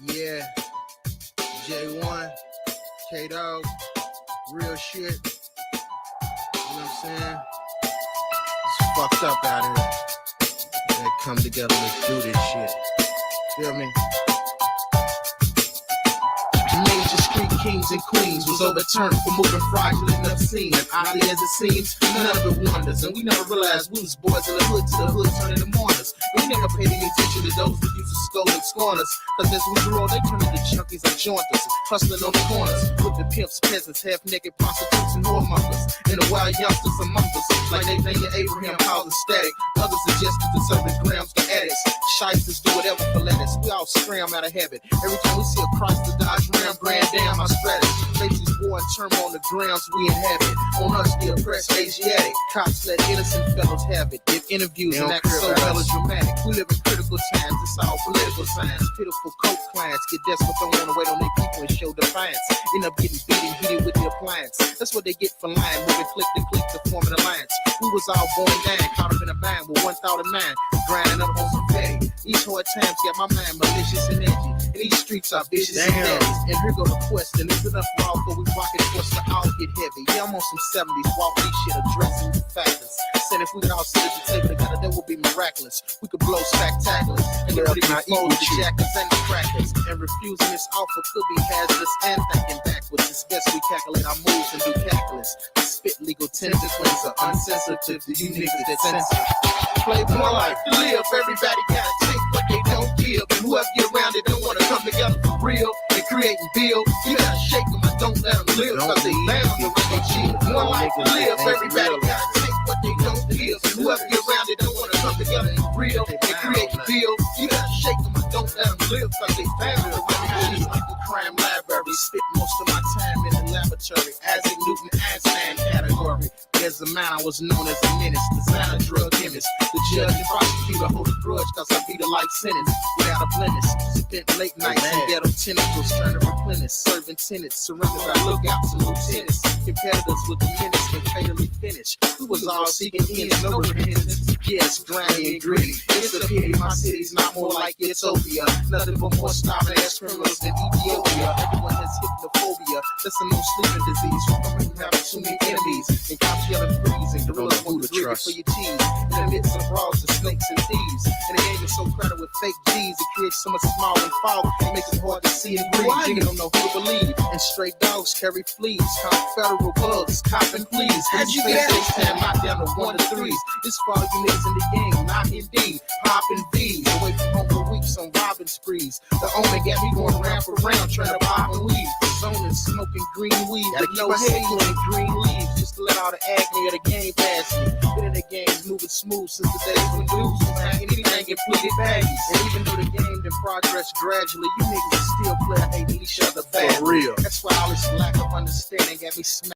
Yeah, J1, K-Dog, real shit. You know what I'm saying? It's fucked up out here. They come together, let's do this shit. Feel me? Major street kings and queens was overturned for moving fraudulent and obscene. As oddly as it seems, none of it wonders. And we never realized we was boys in the hood to the hood turning to mourners. We never paid any attention to those that used to scold and scorn us. Cause as we grew old, they turned into junkies and jointers, hustling on the corners with the pimps, peasants, half-naked prostitutes and whoremongers. And the wild youngsters among us, like Nathaniel Abraham, Paul static. Others suggested to serving grams to addicts. Shysters do whatever for lettuce. We all scram out of habit. Every time we see a Chrysler, Dodge, Ram, Grand Dam, I spread it. Faces war and turmoil on the grounds we inhabit. On us, the oppressed Asiatic. Cops let innocent fellows have it. Give interviews and act so melodramatic. We live in critical times. It's all political science. Pitiful coke clients get desperate, don't want to wait on their people and show defiance. End up getting beat and heated with the appliance. That's what they get for lying. Moving click to click to form an alliance. We was all born down, caught up in a bind with one thought in mind. Grinding up on some petty. These hard times got my mind malicious and edgy. And these streets are vicious and nasty. And here go the question, is enough raw for we rocket for us to all get heavy? Yeah, I'm on some 70s, walk these shit addressing the factors. Said if we could all sit at the table together, that would be miraculous. We could blow spectacular. And get ready to expose the jackers and the crackers. And refusing this offer could be hazardous and thinking backwards. It's best we calculate our moves and do calculus. Spit legal tentacles are unsensitive to you niggas that censor. Play more life to live. Everybody gotta take what they don't give. And whoever get around it don't wanna come together for real and create and build. You gotta shake them and don't let them live. Cause they bound to run their shit. One life to live. Everybody gotta take what they don't give. And whoever get around it don't wanna come together for real and create and build. You gotta shake them and don't let them live. Cause they bound to run their shit. Like the crime library. Spit most of my time in the laboratory. Isaac Newton Einstein category. As a man, I was known as a menace, designer, drug chemist. The judge and prosecutor hold a grudge cause I beat a life sentence without a blemish. Spent late nights in ghetto tentacles trying to replenish. Serving tenants, surrounded by lookouts and lieutenants. Competitors with the menace and fatally finished. We was all seeking ends, no repentance. Yes, grimy and gritty. It's a pity my city's not more like Ethiopia. Nothing but more starving ass criminals than Ethiopia. Everyone has hypnophobia. That's a no sleeping disease. From having too many enemies. And cops yelling freeze and gorillas want to drink for your cheese. In the midst of brawls and snakes and thieves. And the game is so crowded with fake G's. It creates so much small and fog. It makes it hard to see and breathe. You don't know who to believe. And stray dogs carry fleas. Count federal bugs, copping fleas. How'd you get out? Time knocked down to 1 to 3s. This for all you niggas in the game, not indeed. Popping V's. Away from home for weeks on robbing sprees. The owner got me going round for round trying to buy and weed. Zoning, smoking green weed with no seed and green leaves. Just to let all the agony of the game pass me. Been in the game's moving smooth since the days when news was hanging anything and pleaded baggies. And even though the game done progress gradually, you niggas still play hating each other bad. For real. That's why all this lack of understanding got me smacked.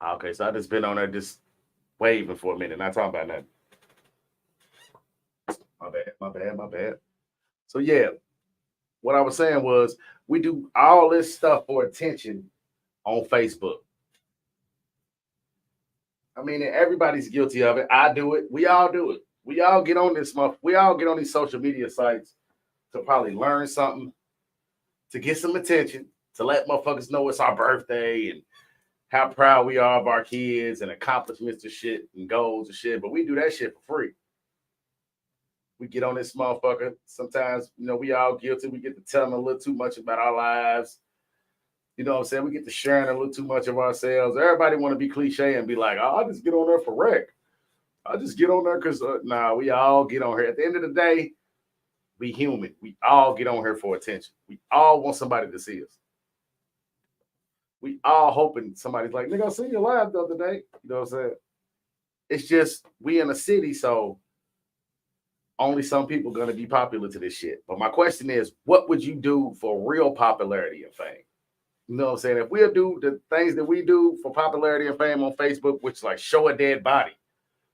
Okay, so I just been on there just waving for a minute, not talking about nothing. My bad. So yeah, what I was saying was we do all this stuff for attention on Facebook. I mean, everybody's guilty of it. I do it. We all do it. We all get on this month. We all get on these social media sites to probably learn something, to get some attention, to let motherfuckers know it's our birthday and how proud we are of our kids and accomplishments and shit and goals and shit. But we do that shit for free. We get on this motherfucker. Sometimes, we all guilty. We get to tell them a little too much about our lives. You know what I'm saying? We get to sharing a little too much of ourselves. Everybody want to be cliche and be like, oh, I'll just get on there for wreck. I'll just get on there because, we all get on here. At the end of the day, we human. We all get on here for attention. We all want somebody to see us. We all hoping somebody's like, nigga, I seen you live the other day. You know what I'm saying? It's just, we in a city, so only some people going to be popular to this shit. But my question is, what would you do for real popularity and fame? You know what I'm saying? If we'll do the things that we do for popularity and fame on Facebook, which like show a dead body.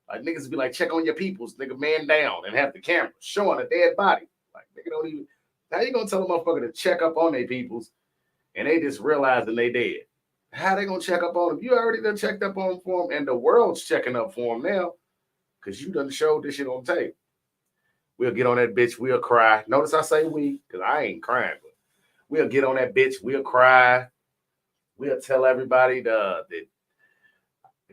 Like niggas be like, check on your peoples, nigga, man down, and have the camera showing a dead body. Like nigga don't even, how you gonna tell a motherfucker to check up on their peoples and they just realizing they dead? How they gonna check up on them? You already done checked up on them for them, and the world's checking up for them now because you done showed this shit on tape. We'll get on that bitch, we'll cry. Notice I say we, because I ain't crying, but we'll get on that bitch, we'll cry. We'll tell everybody that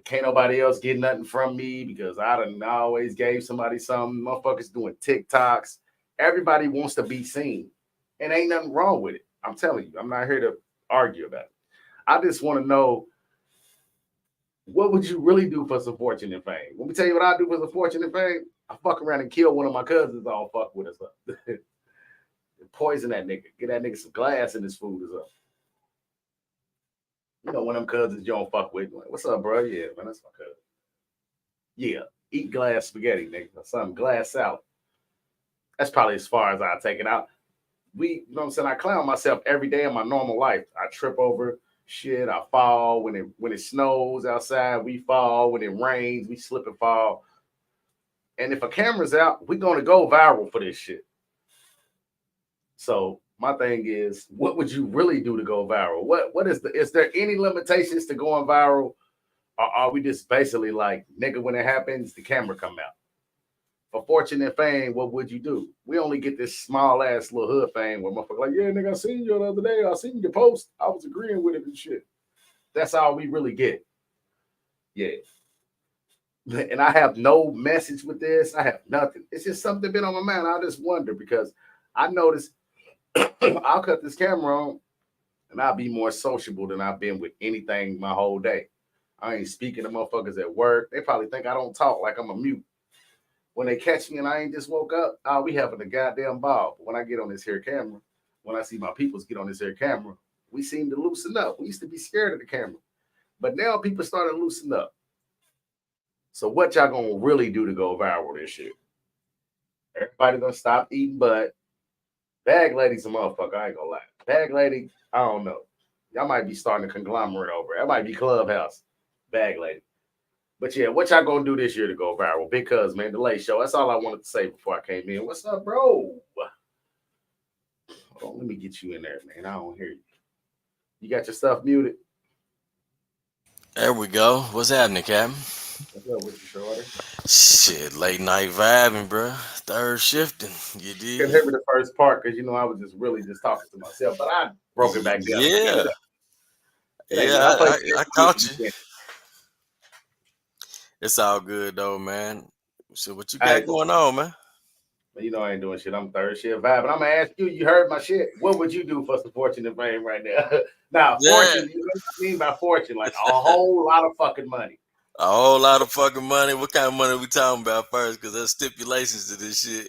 can't nobody else get nothing from me because I done always gave somebody something. Motherfuckers doing TikToks. Everybody wants to be seen. And ain't nothing wrong with it. I'm telling you, I'm not here to argue about it. I just want to know, what would you really do for some fortune and fame? Let me tell you what I do for some fortune and fame. I fuck around and kill one of my cousins all fuck with us up. Poison that nigga. Get that nigga some glass in his food or something. You know, one of them cousins you don't fuck with. Like, what's up, bro? Yeah, man, that's my cousin. Yeah, eat glass spaghetti, nigga. Or something, glass salad. That's probably as far as I take it out. You know what I'm saying? I clown myself every day in my normal life. I trip over shit. I fall when it snows outside. We fall when it rains. We slip and fall. And if a camera's out, we're gonna go viral for this shit. So my thing is, what would you really do to go viral? What is there any limitations to going viral? Or are we just basically like, nigga, when it happens, the camera come out? For fortune and fame, what would you do? We only get this small ass little hood fame where motherfucker like, yeah, nigga, I seen you the other day. I seen your post. I was agreeing with it and shit. That's all we really get. Yeah. And I have no message with this. I have nothing. It's just something been on my mind. I just wonder because I noticed I'll cut this camera on and I'll be more sociable than I've been with anything my whole day. I ain't speaking to motherfuckers at work. They probably think I don't talk, like I'm a mute. When they catch me and I ain't just woke up, we having a goddamn ball. But when I get on this here camera, when I see my peoples get on this here camera, we seem to loosen up. We used to be scared of the camera. But now people starting to loosen up. So what y'all gonna really do to go viral this shit? Everybody gonna stop eating butt. Bag lady's a motherfucker, I ain't gonna lie. Bag lady, I don't know. Y'all might be starting a conglomerate over it. That might be Clubhouse. Bag lady. But yeah, what y'all gonna do this year to go viral? Because, man, the late show. That's all I wanted to say before I came in. What's up, bro? Hold on, let me get you in there, man. I don't hear you. You got your stuff muted? There we go. What's happening, Captain? What's up with you, shorty? Shit, late night vibing, bro. Third shifting. You You can did? hear me the first part because I was just really just talking to myself, but I broke it back down again. Yeah, It ain't yeah. nothing. I play I caught you. It's all good though, man. So what you got going on, man? I ain't doing shit. I'm third shift vibe. But I'm gonna ask you, you heard my shit. What would you do for some fortune and fame right now? Now, Yeah, fortune, you know what I mean by fortune? Like a whole lot of fucking money. a whole lot of fucking money. What kind of money we talking about first? Because there's stipulations to this shit.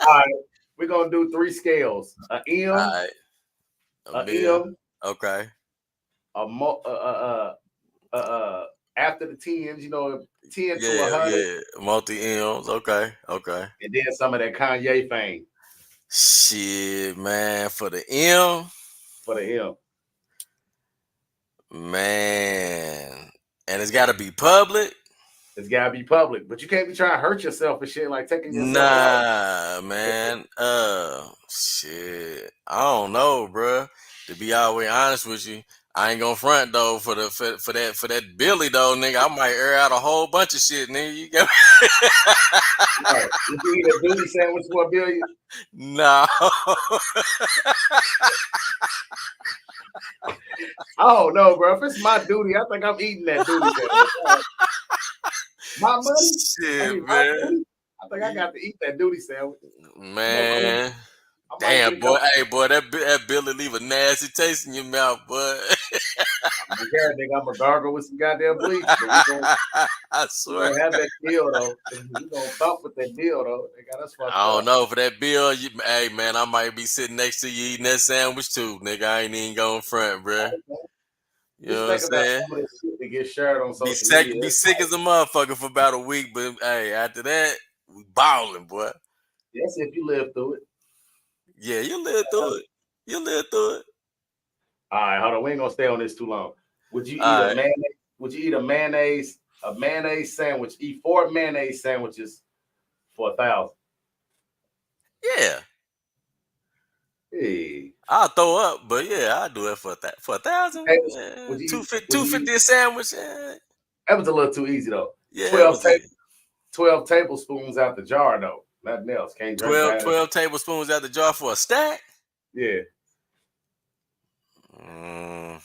All right, we're gonna do 3 scales: a All M, right, a a bill. M, Okay. a mo, after the tens, 10 to Yeah, 100, yeah. Multi M's. Okay, okay. and then some of that Kanye fame Shit, man. For the M, for the M. Man. And it's got to be public? It's gotta be public, but you can't be trying to hurt yourself and shit, like taking yourself out. Nah, man. Shit. I don't know, bruh. To be all the way honest with you, I ain't gonna front though for that Billy though, nigga. I might air out a whole bunch of shit, nigga. You got Right. If you eat a duty sandwich for $1 billion, nah. I don't know, bro. If it's my duty, I think I'm eating that duty sandwich. My money, Shit, my man. duty, I think I got to eat that duty sandwich. Man. I might Damn, get boy. going. Hey, boy, that Billy leave a nasty taste in your mouth, boy. I'm gonna gargle with some goddamn bleach. But I we swear. gonna have that deal though. We gonna thump with that deal though. They got us fucked I don't up. know. For that bill, hey, man, I might be sitting next to you eating that sandwich too, nigga. I ain't even going front, bruh. You know what I'm Just think about saying? some of this shit that gets shared on Be social media. sick as a motherfucker for about a week, but hey, after that, we balling, boy. That's if you live through it. Yeah, you live through it. You live through it. All right, hold on. We ain't gonna stay on this too long. Would you eat All a right. mayonnaise? Would you eat a mayonnaise sandwich? Eat 4 mayonnaise sandwiches for $1,000. Yeah, Hey, I'll throw up, but yeah, I'll do it for $1,000. Hey, Yeah, would you eat- would you 250 a sandwich. Yeah, that was a little too easy though. yeah, 12 tablespoons out the jar though. Nothing else. Can't drink 12 tablespoons out the jar for a stack. Yeah. Mm,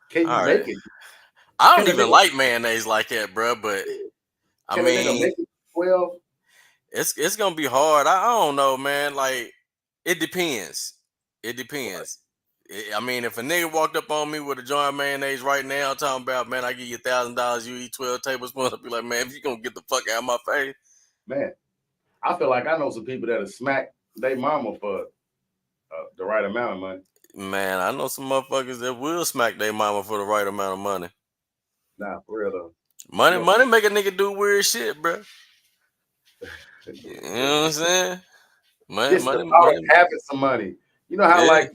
Can you all make right. it? I Can don't a even nigga- like mayonnaise like that, bro. But I Can a nigga mean, make it 12? it's gonna be hard. I don't know, man. Like, it depends. It depends. I mean, if a nigga walked up on me with a jar of mayonnaise right now, talking about, man, I give you $1,000, you eat 12 tablespoons, I'd be like, man, if you gonna get the fuck out of my face. Man, I feel like I know some people that'll smack their mama for the right amount of money. Man, I know some motherfuckers that will smack their mama for the right amount of money. Nah, for real though. Money No. make a nigga do weird shit, bro. You know what I'm saying? Just the thought of having some money. You know how Yeah. like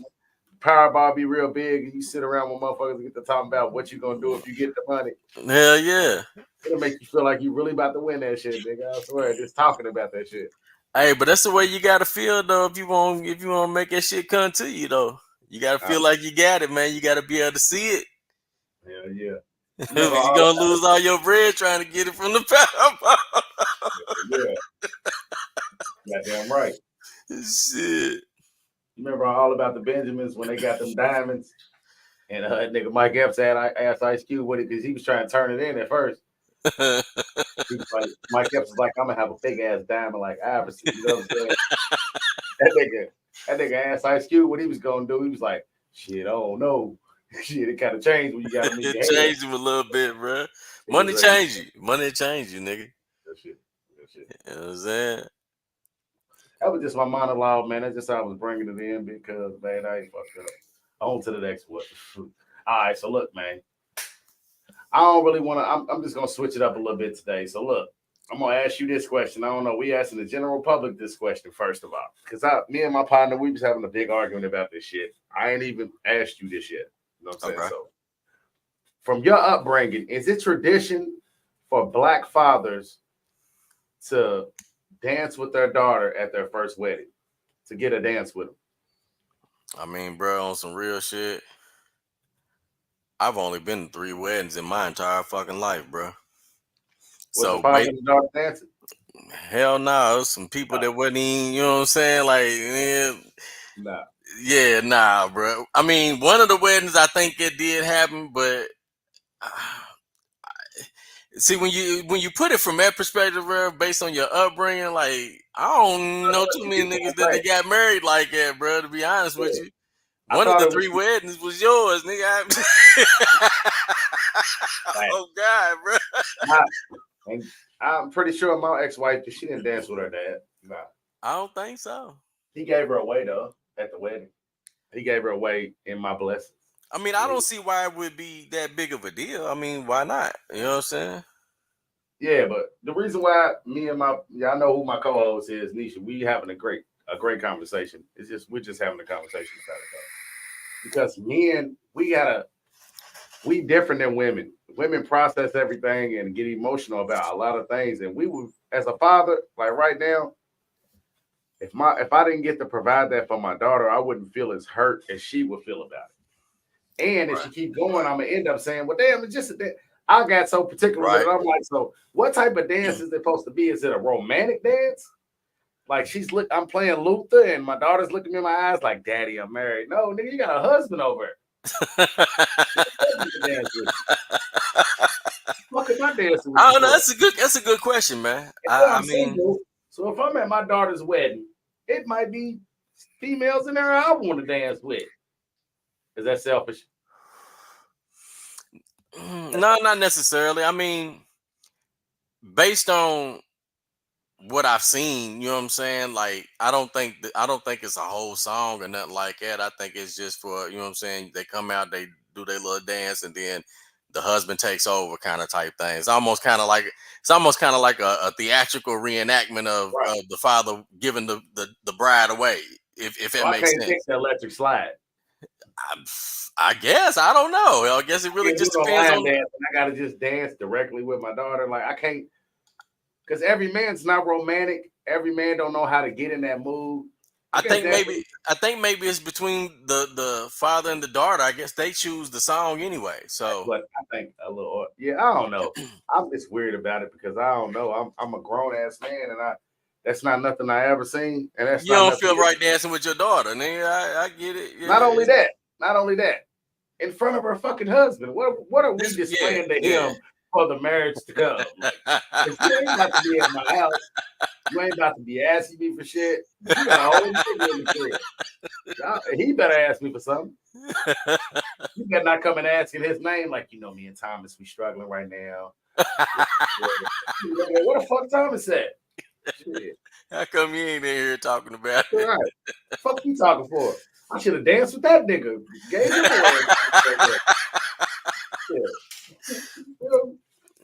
Powerball be real big and you sit around with motherfuckers and get to talking about what you gonna do if you get the money. Hell yeah. It'll make you feel like you really about to win that shit, nigga. I swear, just talking about that shit. Hey, but that's the way you gotta feel though. If you want to make that shit come to you though, you gotta feel like you got it, man. You gotta be able to see it. Hell yeah. You're gonna lose all your bread trying to get it from the Powerball. Yeah. Goddamn right. Shit. You remember all about the Benjamins when they got them diamonds? And nigga Mike Epps asked Ice Cube what it because he was trying to turn it in at first. He was like, Mike Epps was like, I'm gonna have a big ass diamond like Iverson. You know what I'm saying? that nigga asked Ice Cube what he was gonna do. He was like, shit, I don't know. Shit, it kind of changed when you got him in your It changed him a little bit, bro. Money change you. Money change you, nigga. That shit. You know what I'm saying? That was just my monologue, man. That's just how I was bringing it in because, man, I ain't fucked up. On to the next one. All right, so look, man. I don't really want to. I'm just gonna switch it up a little bit today. So look, I'm gonna ask you this question. I don't know. We asking the general public this question first of all, because me and my partner we was having a big argument about this shit. I ain't even asked you this yet. You know what I'm saying? Okay. So, from your upbringing, is it tradition for Black fathers to dance with their daughter at their first wedding, to get a dance with them? I mean, bro, on some real shit, I've only been to 3 weddings in my entire fucking life, bro. Was So, the father and the daughter dancing? hell no, nah, some people that wasn't even, you know what I'm saying? Like, yeah, nah, bro. I mean, one of the weddings I think it did happen, but see, when you put it from that perspective, bro, based on your upbringing, like, I don't know too many niggas that they got married like that, bro, to be honest with you. One of the 3 weddings was yours, nigga. Oh, God, bro. I'm pretty sure my ex-wife, she didn't dance with her dad. Nah. I don't think so. He gave her away, though, at the wedding. He gave her away in my blessings. I mean, I don't see why it would be that big of a deal. I mean, why not? You know what I'm saying? Yeah, but the reason why I know who my co-host is, Nisha. We having a great conversation. It's just we're just having a conversation about it, though. because men, we different than women. Women process everything and get emotional about a lot of things. And we would, as a father, like right now, if I didn't get to provide that for my daughter, I wouldn't feel as hurt as she would feel about it. And if she keep going, I'm gonna end up saying, "Well, damn, it's just a dance." I got so particular with it. I'm like, so what type of dance is it supposed to be? Is it a romantic dance? Like I'm playing Luther, and my daughter's looking me in my eyes like, "Daddy, I'm married." No, nigga, you got a husband over it. What am I dancing with? I don't know. That's a good question, man. I mean, so if I'm at my daughter's wedding, it might be females in there I want to dance with. Is that selfish? No, not necessarily. I mean, based on what I've seen, you know what I'm saying? Like, I don't think it's a whole song or nothing like that. I think it's just for, you know what I'm saying? They come out, they do their little dance, and then the husband takes over, kind of type thing. It's almost kind of like a theatrical reenactment of the father giving the bride away. If that makes sense. Take the electric slide. I guess I don't know. I guess it really just depends on. I gotta just dance directly with my daughter. Like I can't, because every man's not romantic. Every man don't know how to get in that mood. I think maybe it's between the father and the daughter. I guess they choose the song anyway. So, but I think a little, I don't know. I'm just weird about it because I don't know. I'm a grown ass man, and that's not nothing I ever seen. And that's you don't feel right dancing with your daughter. Nigga, I get it. Yeah. Not only that, in front of her fucking husband. What are we displaying to him for the marriage to come? Like, you ain't about to be at my house. You ain't about to be asking me for shit. You got a whole nigga in the crib. He better ask me for something. You better not come and asking his name like, you know, me and Thomas, we struggling right now. What the fuck Thomas said? Shit. How come you ain't in here talking about it? Right. Fuck you talking for? I should have danced with that nigga.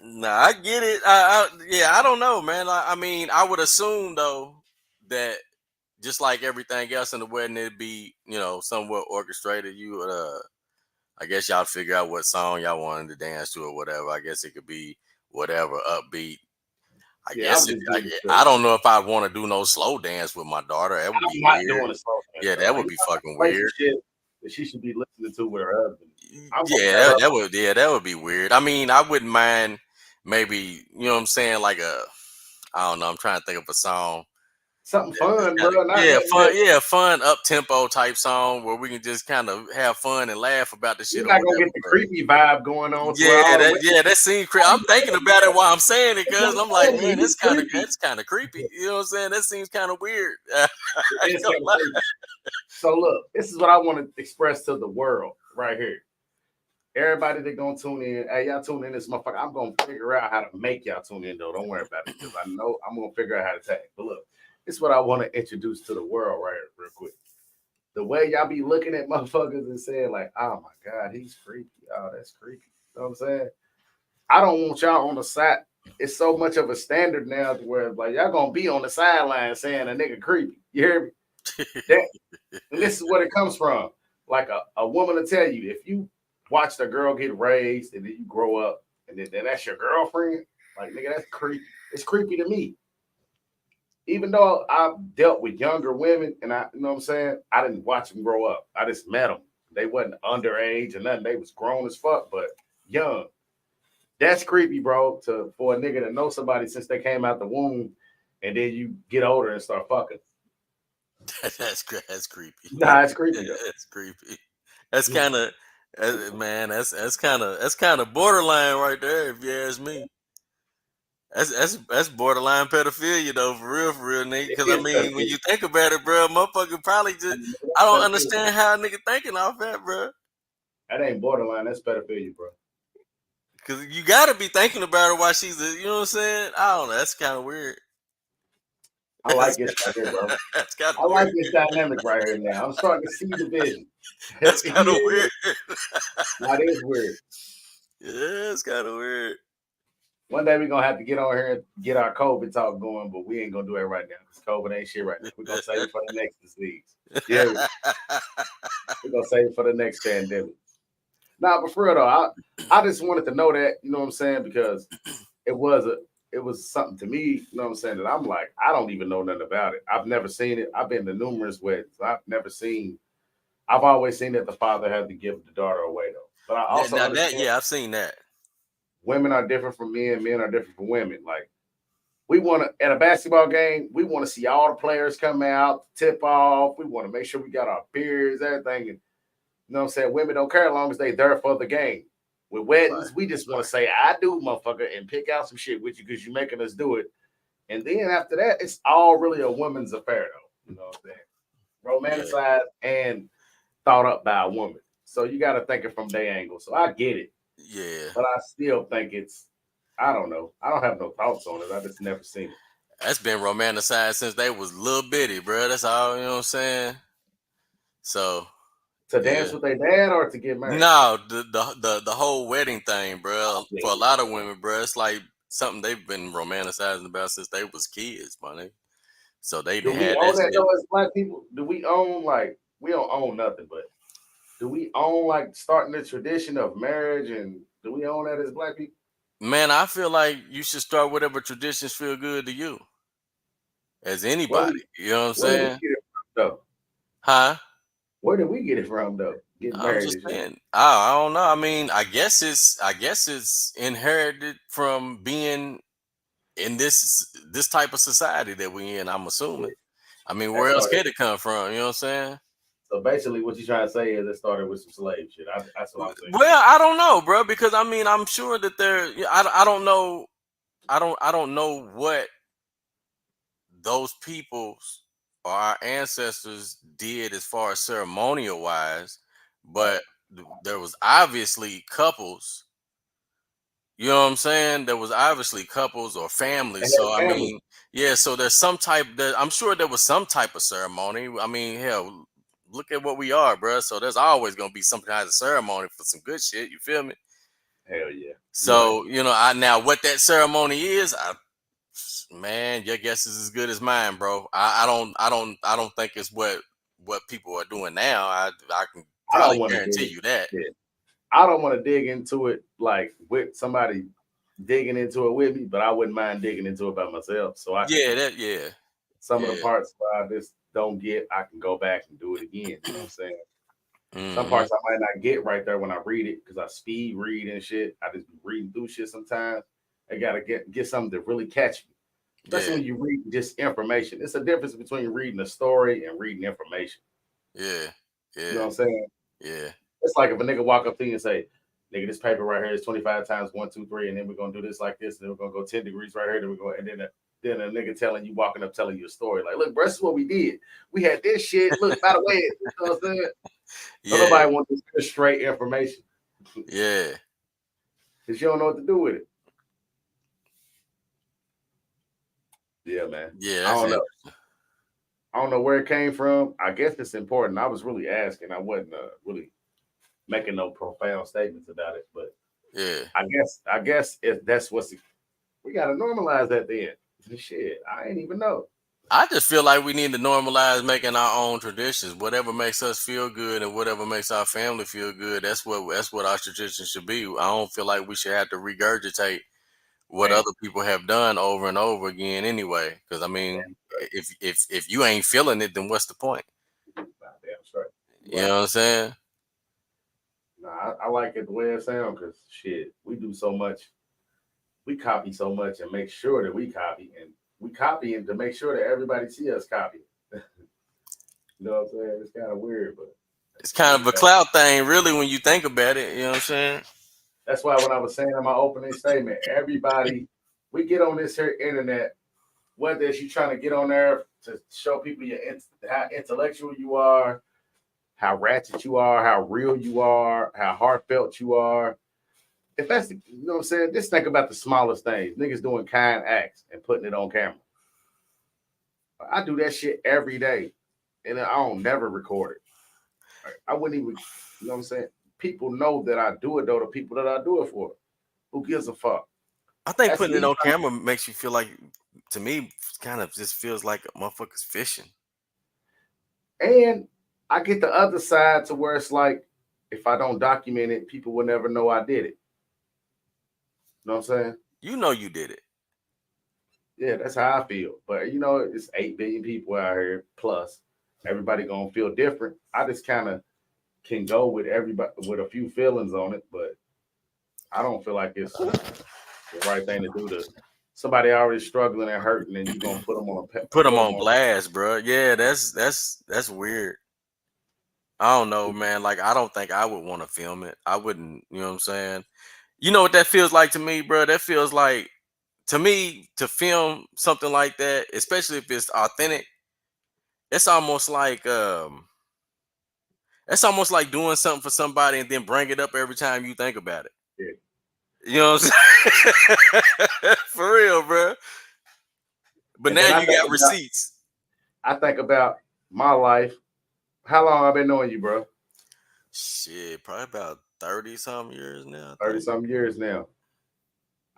Nah, I get it. I don't know, man. I mean, I would assume though that just like everything else in the wedding, it'd be, you know, somewhat orchestrated. You would, I guess y'all figure out what song y'all wanted to dance to or whatever. I guess it could be whatever upbeat. I don't know if I want to do no slow dance with my daughter. That would be weird. That would be fucking weird. That she should be listening to with her husband. That would be weird. I mean, I wouldn't mind maybe, you know what I'm saying, like I don't know, I'm trying to think of a song. Something fun, bro. Fun up tempo type song where we can just kind of have fun and laugh about the shit. You're not gonna get the creepy vibe going on. That seems creepy. I'm thinking about it while I'm saying it because I'm like, man, that's kind of creepy. You know what I'm saying? That seems kind of weird. So look, this is what I want to express to the world right here. Everybody that gonna tune in, hey, y'all tune in this motherfucker. I'm gonna figure out how to make y'all tune in though. Don't worry about it because I know I'm gonna figure out how to tag. But look. This is what I want to introduce to the world right here, real quick. The way y'all be looking at motherfuckers and saying, like, oh my God, he's creepy. Oh, that's creepy. You know what I'm saying? I don't want y'all on the side. It's so much of a standard now to where like y'all gonna be on the sideline saying a nigga creepy. You hear me? And this is what it comes from. Like a woman will tell you, if you watch the girl get raised and then you grow up and then that's your girlfriend, like nigga, that's creepy. It's creepy to me. Even though I've dealt with younger women and you know what I'm saying? I didn't watch them grow up. I just met them. They wasn't underage or nothing. They was grown as fuck, but young. That's creepy, bro, for a nigga to know somebody since they came out the womb and then you get older and start fucking. That's creepy. Nah, it's creepy. That's creepy. That's kind of, man, that's kind of borderline right there, if you ask me. That's borderline pedophilia though, for real, nigga. Because I mean, when you think about it, bro, motherfucker probably just I don't understand how a nigga thinking off that, bro. That ain't borderline. That's pedophilia, bro. Because you got to be thinking about her while she's, you know what I'm saying? I don't know. That's kind of weird. I like this right here, bro. I like this dynamic right here now. I'm starting to see the vision. That's kind of weird. That is weird. Yeah, it's kind of weird. One day we're going to have to get on here and get our COVID talk going, but we ain't going to do it right now because COVID ain't shit right now. We're going to save it for the next disease. Yeah. We're gonna save it for the next pandemic. Nah, but for real though, I just wanted to know that, you know what I'm saying, because it was something to me, you know what I'm saying, that I'm like, I don't even know nothing about it. I've never seen it. I've been to numerous weddings. I've always seen that the father had to give the daughter away though. But I also Now that, understand yeah, I've seen that. women are different from men are different from women. Like we want to at a basketball game, we want to see all the players come out, tip off. We want to make sure we got our beers, everything. And you know what I'm saying? Women don't care as long as they there for the game. With weddings, we just want to say, I do, motherfucker, and pick out some shit with you because you're making us do it. And then after that, it's all really a woman's affair, though. You know what I'm saying? Romanticized and thought up by a woman. So you got to think it from their angle. So I get it. Yeah. But I still think I don't know. I don't have no thoughts on it. I just never seen it. That's been romanticized since they was little bitty, bro. That's all, you know what I'm saying? So To dance with their dad or to get married? No, the whole wedding thing, bro. For a lot of women, bro, it's like something they've been romanticizing about since they was kids, money. So they Do we had own that that. though as black people? Do we own we don't own nothing, but do we own starting the tradition of marriage, and do we own that as black people? Man, I feel like you should start whatever traditions feel good to you. As anybody, you know what I'm saying? Where did we get it from, though? Huh? Where did we get it from, though? Getting I'm married just saying. I don't know. I mean, I guess it's inherited from being in this type of society that we in. I'm assuming. I mean, where else could it come from? You know what I'm saying? So basically, what you're trying to say is it started with some slave shit. That's what I'm saying. Well, I don't know, bro, because I mean, I'm sure that I don't know. I don't know what those people or our ancestors did as far as ceremonial wise, but there was obviously couples. You know what I'm saying? There was obviously couples or families. So I mean, yeah. So there's some type. I'm sure there was some type of ceremony. I mean, hell, look at what we are, bro. So there's always gonna be some kind of ceremony for some good shit. You feel me? Hell yeah. So you know, now what that ceremony is, man, your guess is as good as mine, bro. I don't think it's what people are doing now. I can probably guarantee you that. Yeah. I don't want to dig into it with somebody digging into it with me, but I wouldn't mind digging into it by myself. So some of the parts where I just don't get, I can go back and do it again. You know what I'm saying? Mm-hmm. Some parts I might not get right there when I read it because I speed read and shit. I just be reading through shit sometimes. I gotta get something to really catch me. Especially when you read just information. It's a difference between reading a story and reading information. Yeah. You know what I'm saying? Yeah. It's like if a nigga walk up to you and say, nigga, this paper right here is 25 times 1, 2, 3, and then we're gonna do this like this, and then we're gonna go 10 degrees right here, and then a nigga telling you a story. Like, look, bro, this is what we did. We had this shit. Look, by the way, you know what I'm saying? So nobody wants this straight information. Yeah. Because you don't know what to do with it. Yeah, man. Yeah, I don't know where it came from. I guess it's important. I was really asking. I wasn't really making no profound statements about it, but yeah, I guess if that's we gotta normalize that then. Shit, I ain't even know. I just feel like we need to normalize making our own traditions. Whatever makes us feel good and whatever makes our family feel good, that's what our tradition should be. I don't feel like we should have to regurgitate what other people have done over and over again anyway. Because I mean, if you ain't feeling it, then what's the point? Damn straight. You know what I'm saying? Nah, I like it the way it sounds because shit, we do so much. We copy so much and make sure that we copy, and we copy to make sure that everybody see us copy. You know what I'm saying? It's kind of weird, but it's kind of a clout thing, really, when you think about it. You know what I'm saying? That's why when I was saying in my opening statement, everybody, we get on this here internet, whether it's you trying to get on there to show people how intellectual you are, how ratchet you are, how real you are, how heartfelt you are. If that's, you know what I'm saying, just think about the smallest things. Niggas doing kind acts and putting it on camera. I do that shit every day, and I don't never record it. I wouldn't even, you know what I'm saying? People know that I do it, though, the people that I do it for. Who gives a fuck? I think putting it on camera makes you feel like, to me, kind of just feels like a motherfucker's fishing. And I get the other side to where it's like, if I don't document it, people will never know I did it. You know what I'm saying? You know you did it. Yeah, that's how I feel. But you know, it's 8 billion people out here plus. Everybody gonna feel different. I just kind of can go with everybody with a few feelings on it, but I don't feel like it's the right thing to do to somebody already struggling and hurting, and you gonna put them on Put them on blast, bro. Yeah, that's weird. I don't know, man. Like, I don't think I would want to film it. I wouldn't, you know what I'm saying? You know what that feels like to me, bro? That feels like, to me, to film something like that, especially if it's authentic, it's almost like doing something for somebody and then bring it up every time you think about it. Yeah. You know what I'm saying? For real, bro. But And then now I you think got receipts. I think about my life. How long I've been knowing you, bro? Shit, probably about 30 some years now. 30 some years now.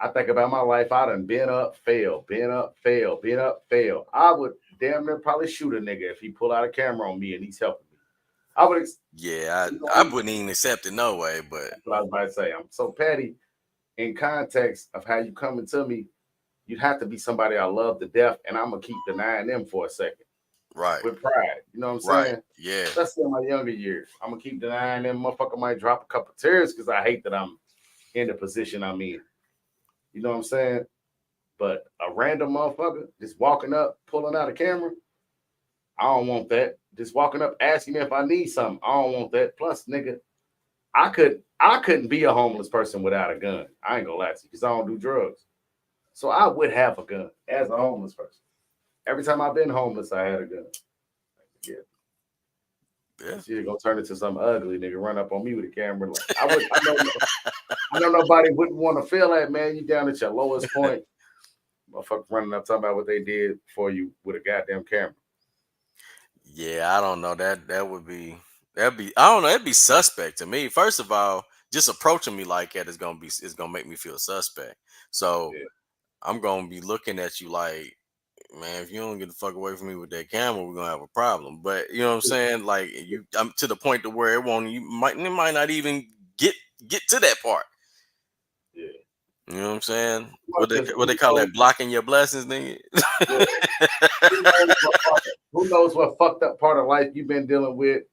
I think about my life. I done been up, fail, been up, fail, been up, fail. I would damn near probably shoot a nigga if he pull out a camera on me and he's helping me. I would. Yeah, I wouldn't even accept it no way. But that's what I was about to say. I'm so petty. In context of how you coming to me, you'd have to be somebody I love to death, and I'm gonna keep denying them for a second. Right. With pride. You know what I'm saying? Yeah. Especially in my younger years. I'm gonna keep denying them. Motherfucker might drop a couple tears because I hate that I'm in the position I'm in. You know what I'm saying? But a random motherfucker just walking up, pulling out a camera, I don't want that. Just walking up, asking me if I need something, I don't want that. Plus, nigga, I couldn't be a homeless person without a gun. I ain't gonna lie to you because I don't do drugs. So I would have a gun as a homeless person. Every time I've been homeless, I had a gun. Yeah. She's gonna turn into some ugly nigga, run up on me with a camera. Like, I know nobody wouldn't want to feel that, man. You down at your lowest point. Motherfucker running up talking about what they did for you with a goddamn camera. Yeah, I don't know. That'd be I don't know, it'd be suspect to me. First of all, just approaching me like that is gonna make me feel suspect. So yeah. I'm gonna be looking at you like, man, if you don't get the fuck away from me with that camera, we're gonna have a problem. But you know what I'm saying? Like, I'm to the point to where it might not even get to that part. Yeah. You know what I'm saying? What they call that, blocking your blessings, nigga? Yeah. Who knows what fucked up part of life you've been dealing with?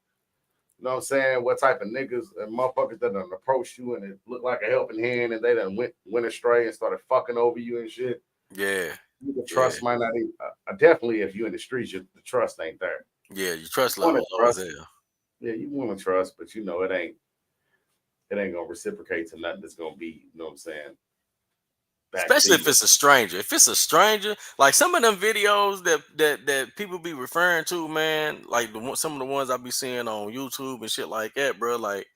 You know what I'm saying? What type of niggas and motherfuckers that done approached you and it looked like a helping hand and they done went astray and started fucking over you and shit. Yeah. The trust might not even, definitely if you're in the streets, the trust ain't there. Yeah, your trust level low as hell. Yeah, you want to trust, but you know it ain't gonna reciprocate to nothing that's gonna be, you know what I'm saying? Especially if it's a stranger. If it's a stranger, like some of them videos that people be referring to, man, like some of the ones I be seeing on YouTube and shit like that, bro. Like,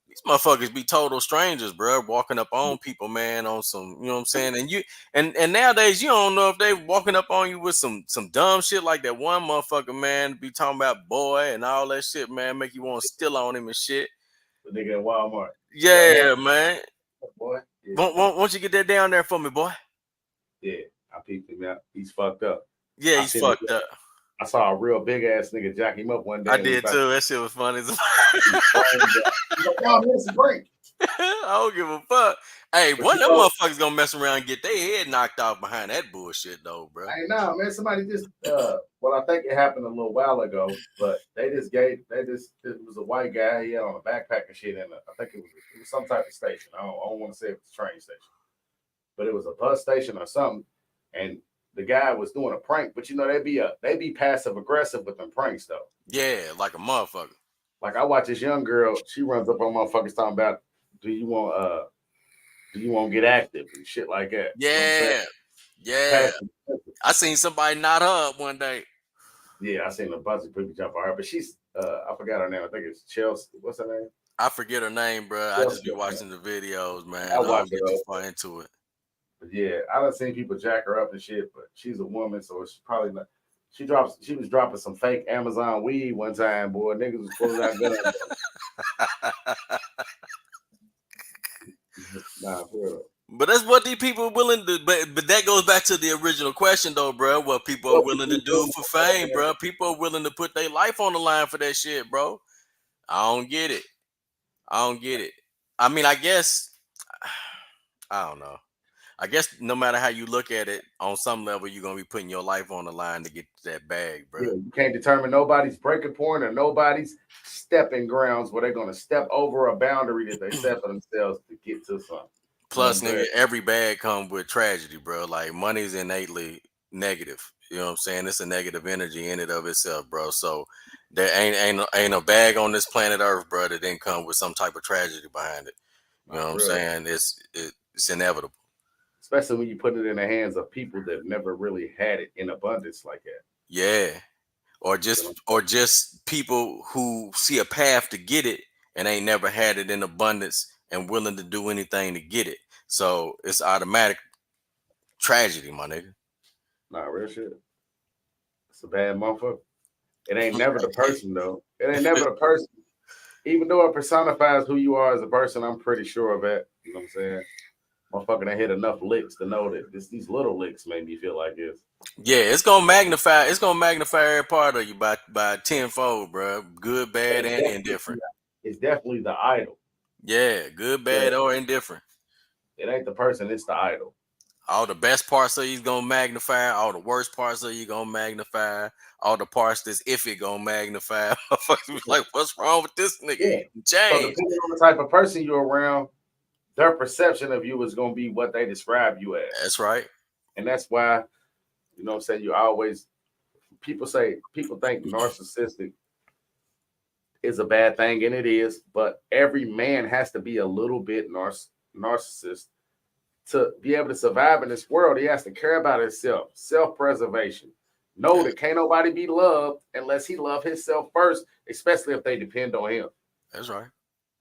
these motherfuckers be total strangers, bro, walking up on people, man, on some, you know what I'm saying? And nowadays you don't know if they walking up on you with some dumb shit like that one motherfucker, man, be talking about boy and all that shit, man, make you want to steal on him and shit. The nigga at Walmart. Yeah, man. Boy. Yeah. Won't you get that down there for me, boy? Yeah, I peeped him out. He's fucked up. Yeah, he's fucked up. I saw a real big ass nigga jack him up one day. I did too. That shit was funny. He's like, y'all miss a break. I don't give a fuck. Hey, one of them motherfuckers gonna mess around and get their head knocked off behind that bullshit though, bro. Hey, no, man. Somebody just well, I think it happened a little while ago, but it was a white guy. He had on a backpack and shit, and I think it was some type of station. I don't want to say it was a train station, but it was a bus station or something. And the guy was doing a prank, but you know they be passive aggressive with them pranks though. Yeah, like a motherfucker. Like I watch this young girl, she runs up on motherfuckers talking about, do you want to get active and shit like that? Yeah, yeah. I seen somebody knot her up one day. Yeah, I seen a bunch of people jump on her, but she's I forgot her name. I think it's Chelsea. What's her name? I forget her name, bro. I just be watching the videos, man. I don't get too far into it. But yeah, I done seen people jack her up and shit, but she's a woman, so she's probably not. She was dropping some fake Amazon weed one time, boy. Niggas was pulling out guns. Nah, for real. But that's what these people are willing to. But that goes back to the original question, though, bro. What people are What willing people to are do doing for for fame, fame. bro. People are willing to put their life on the line for that shit, bro. I don't get it. I don't get it. I mean, I guess I don't know. I guess no matter how you look at it, on some level, you're gonna be putting your life on the line to get to that bag, bro. Yeah, you can't determine nobody's breaking point or nobody's stepping grounds where they're going to step over a boundary that they set for themselves to get to something. You know what Plus, I'm nigga, saying? every bag comes with tragedy, bro. Like money's innately negative. You know what I'm saying? It's a negative energy in it of itself, bro. So there ain't a bag on this planet Earth, bro, that didn't come with some type of tragedy behind it. You know Not what I'm real. saying? It's inevitable. Especially when you put it in the hands of people that never really had it in abundance like that. Yeah. Or You know? just people who see a path to get it and ain't never had it in abundance and willing to do anything to get it. So it's automatic tragedy, my nigga. Not real shit. It's a bad motherfucker. It ain't never the person though. It ain't never the person. Even though it personifies who you are as a person, I'm pretty sure of that. You know what I'm saying? Motherfucker done hit enough licks to know that these little licks made me feel like this. Yeah, it's gonna magnify. It's gonna magnify every part of you by tenfold, bro. Good, bad, It's and definitely, indifferent. it's definitely the idol. Yeah, good, Yeah. bad, or indifferent. It ain't the person, it's the idol. All the best parts of you gonna magnify. All the worst parts of you gonna magnify. All the parts that's iffy gonna magnify. Like, what's wrong with this nigga? Yeah. So Change. depending on the type of person you're around, their perception of you is gonna be what they describe you as. That's right. And that's why, you know what I'm saying, you always people think narcissistic is a bad thing, and it is, but every man has to be a little bit narcissist to be able to survive in this world. He has to care about himself, self-preservation. Know that can't nobody be loved unless he love himself first, especially if they depend on him. That's right.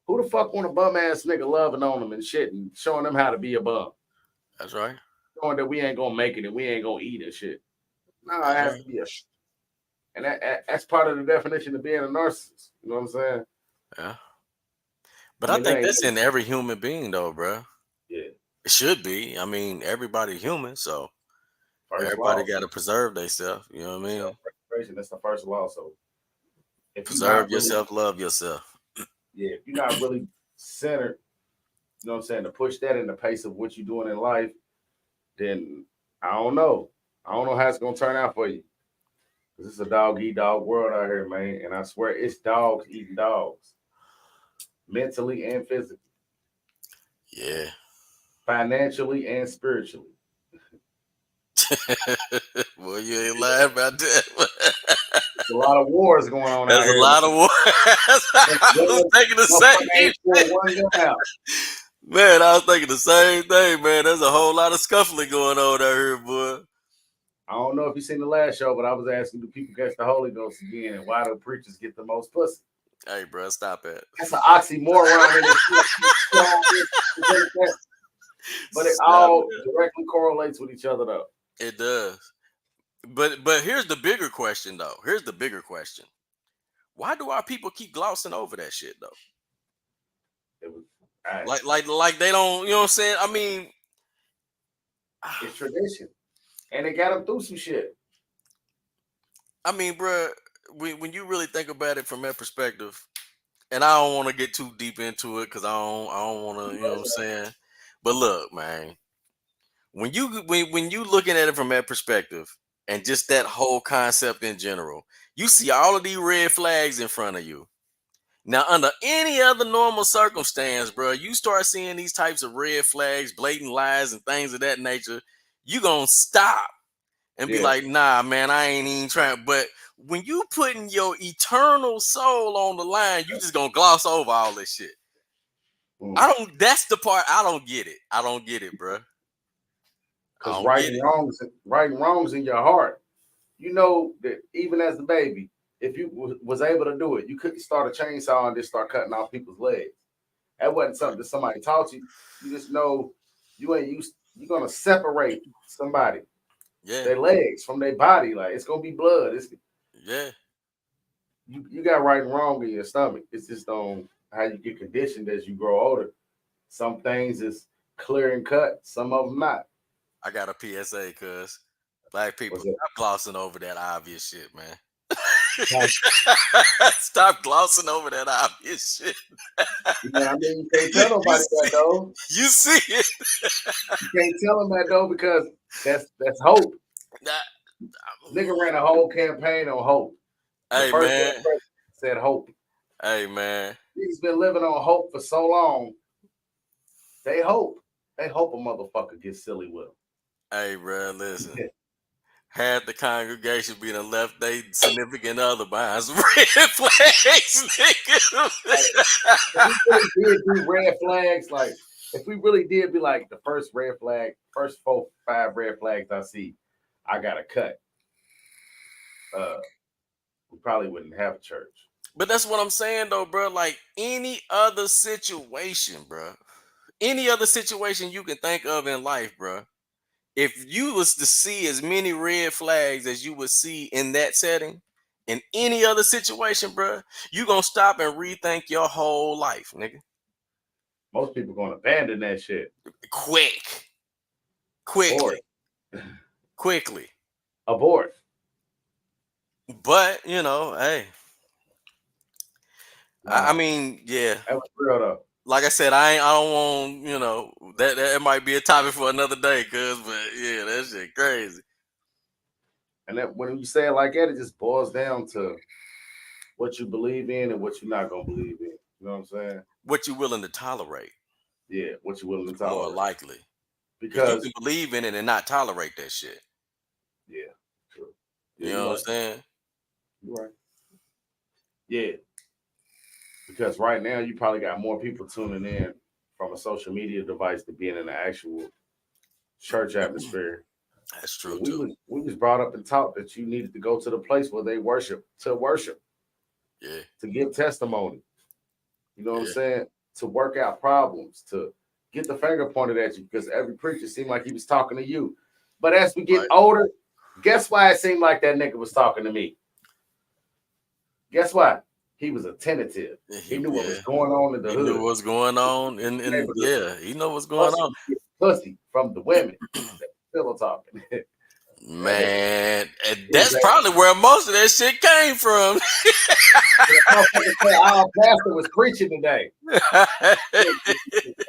Who the fuck want a bum ass nigga loving on them and shit and showing them how to be a bum? That's right. Showing that we ain't gonna make it and we ain't gonna eat and shit. No, it That's has right. to be and that's part of the definition of being a narcissist. You know what I'm saying? Yeah. But I I mean, think that's in every human being, though, bro. yeah. It should be. I mean, everybody human, so First everybody law. got to preserve themselves. You know what I mean? Self-preservation, that's the first law. So if you're Preserve not really, yourself, love yourself. yeah, if you're not really centered, you know what I'm saying, to push that in the pace of what you're doing in life, then I don't know. I don't know how it's gonna turn out for you. Cause it's a dog eat dog world out here, man. And I swear it's dogs eating dogs. Mentally and physically. Yeah. Financially and spiritually. Well, you ain't lying about that. There's a lot of wars going on out That's a here. lot of work. I was thinking the same thing. Man, I was thinking the same thing, man. There's a whole lot of scuffling going on out here, boy. I don't know if you seen the last show, but I was asking, do people catch the Holy Ghost again? And why do preachers get the most pussy? Hey, bro, stop it. That's an oxymoron. But it all directly correlates with each other, though. It does. But here's the bigger question, though. Here's the bigger question. Why do our people keep glossing over that shit, though? It was Like they don't, you know what I'm saying? I mean, it's tradition. And it got them through some shit. I mean, bro, when you really think about it from that perspective, and I don't want to get too deep into it because I don't want to, you know what I'm saying? But look, man, when you looking at it from that perspective and just that whole concept in general, you see all of these red flags in front of you. Now, under any other normal circumstance, bro, you start seeing these types of red flags, blatant lies, and things of that nature, you gonna stop and be like, nah, man, I ain't even trying. But when you putting your eternal soul on the line, you just gonna gloss over all this shit. That's the part I don't get it. I don't get it, bro. Because right and wrongs in your heart. You know that even as a baby, if you was able to do it, you couldn't start a chainsaw and just start cutting off people's legs. That wasn't something that somebody taught you. You just know you ain't used. You're gonna separate somebody, their legs from their body. Like it's gonna be blood. You got right and wrong in your stomach. It's just on how you get conditioned as you grow older. Some things is clear and cut. Some of them not. I got a PSA, cuz black people What's it? stop glossing over that obvious shit, man. Like, Stop glossing over that obvious shit. you know what I mean? You can't tell nobody that though. You see it. You can't tell them that though because that's hope. Nigga ran a whole campaign on hope. Hey, First man. said hope. Hey, man. He's been living on hope for so long. They hope. They hope a motherfucker gets silly with them. Hey, bro, listen. Had the congregation been left their significant other behind some red flags, nigga. If we really did do red flags, like if we really did be like the first red flag, first 4, 5 red flags I see, I gotta cut. We probably wouldn't have a church. But that's what I'm saying, though, bro. Like any other situation, bro. Any other situation you can think of in life, bro. If you was to see as many red flags as you would see in that setting, in any other situation, bro, you gonna stop and rethink your whole life, nigga. Most people gonna abandon that shit. Quickly. Abort. But you know, hey, I mean, yeah. That was real though. Like I said, I don't want, you know, that might be a topic for another day, cuz, but yeah, that shit crazy. And that when you say it like that, it just boils down to what you believe in and what you're not gonna believe in. You know what I'm saying? What you willing to tolerate? Yeah, what you willing to More tolerate. likely. Because you can believe in it and not tolerate that shit. Yeah, true. You know what I'm saying? You're right. Yeah. Because right now you probably got more people tuning in from a social media device to being in the actual church atmosphere. That's true We was brought up and taught that you needed to go to the place where they worship. Yeah. To give testimony. You know what I'm saying? To work out problems, to get the finger pointed at you, because every preacher seemed like he was talking to you. But as we get older, guess why it seemed like that nigga was talking to me? Guess why? He was attentive. He knew what was going on in the hood. He knew what's going on, and yeah, he know what's going on. Pussy from the women. Still talking. Man, and that's probably where most of that shit came from. Our pastor was preaching today.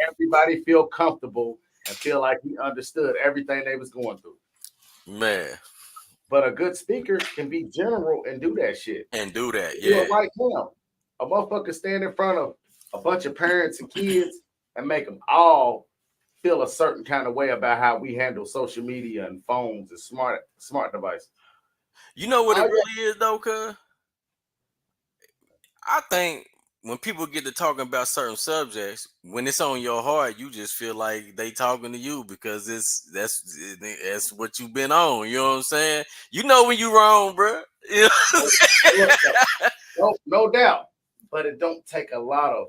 Everybody feel comfortable and feel like he understood everything they was going through. Man. But a good speaker can be general and do that shit. And do that, yeah. Right now, a motherfucker stand in front of a bunch of parents and kids and make them all feel a certain kind of way about how we handle social media and phones and smart devices. You know what it really is, though, cuz? I think when people get to talking about certain subjects, when it's on your heart, you just feel like they talking to you because that's what you've been on. You know what I'm saying? You know when you wrong, bro. You know? No doubt. But it don't take a lot of.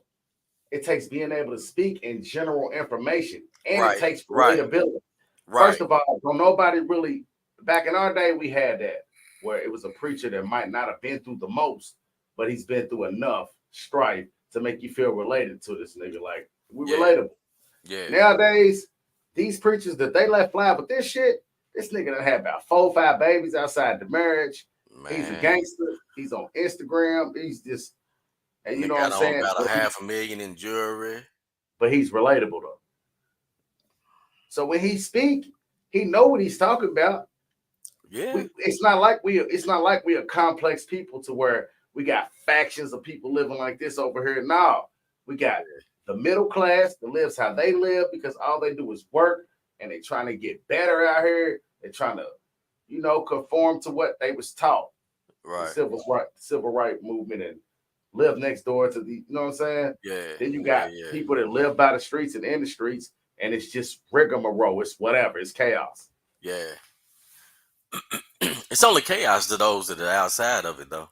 It takes being able to speak in general information, and it takes relatability. First of all, don't nobody really. Back in our day, we had that where it was a preacher that might not have been through the most, but he's been through enough strife to make you feel related to this nigga. Like, we're relatable. Yeah. Nowadays, these preachers that they let fly with this shit, this nigga done had about 4 or 5 babies outside the marriage. Man. He's a gangster. He's on Instagram. He's just, and you know what I'm saying? About $500,000 in jewelry. But he's relatable though. So when he speak, he know what he's talking about. Yeah. It's not like we are complex people to where we got factions of people living like this over here. No, we got the middle class that lives how they live because all they do is work and they trying to get better out here. They're trying to, you know, conform to what they was taught. Right. The civil rights movement and live next door to the, you know what I'm saying? Yeah. Then you got people that live by the streets and in the streets, and it's just rigmarole. It's whatever. It's chaos. Yeah. It's only chaos to those that are outside of it, though.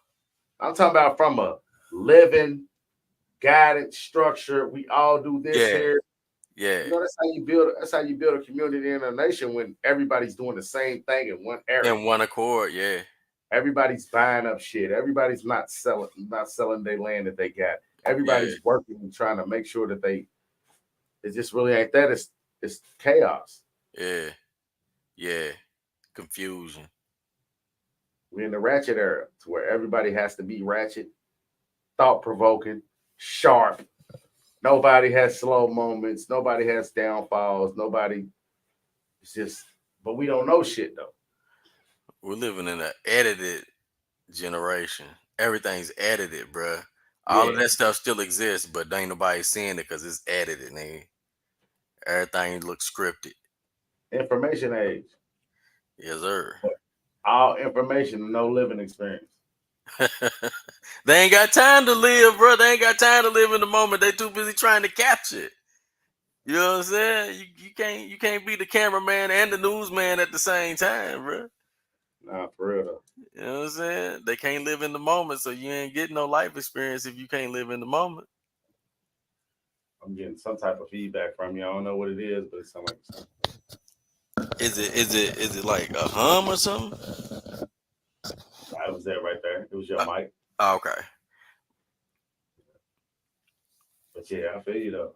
I'm talking about from a living, guided structure. We all do this here. Yeah. You know, that's how you build a community in a nation when everybody's doing the same thing in one area. In one accord, yeah. Everybody's buying up shit. Everybody's not selling their land that they got. Everybody's working and trying to make sure that it just really ain't that. It's it's chaos. Yeah. Confusion. We're in the ratchet era to where everybody has to be ratchet, thought-provoking, sharp. Nobody has slow moments. Nobody has downfalls. Nobody. It's just, but we don't know shit though. We're living in an edited generation. Everything's edited, bruh. All of Yeah. that stuff still exists, but ain't nobody seeing it because it's edited, nigga. Everything looks scripted. Information age. Yes, sir. All information, no living experience. They ain't got time to live, bro. They ain't got time to live in the moment. They too busy trying to capture it. You know what I'm saying? You can't be the cameraman and the newsman at the same time, bro. Nah, for real though. You know what I'm saying? They can't live in the moment, so you ain't getting no life experience if you can't live in the moment. I'm getting some type of feedback from you. I don't know what it is, but it sounds like something. Is it like a hum or something? It was there right there. It was your mic. Oh, okay. But yeah, I feel you though.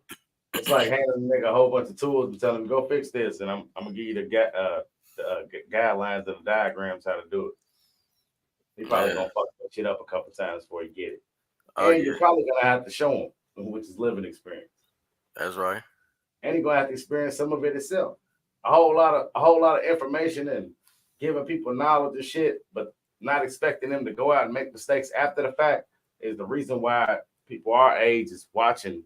It's like handing a nigga a whole bunch of tools and telling him go fix this, and I'm gonna give you the guidelines and the diagrams how to do it. He probably gonna fuck that shit up a couple times before he get it. Oh, and you're probably gonna have to show him, which is living experience. That's right. And he's gonna have to experience some of it himself. A whole lot of information and giving people knowledge and shit, but not expecting them to go out and make mistakes after the fact is the reason why people our age is watching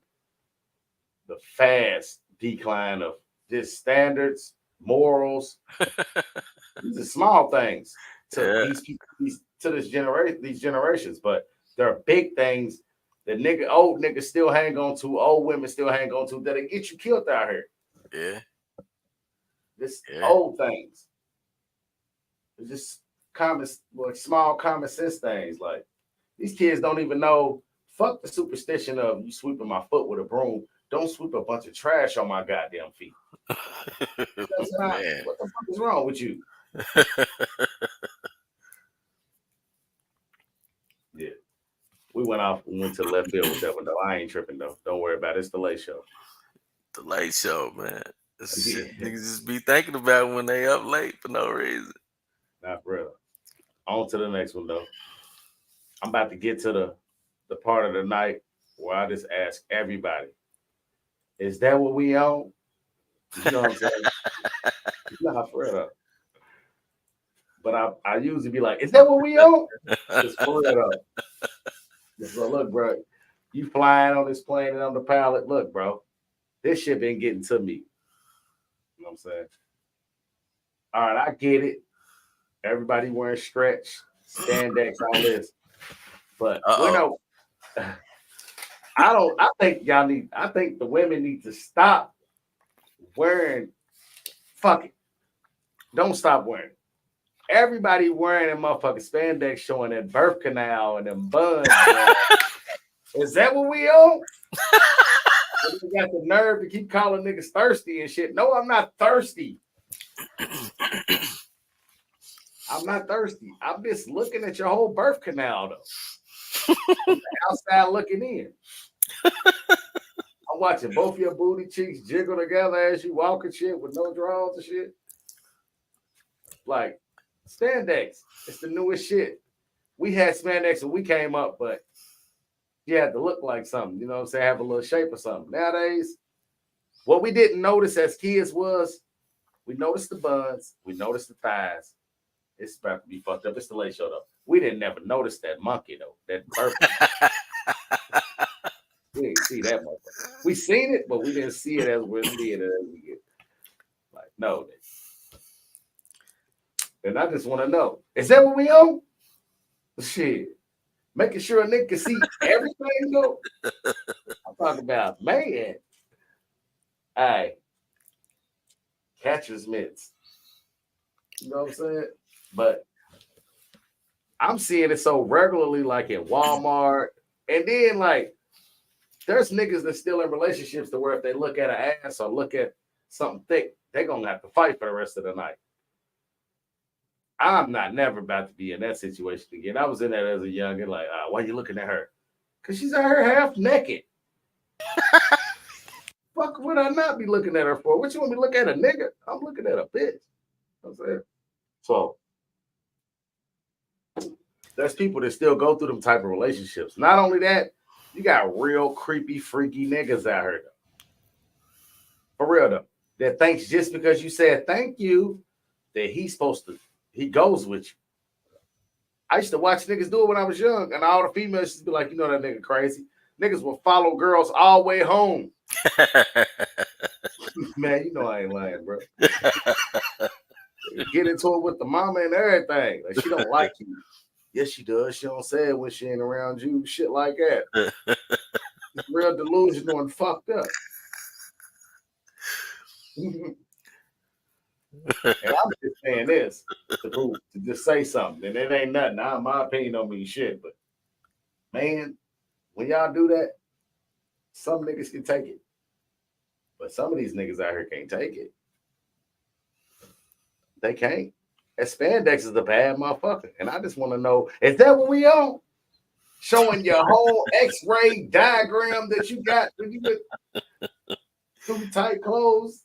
the fast decline of just standards, morals. These are small things to these generations, but there are big things that old niggas still hang on to, old women still hang on to that'll get you killed out here. Yeah. Old things. It's just small common sense things. Like these kids don't even know. Fuck the superstition of you sweeping my foot with a broom. Don't sweep a bunch of trash on my goddamn feet. What the fuck is wrong with you? Yeah. We went to left field with that one though. I ain't tripping though. Don't worry about it. It's the Late Show. The Late Show, man. Shit niggas just be thinking about when they up late for no reason. Not for real. On to the next one though. I'm about to get to the part of the night where I just ask everybody, is that what we on? You know what I'm saying? Nah, for real. But I usually be like, is that what we on? Just for real. So look, bro, you flying on this plane and on the pilot. Look, bro, this shit been getting to me. You know what I'm saying? All right, I get it. Everybody wearing stretch, spandex, all this. But I think the women need to stop wearing. Fuck it. Don't stop wearing it. Everybody wearing that motherfucking spandex showing that birth canal and them buns. Is that what we on? You got the nerve to keep calling niggas thirsty and shit. No, I'm not thirsty. I'm not thirsty. I'm just looking at your whole birth canal though. Outside looking in. I'm watching both your booty cheeks jiggle together as you walk and shit with no drawers and shit. Like spandex, it's the newest shit. We had spandex when we came up, but you had to look like something, you know what I'm saying? Have a little shape or something. Nowadays, what we didn't notice as kids was we noticed the buns, we noticed the thighs. It's about to be fucked up. It's the Late Show though. We didn't never notice that monkey though. That purple. We didn't see that motherfucker. We seen it, but we didn't see it as we did it as we get. Like, no. And I just want to know, is that what we on? Shit. Making sure a nigga can see everything though. I'm talking about, man. All right. Catcher's mitts. You know what I'm saying? But I'm seeing it so regularly, like at Walmart. And then, like, there's niggas that still in relationships to where if they look at an ass or look at something thick, they're going to have to fight for the rest of the night. I'm not never about to be in that situation again. I was in that as a youngin', like, why you looking at her? Because she's out here half naked. Fuck fuck would I not be looking at her for? What you want me to look at a nigga? I'm looking at a bitch. You know what I'm saying? So there's people that still go through them type of relationships. Not only that, you got real creepy, freaky niggas out here. For real though. That thinks just because you said thank you, that he goes with you. I used to watch niggas do it when I was young, and all the females used to be like, you know that nigga crazy. Niggas will follow girls all the way home. Man, you know I ain't lying, bro. Get into it with the mama and everything. Like, she don't like you. Yes, she does. She don't say it when she ain't around you. Shit like that. It's real delusional and fucked up. And I'm just saying this to just say something. And it ain't nothing. Now, my opinion don't mean shit. But, man, when y'all do that, some niggas can take it. But some of these niggas out here can't take it. They can't. And spandex is a bad motherfucker. And I just want to know, is that what we on? Showing your whole X-ray diagram that you got when you get too tight clothes.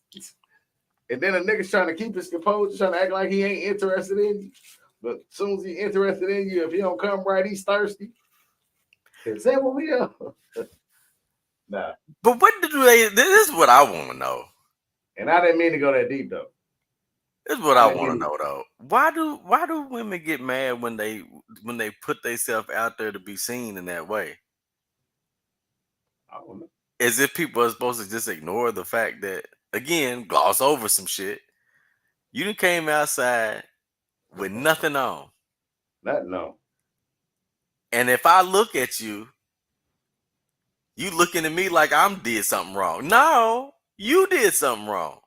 And then a nigga's trying to keep his composure, trying to act like he ain't interested in you. But as soon as he's interested in you, if he don't come right, he's thirsty. Is that what we on? Nah. But what do they? This is what I want to know. And I didn't mean to go that deep though. This is what I want to know though. Why do women get mad when they put themselves out there to be seen in that way? I don't know. As if people are supposed to just ignore the fact that, again, gloss over some shit. You done came outside with nothing on. Nothing on. And if I look at you, you looking at me like I'm did something wrong. No, you did something wrong.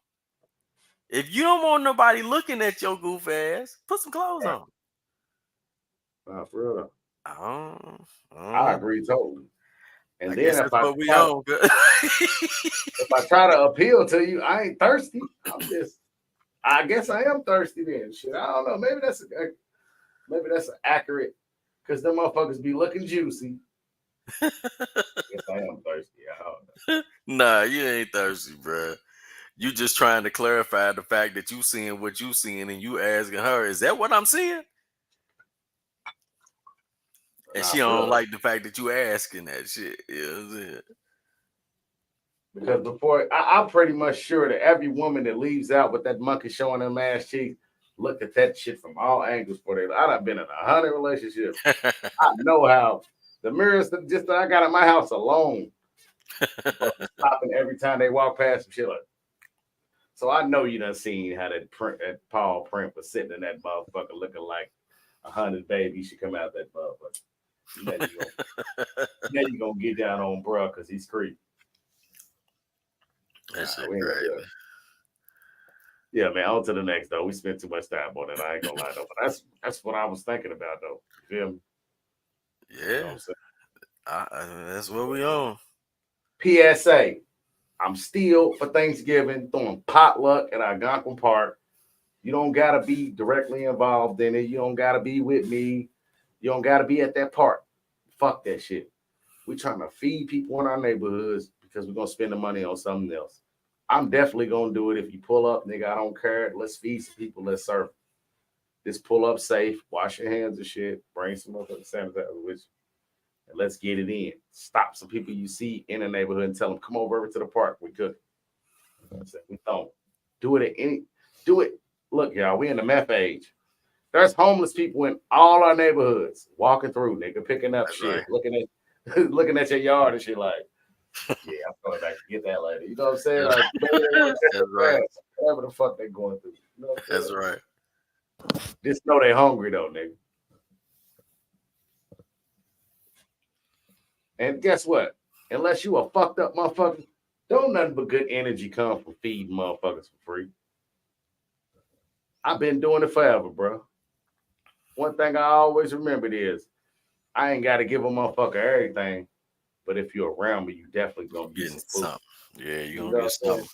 If you don't want nobody looking at your goof ass, put some clothes on. Nah, for real. I agree totally. And I then guess if I try to appeal to you, I ain't thirsty. I guess I am thirsty then. Shit, I don't know. Maybe that's accurate because them motherfuckers be looking juicy. I guess I am thirsty. I don't know. Nah, you ain't thirsty, bro. You just trying to clarify the fact that you seeing what you seeing and you asking her, is that what I'm seeing? And she don't like the fact that you asking that shit. Yeah, because I'm pretty much sure that every woman that leaves out with that monkey showing them ass cheeks looked at that shit from all angles for their life. I've been in 100 relationships. I know how the mirrors that I got in my house alone stopping every time they walk past some shit like. So I know you done seen how that Paul print was sitting in that motherfucker looking like 100 babies should come out that motherfucker. Now you gonna get down on bro because he's creepy. That's crazy. Yeah, man. On to the next though. We spent too much time on it. I ain't gonna lie though. But that's what I was thinking about though. You feel me? Yeah. You know that's what we on. PSA. I'm still for Thanksgiving throwing potluck at Algonquin Park. You don't gotta be directly involved in it. You don't gotta be with me. You don't gotta be at that park. Fuck that shit. We're trying to feed people in our neighborhoods because we're gonna spend the money on something else. I'm definitely gonna do it if you pull up, nigga. I don't care. Let's feed some people. Let's serve. Just pull up safe, wash your hands and shit, bring some motherfucking sanitizer with you, and let's get it in. Stop some people you see in the neighborhood and tell them, come over to the park. We cook. We don't. Do it. Look, y'all, we in the meth age. There's homeless people in all our neighborhoods walking through, nigga, picking up shit, looking at your yard and shit like, yeah, I'm going back to get that later. You know what I'm saying? Like, that's right. Whatever the fuck they going through. You know that's right. Just know they hungry though, nigga. And guess what? Unless you a fucked up motherfucker, don't nothing but good energy come from feeding motherfuckers for free. I've been doing it forever, bro. One thing I always remembered is I ain't got to give a motherfucker everything, but if you're around me, you definitely gonna get something. Yeah, you gonna get something.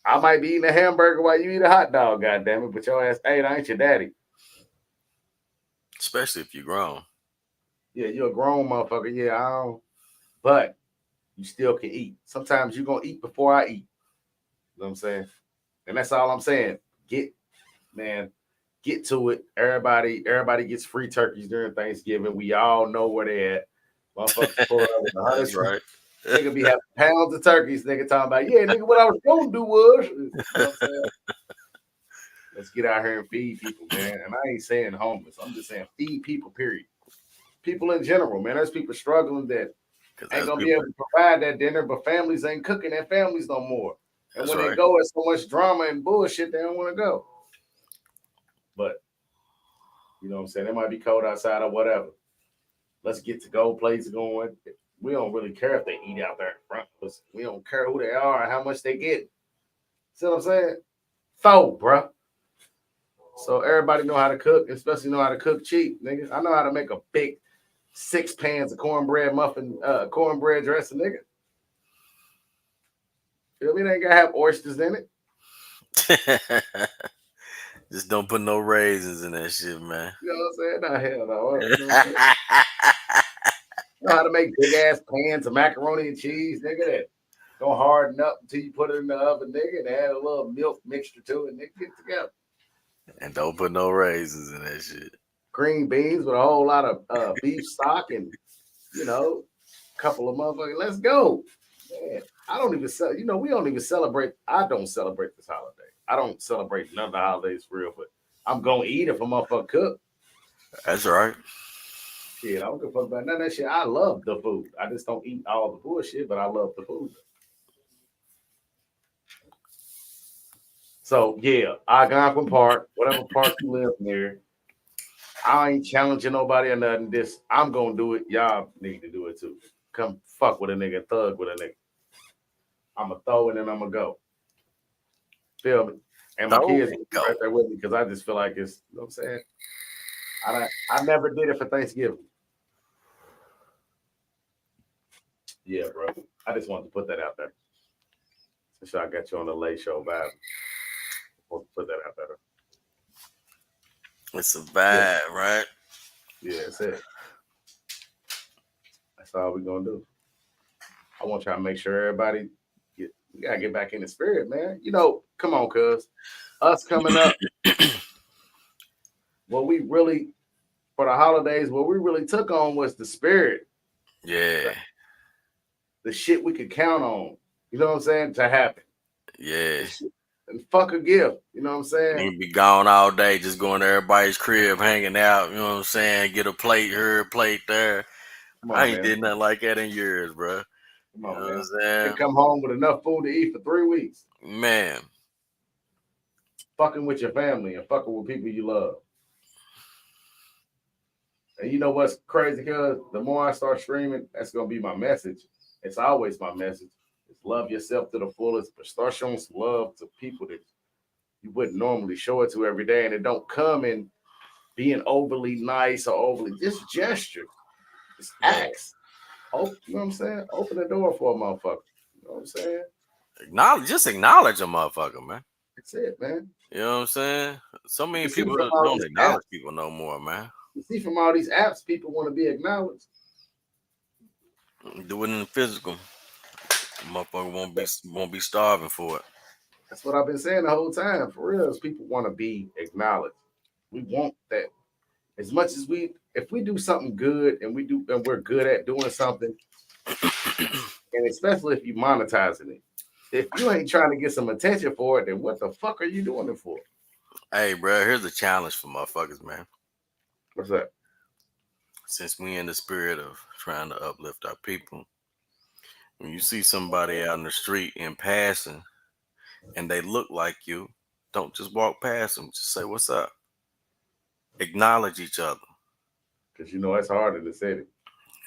I might be eating a hamburger while you eat a hot dog, goddammit, but your ass ate. I ain't your daddy. Especially if you're grown. Yeah, you're a grown motherfucker. Yeah, I don't. But you still can eat. Sometimes you're gonna eat before I eat. You know what I'm saying? And that's all I'm saying. Get to it. Everybody gets free turkeys during Thanksgiving. We all know where they at. Motherfuckers pull up with That's right. Nigga be having pounds of turkeys. Nigga talking about, yeah, nigga, what I was gonna do was, you know what I'm saying? Let's get out here and feed people, man. And I ain't saying homeless. I'm just saying feed people, period. People in general, man. There's people struggling that ain't gonna be able to provide that dinner, but families ain't cooking their families no more. And That's when right. they go, it's so much drama and bullshit, they don't want to go. But you know what I'm saying? It might be cold outside or whatever. Let's get to go places going. We don't really care if they eat out there in front of us. We don't care who they are and how much they get. See what I'm saying? Bro. So everybody know how to cook, especially know how to cook cheap, nigga. I know how to make a big 6 pans of cornbread dressing, nigga. Feel me? They ain't gotta have oysters in it. Just don't put no raisins in that shit, man. You know what I'm saying? No, hell no. You know how to make big ass pans of macaroni and cheese, nigga, that don't harden up until you put it in the oven, nigga, and add a little milk mixture to it, nigga, get together. And don't put no raisins in that shit. Green beans with a whole lot of beef stock and, you know, a couple of motherfuckers. Let's go. Man, I don't even we don't even celebrate. I don't celebrate this holiday. I don't celebrate none of the holidays for real, but I'm going to eat if a motherfucker cook. That's right. Shit, I don't give a fuck about none of that shit. I love the food. I just don't eat all the bullshit, but I love the food. So, yeah, Algonquin Park, whatever park you live near, I ain't challenging nobody or nothing. I'm going to do it. Y'all need to do it too. Come fuck with a nigga, thug with a nigga. I'm going to throw it and I'm going to go. Feel me? And my kids will be right there with me because I just feel like it's, you know what I'm saying? I never did it for Thanksgiving. Yeah, bro. I just wanted to put that out there. Since I got you on the late show vibe. I want to put that out there. It's a vibe, right? Yeah, that's it. That's all we're going to do. I want y'all to make sure everybody we got to get back in the spirit, man. You know, come on, cuz. Us coming up, for the holidays, what we really took on was the spirit. Yeah. The shit we could count on, you know what I'm saying, to happen. Yeah. And fuck a gift, you know what I'm saying? You be gone all day, just going to everybody's crib, hanging out, you know what I'm saying? Get a plate here, a plate there. I ain't did nothing like that in years, bro. Come on, you know man. What I'm saying? You come home with enough food to eat for 3 weeks. Man. Fucking with your family and fucking with people you love. And you know what's crazy, cuz? The more I start streaming, that's going to be my message. It's always my message. It's love yourself to the fullest, but start showing some love to people that you wouldn't normally show it to every day. And it don't come in being overly nice or overly, just gesture. Just acts. You know what I'm saying? Open the door for a motherfucker. You know what I'm saying? Acknowledge a motherfucker, man. That's it, man. You know what I'm saying? So many people don't acknowledge people no more, man. You see from all these apps, people want to be acknowledged. Do it in the physical. Motherfucker won't be starving for it. That's what I've been saying the whole time. For real, is people want to be acknowledged. We want that. As much as if we do something good and we're good at doing something, and especially if you monetizing it. If you ain't trying to get some attention for it, then what the fuck are you doing it for? Hey, bro, here's a challenge for motherfuckers, man. What's that? Since we in the spirit of trying to uplift our people, when you see somebody out in the street in passing and they look like you, don't just walk past them. Just say, what's up? Acknowledge each other. Because you know it's hard in the city.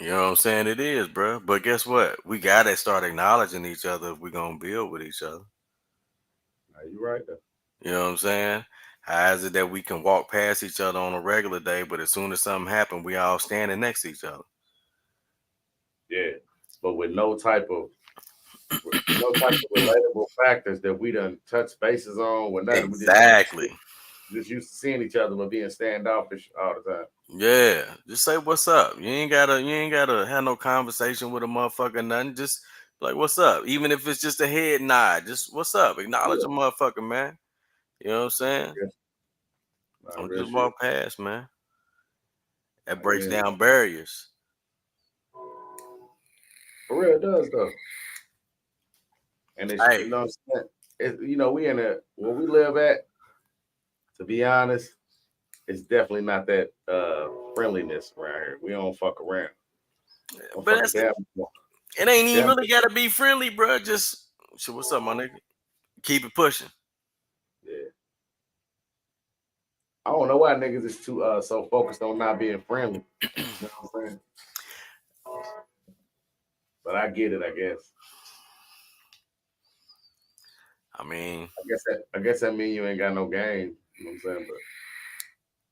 You know what I'm saying? It is, bro. But guess what? We got to start acknowledging each other if we're going to build with each other. You right there. You know what I'm saying? How is it that we can walk past each other on a regular day, but as soon as something happens, we all standing next to each other? Yeah, but with no type of relatable factors that we done touch bases on. With nothing. Exactly. We just used to seeing each other, but being standoffish all the time. Yeah, just say what's up. You ain't gotta have no conversation with a motherfucker. Nothing. Just Like, what's up? Even if it's just a head nod, just what's up? Acknowledge a motherfucker, man. You know what I'm saying? Don't just walk past, man. That breaks down barriers. For real, it does though. And it's Hey. you know what I'm saying? We in where we live at, to be honest, it's definitely not that friendliness around here. We don't fuck around. But it ain't even really gotta be friendly, bro. Just what's up, my nigga? Keep it pushing. Yeah. I don't know why niggas is too so focused on not being friendly. You know what I'm saying? But I get it, I guess. I mean, I guess that mean you ain't got no game. You know what I'm saying? But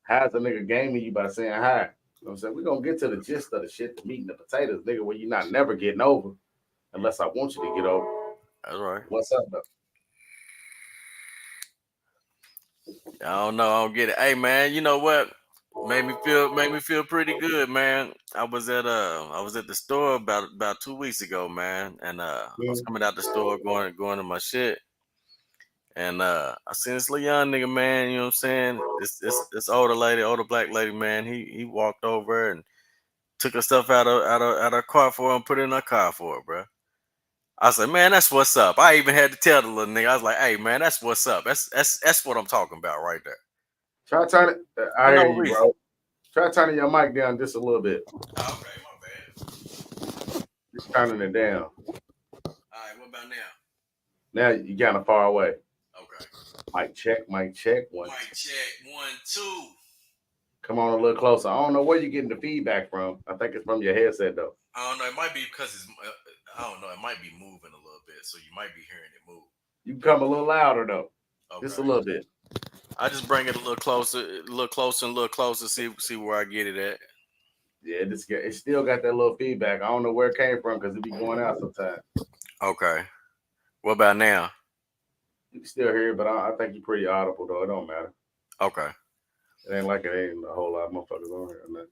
how's a nigga gaming you by saying hi? You know what I'm saying? We're gonna get to the gist of the shit, the meat and the potatoes, nigga, where you're not never getting over unless I want you to get over. That's right. What's up though? I don't know. I don't get it. Hey man, you know what? Made me feel pretty good, man. I was at the store about 2 weeks ago, man, and I was coming out the store going to my shit, and I seen this little young nigga, man. You know what I'm saying? This older black lady, man. He walked over and took her stuff out of her car for her and put it in her car for her, bro. I was like, man, that's what's up. I even had to tell the little nigga. I was like, hey, man, that's what's up. That's what I'm talking about right there. Try to turn it. I hear you, bro. Try turning your mic down just a little bit. Okay, my bad. Just turning it down. All right, what about now? Now you kind of far away. Okay. Mic check. One. Mic check. 1, 2. Come on a little closer. I don't know where you're getting the feedback from. I think it's from your headset, though. I don't know. It might be because it's. I don't know. It might be moving a little bit, so you might be hearing it move. You come a little louder though. Okay. Just a little bit. I just bring it a little closer. See where I get it at. Yeah, it still got that little feedback. I don't know where it came from because it be going out sometimes. Okay. What about now? You can still hear it, but I think you're pretty audible though. It don't matter. Okay. It ain't like it ain't a whole lot of motherfuckers on here. Or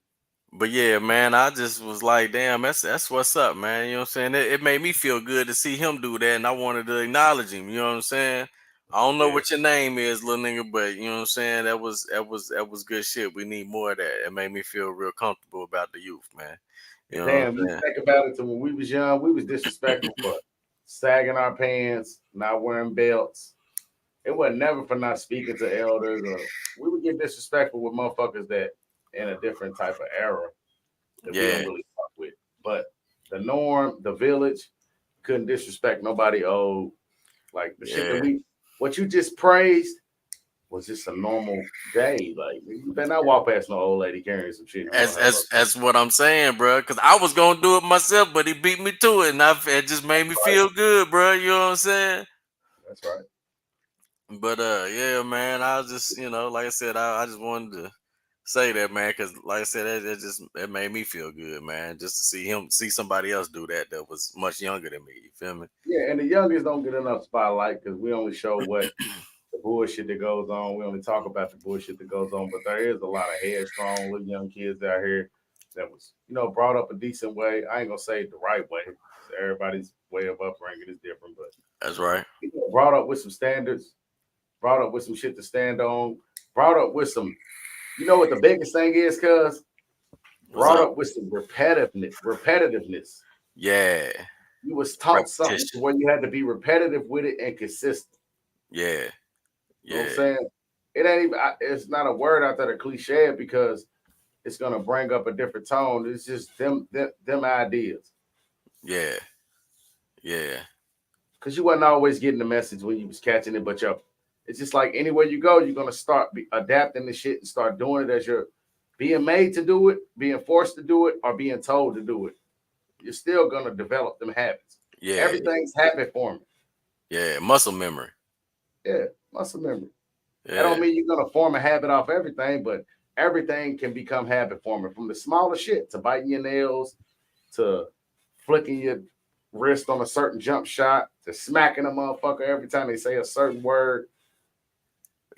but yeah, man, I just was like, damn, that's what's up, man. You know what I'm saying? It made me feel good to see him do that, and I wanted to acknowledge him. You know what I'm saying? I don't know what your name is, little nigga, but you know what I'm saying? That was good shit. We need more of that. It made me feel real comfortable about the youth, man. You know damn, you think about it. So when we was young, we was disrespectful for sagging our pants, not wearing belts. It wasn't never for not speaking to elders, or we would get disrespectful with motherfuckers that in a different type of era that we don't really fuck with. But the norm, the village, couldn't disrespect nobody old. Like the shit that what you just praised was just a normal day. Like you better not walk past no old lady carrying some shit. That's what I'm saying, bro. Because I was gonna do it myself, but he beat me to it, and it just made me feel good, bro. You know what I'm saying? That's right. But yeah, man. I was just, like I said, I just wanted to say that, man, because like I said, it made me feel good, man, just to see somebody else do that was much younger than me. You feel me? Yeah, and the youngest don't get enough spotlight because we only show what the bullshit that goes on. We only talk about the bullshit that goes on, but there is a lot of headstrong little young kids out here that was, brought up a decent way. I ain't gonna say the right way. Everybody's way of upbringing is different, but that's right. Brought up with some standards, brought up with some shit to stand on, brought up with some. You know what the biggest thing is, cuz? Brought up with some repetitiveness. Yeah. You was taught something where you had to be repetitive with it and consistent. Yeah. You know what I'm saying? It ain't even, it's not a word out there, a cliche, because it's gonna bring up a different tone. It's just them ideas. Yeah. Yeah. Cause you wasn't always getting the message when you was catching it, but it's just like anywhere you go, you're gonna start adapting the shit and start doing it as you're being made to do it, being forced to do it, or being told to do it. You're still gonna develop them habits. Yeah. Everything's habit forming. Yeah, muscle memory. Yeah, muscle memory. Yeah. That don't mean you're gonna form a habit off everything, but everything can become habit forming, from the smallest shit to biting your nails, to flicking your wrist on a certain jump shot, to smacking a motherfucker every time they say a certain word.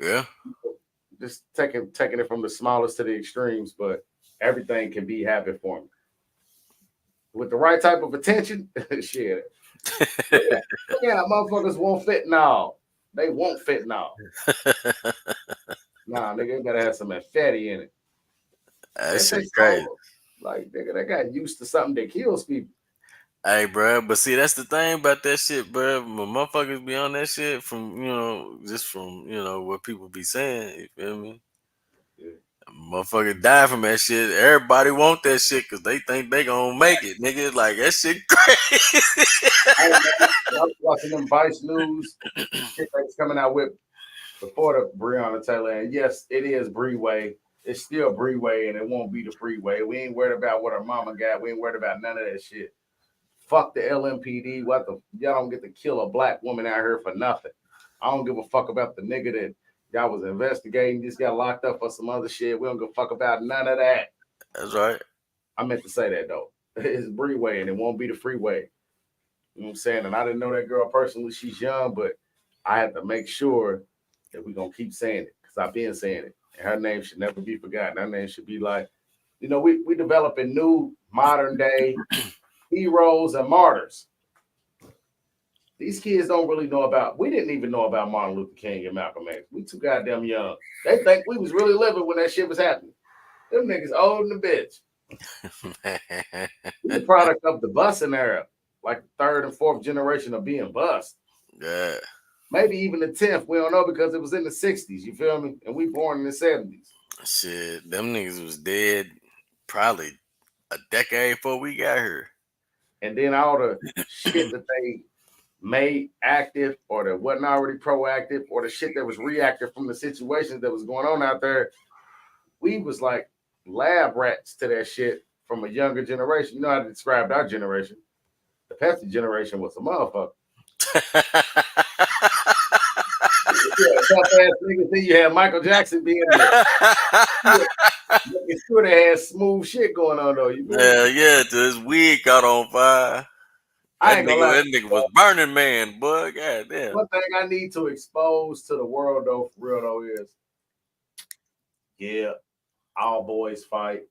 Yeah. Just taking it from the smallest to the extremes, but everything can be habit forming. With the right type of attention, shit, Yeah, motherfuckers won't fentanyl. They won't fentanyl. Nah, nigga, it gotta have some fatty in it. That That shit takes crazy. over. Like, nigga, they got used to something that kills people. Hey, bro, but see, that's the thing about that shit, bro. When motherfuckers be on that shit from, just from, what people be saying, you feel me? Yeah. Motherfucker die from that shit. Everybody want that shit because they think they gonna make it, nigga. Like, that shit crazy. I was watching them Vice News shit that's coming out with before the Breonna Taylor. And yes, it is Breeway. It's still Breeway, and it won't be the freeway. We ain't worried about what our mama got. We ain't worried about none of that shit. Fuck the LMPD. Y'all don't get to kill a black woman out here for nothing. I don't give a fuck about the nigga that y'all was investigating. Just got locked up for some other shit. We don't give a fuck about none of that. That's right. I meant to say that though. It's Breeway, and it won't be the freeway. You know what I'm saying? And I didn't know that girl personally. She's young, but I had to make sure that we're gonna keep saying it because I've been saying it. And her name should never be forgotten. Her name should be like, we developing new modern day heroes and martyrs. These kids don't really know we didn't even know about Martin Luther King and Malcolm X. We too goddamn young. They think we was really living when that shit was happening. Them niggas old than the bitch. We the product of the busing era, like the third and fourth generation of being bust. Yeah. Maybe even the 10th. We don't know because it was in the 60s. You feel me? And we born in the 70s. Shit, them niggas was dead probably a decade before we got here. And then all the shit that they made active or that wasn't already proactive or the shit that was reactive from the situations that was going on out there, we was like lab rats to that shit from a younger generation. You know how to describe our generation. The Pepsi generation was a motherfucker. Tough ass niggas. Then you had Michael Jackson being there. Making sure they had smooth shit going on though. Yeah, this wig caught on fire. I ain't gonna lie. That nigga was Burning Man, boy. God damn. One thing I need to expose to the world though, for real though, is all boys fight.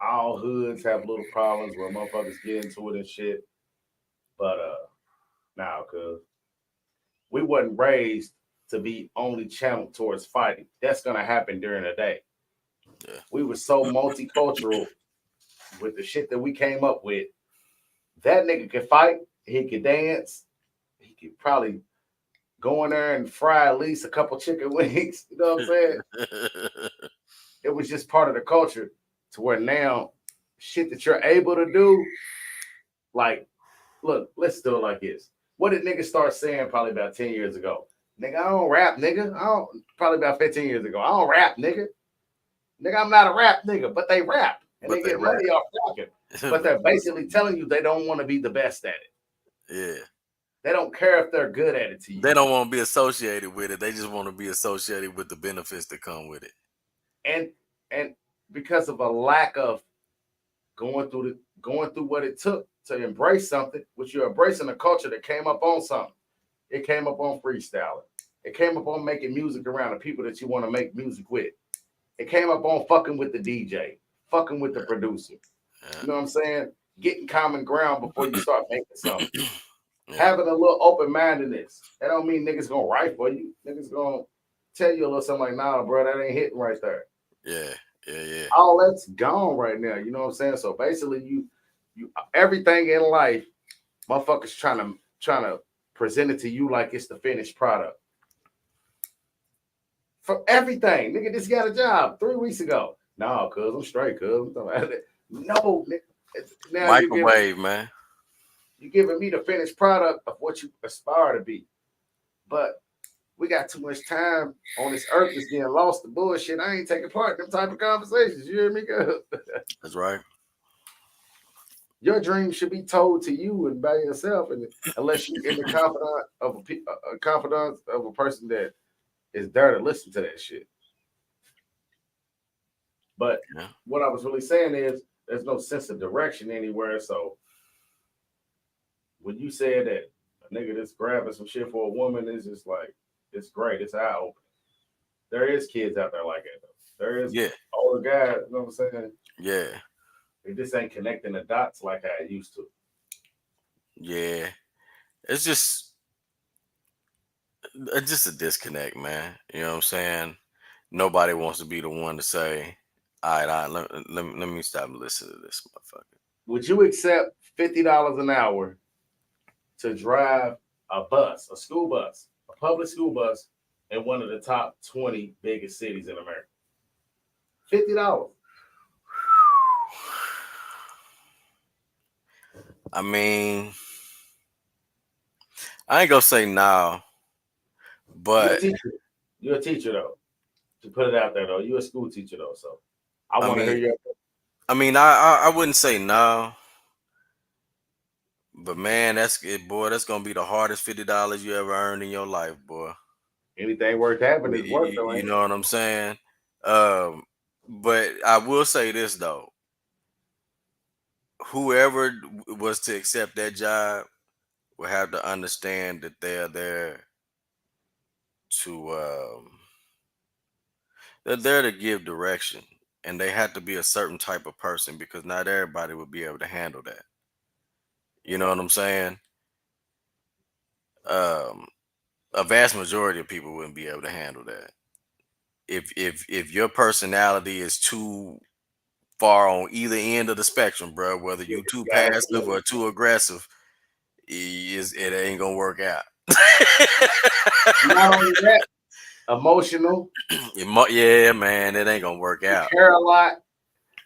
All hoods have little problems where motherfuckers get into it and shit. But now, cause we wasn't raised to be only channeled towards fighting. That's gonna happen during the day. Yeah. We were so multicultural with the shit that we came up with. That nigga could fight, he could dance, he could probably go in there and fry at least a couple chicken wings. You know what I'm saying? It was just part of the culture to where now shit that you're able to do, like, look, let's do it like this. What did niggas start saying probably about 10 years ago? Nigga, I don't rap, nigga. Probably about 15 years ago. I don't rap, nigga. Nigga, I'm not a rap nigga, but they rap. And they get money off rapping. But they're basically telling you they don't want to be the best at it. Yeah. They don't care if they're good at it to you. They don't want to be associated with it. They just want to be associated with the benefits that come with it. And because of a lack of going through what it took to embrace something, which you're embracing a culture that came up on something. It came up on freestyling. It came up on making music around the people that you want to make music with. It came up on fucking with the DJ, fucking with the producer. Yeah. You know what I'm saying? Getting common ground before you start making something. Yeah. Having a little open-mindedness. That don't mean niggas gonna write for you. Niggas gonna tell you a little something like, nah, bro, that ain't hitting right there. Yeah. All that's gone right now. You know what I'm saying? So basically, you everything in life, motherfuckers trying to present it to you like it's the finished product. For everything, nigga, this got a job 3 weeks ago. No, cuz I'm straight, cuz. No, nigga. Now microwave, man. You're giving me the finished product of what you aspire to be. But we got too much time on this earth that's getting lost to bullshit. I ain't taking part in them type of conversations. You hear me, cuz? That's right. Your dream should be told to you and by yourself, and unless you're in the confidence of a person that is there to listen to that shit. But what I was really saying is there's no sense of direction anywhere. So when you said that a nigga that's grabbing some shit for a woman is just like, it's great. It's eye opening. There is kids out there like that though. There is older guys, you know what I'm saying? Yeah. They just ain't connecting the dots like I used to. Yeah, it's just a disconnect, man. You know what I'm saying? Nobody wants to be the one to say, all right, let me stop and listen to this motherfucker. Would you accept $50 an hour to drive a bus, a school bus, a public school bus in one of the top 20 biggest cities in America? $50. I mean, I ain't gonna say no, You're a but teacher. You're a teacher though. To put it out there though, you're a school teacher though. So I I want to hear mean, your. I wouldn't say no, but man, that's it, boy. That's gonna be the hardest $50 you ever earned in your life, boy. Anything worth having is worth though, You ain't it? know what I'm saying? Um, but I will say this though: whoever was to accept that job will have to understand that they're there to they're there to give direction, and they have to be a certain type of person because not everybody would be able to handle that. You know what I'm saying? Um, a vast majority of people wouldn't be able to handle that. If your personality is too far on either end of the spectrum, bro, whether Yeah, you too you gotta passive or too aggressive, it ain't gonna work out. not only that, emotional. Yeah, man, it ain't gonna work You out. care a lot.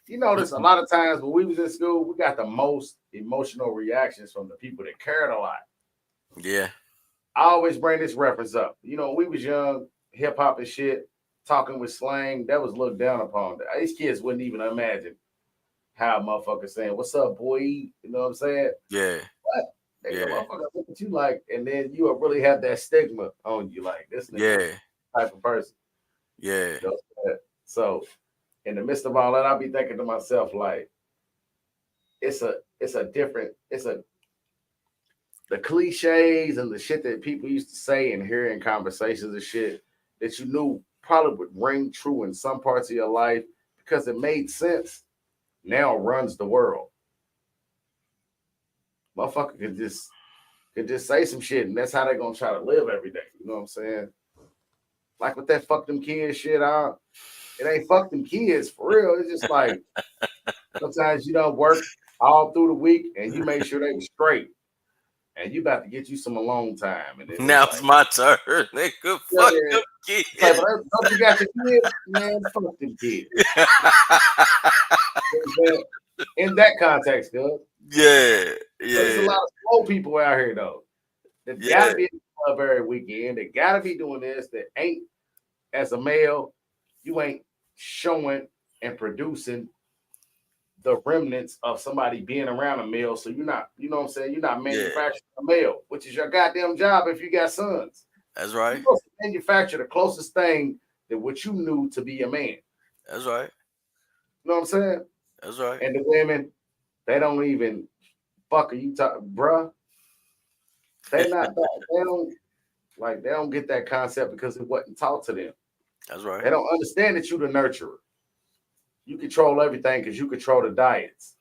You notice a lot of times when we was in school, we got the most emotional reactions from the people that cared a lot. Yeah, I always bring this reference up. You know, when we was young, hip hop and shit, talking with slang, that was looked down upon. These kids wouldn't even imagine how motherfuckers saying, "What's up, boy?" You know what I'm saying? yeah, What? They go, yeah, motherfucker, look at you like, and then you will really have that stigma on you, like this nigga yeah, type of person. yeah, You know? So in the midst of all that, I'll be thinking to myself, like, it's a the cliches and the shit that people used to say and hear in conversations and shit that you knew probably would ring true in some parts of your life because it made sense now runs the world. Motherfucker could just say some shit and that's how they're gonna try to live every day. You know what I'm saying? Like with that fuck them kids shit out. It ain't fuck them kids for real. It's just like sometimes you don't work all through the week and you make sure they were straight and you about to get you some alone time. And it's now it's like, my turn. Nigga, fuck yeah, them it's like, kids. but don't you got your kids? Man, fuck them kids. In that context, good. Yeah, There's a yeah, lot of slow people out here though. That yeah, gotta be at the club every weekend. They gotta be doing this. That ain't as a male, you ain't showing and producing the remnants of somebody being around a male. So you're not, you know what I'm saying? You're not yeah. manufacturing a male, which is your goddamn job if you got sons. That's You're right. supposed to manufacture the closest thing that what you knew to be a man. That's right. You know what I'm saying? That's right. And the women, they don't even fuck you talk, bruh. They not that. They don't like. They don't get that concept because it wasn't taught to them. That's right. They don't understand that you the nurturer. You control everything because you control the diets.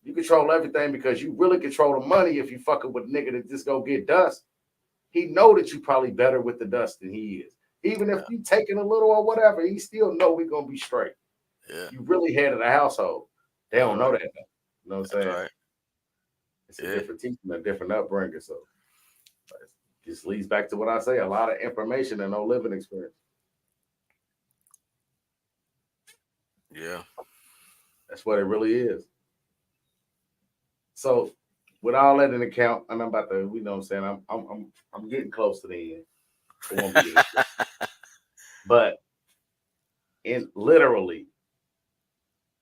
You control everything because you really control the money. If you fucking with a nigga that just go get dust, he know that you probably better with the dust than he is. Even if Yeah. you taking a little or whatever, he still know we gonna be straight. Yeah. You really head of the household. They That's don't know right. that. Though. You know what I'm That's saying? right. It's a Yeah. different teaching, a different upbringing. So it just leads back to what I say: a lot of information and no living experience. Yeah. That's what it really is. So, with all that in account, and I'm about to, you know what I'm saying, I'm getting close to the end. It won't be the end. But in literally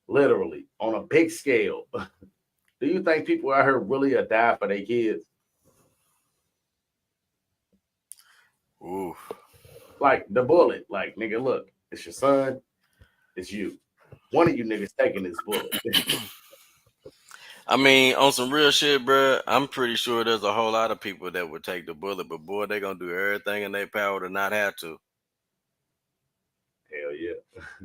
on a big scale, do you think people out here really die for their kids? Ooh. Like the bullet, like nigga, look, it's your son, it's you. One of you niggas taking this bullet. I mean, on some real shit, bro, I'm pretty sure there's a whole lot of people that would take the bullet, but boy, they gonna do everything in their power to not have to. Hell yeah.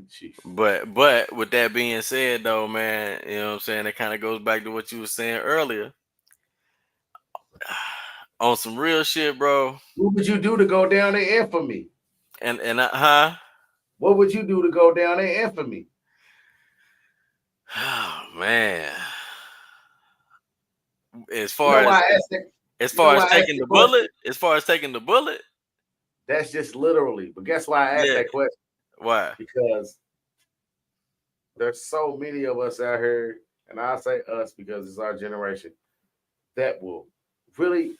Jeez. But with that being said though, man, you know what I'm saying? It kind of goes back to what you were saying earlier. On some real shit, bro. What would you do to go down in infamy? And huh? What would you do to go down in infamy? Oh man. As You far know why as I asked that? as You know far why as I asked taking the the bullet, question? as far as taking the bullet, That's just literally. But guess why I asked yeah. that question? Why? Because there's so many of us out here, and I say us because it's our generation, that will really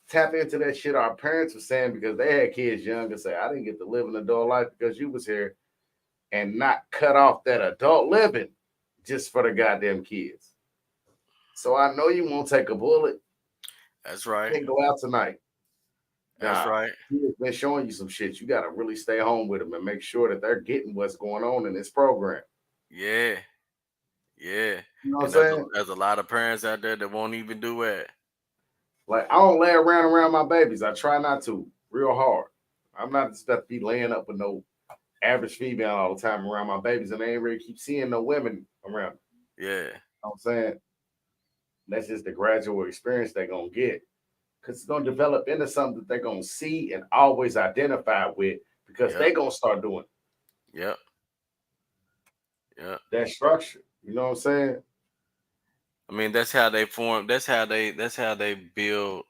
tap into that shit our parents were saying because they had kids young and say, I didn't get to live an adult life because you was here, and not cut off that adult living just for the goddamn kids. So I know you won't take a bullet. That's right. Can't go out tonight. That's Nah, right. he's been showing you some shit. You got to really stay home with them and make sure that they're getting what's going on in this program. Yeah. Yeah. You know what I'm And saying? there's a lot of parents out there that won't even do that. Like, I don't lay around my babies. I try not to real hard. I'm not just about to be laying up with no average female all the time around my babies, and they ain't really keep seeing no women around. Yeah. You know what I'm saying? That's just the gradual experience they're going to get. Because it's going to develop into something that they're going to see and always identify with because Yep. they're going to start doing Yep. Yep. that structure. You know what I'm saying? I mean, that's how they form. That's how they build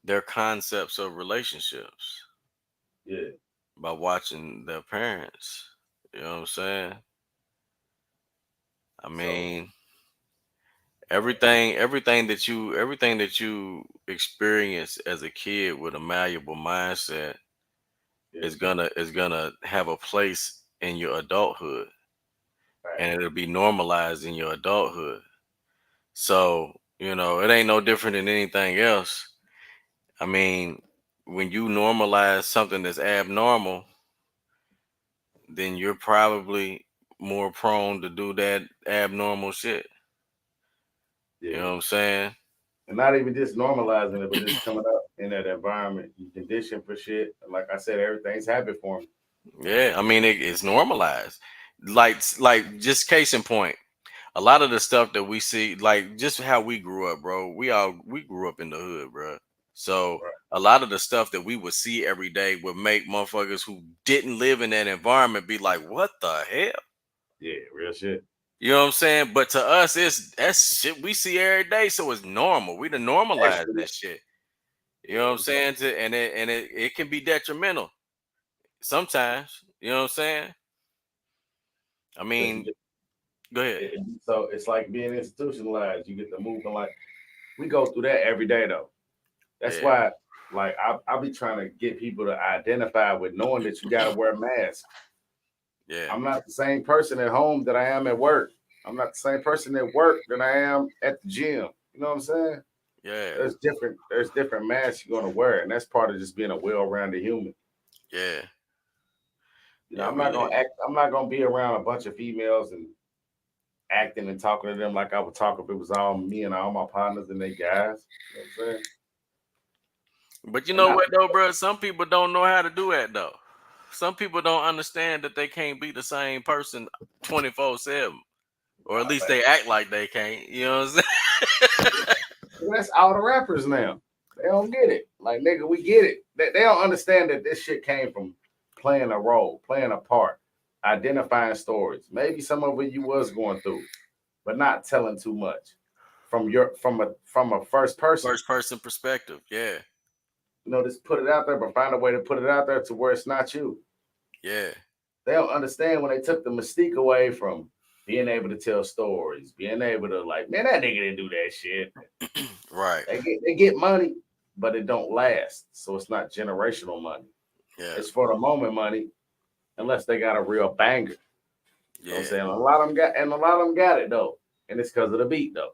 their concepts of relationships Yeah. by watching their parents. You know what I'm saying? I So, mean, everything that you experience as a kid with a malleable mindset yeah. is gonna have a place in your adulthood, Right. and it'll be normalized in your adulthood. So, it ain't no different than anything else. I mean, when you normalize something that's abnormal, then you're probably more prone to do that abnormal shit. Yeah. You know what I'm saying? And not even just normalizing it, but just coming up in that environment. You condition for shit. And like I said, everything's habit forming. Yeah, I mean it's normalized. Like just case in point, a lot of the stuff that we see, like just how we grew up, bro. We grew up in the hood, bro. So Right. a lot of the stuff that we would see every day would make motherfuckers who didn't live in that environment be like, "What the hell?" Yeah, real shit. You know what I'm saying? But to us, that's shit we see every day, so it's normal. We done normalize Actually, that shit. You know what I'm saying? And it can be detrimental sometimes. You know what I'm saying? I mean, go ahead. So it's like being institutionalized. You get to move and like we go through that every day though. That's Yeah, why like I be trying to get people to identify with knowing that you gotta wear a mask. yeah, I'm not the same person at home that I am at work. I'm not the same person at work that I am at the gym. You know what I'm saying? yeah, There's different masks you're gonna wear, and that's part of just being a well-rounded human. yeah, You know, yeah. We live. I'm not gonna be around a bunch of females and acting and talking to them like I would talk if it was all me and all my partners and they guys. You know what I'm saying? But you And know not what though, bro? Some people don't know how to do that though. Some people don't understand that they can't be the same person 24/7, or at least like, they act like they can't. You know what I'm saying? that's all the rappers now. They don't get it. Like nigga, we get it. They don't understand that this shit came from playing a role, playing a part, identifying stories. Maybe some of it you was going through, but not telling too much from a first person. First person perspective. Yeah, You know, just put it out there, but find a way to put it out there to where it's not you. yeah, They don't understand when they took the mystique away from being able to tell stories, being able to like, man, that nigga didn't do that shit. right. They get money, but it don't last. So it's not generational money. Yeah, It's for the moment money, unless they got a real banger. You know what I'm yeah, saying? A lot of them got it though. And it's because of the beat though.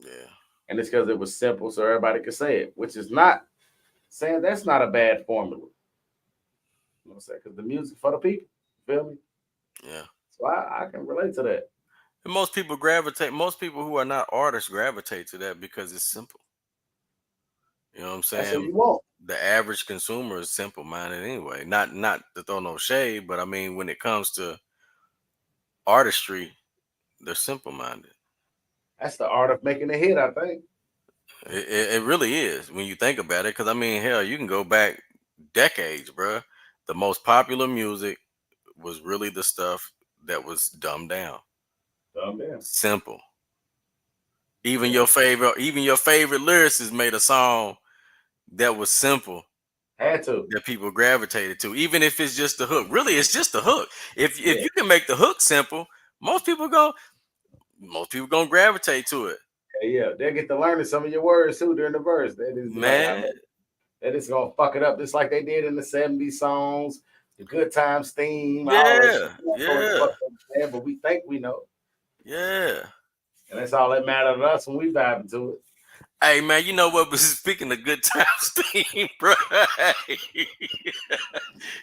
yeah, And it's because it was simple so everybody could say it, which is not saying that's not a bad formula. You know what I'm saying? Because the music for the people. Feel me? yeah. So I can relate to that. And most people who are not artists gravitate to that because it's simple. You know what I'm That's what saying? you want. The average consumer is simple minded anyway. Not to throw no shade, but I mean when it comes to artistry, they're simple minded. That's the art of making a hit, I think. It really is when you think about it. Because I mean, hell, you can go back decades, bro. The most popular music was really the stuff that was dumbed down, Damn. simple. Even your favorite lyricist made a song that was simple Had to. that people gravitated to, even if it's just the hook. Really, it's just the hook. If Yeah. you can make the hook simple, most people gonna gravitate to it. Yeah, they get to learning some of your words too during the verse. They just be like, Man, they just gonna fuck it up just like they did in the 70s songs, the Good Times theme, all that shit. yeah. But we think we know. Yeah. And that's all that matters to us when we vibing to it. Hey man, you know what? But speaking of good times theme, bro.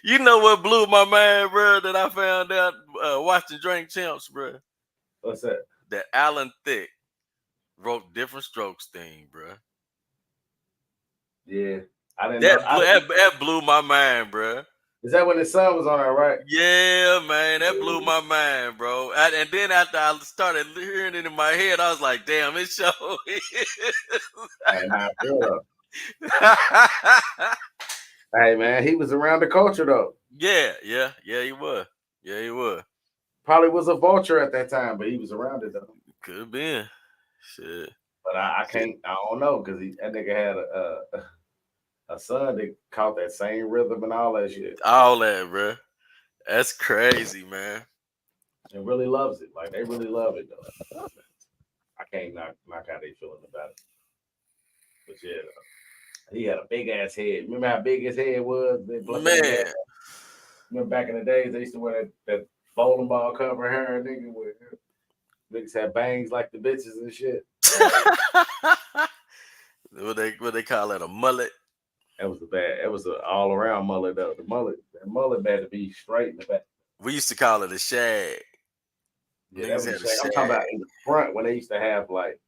You know what blew my mind, bro? That I found out watching Drink Champs, bro. What's that? That Alan Thicke wrote Different Strokes theme, bro. Yeah. I didn't know. That blew my mind, bro. Is that when the sun was on there, right? Yeah, man, that blew my mind, bro. And then after I started hearing it in my head, I was like, "Damn, it sure is." Hey, nah, hey, man, he was around the culture though. Yeah, he was. Yeah, he was. Probably was a vulture at that time, but he was around it though. Could have been. Shit. But I can't. I don't know because that nigga had a son that caught that same rhythm and all that shit. All that, bro. That's crazy, man. And really loves it. Like they really love it though. I can't knock how they feeling about it. But yeah, he had a big ass head. Remember how big his head was? Man. Remember back in the days they used to wear that bowling ball cover hair, nigga, where niggas had bangs like the bitches and shit. What they call it, a mullet? That was it was an all around mullet though. That mullet had to be straight in the back. We used to call it a shag. Yeah, that was a shag. I'm talking about in the front when they used to have like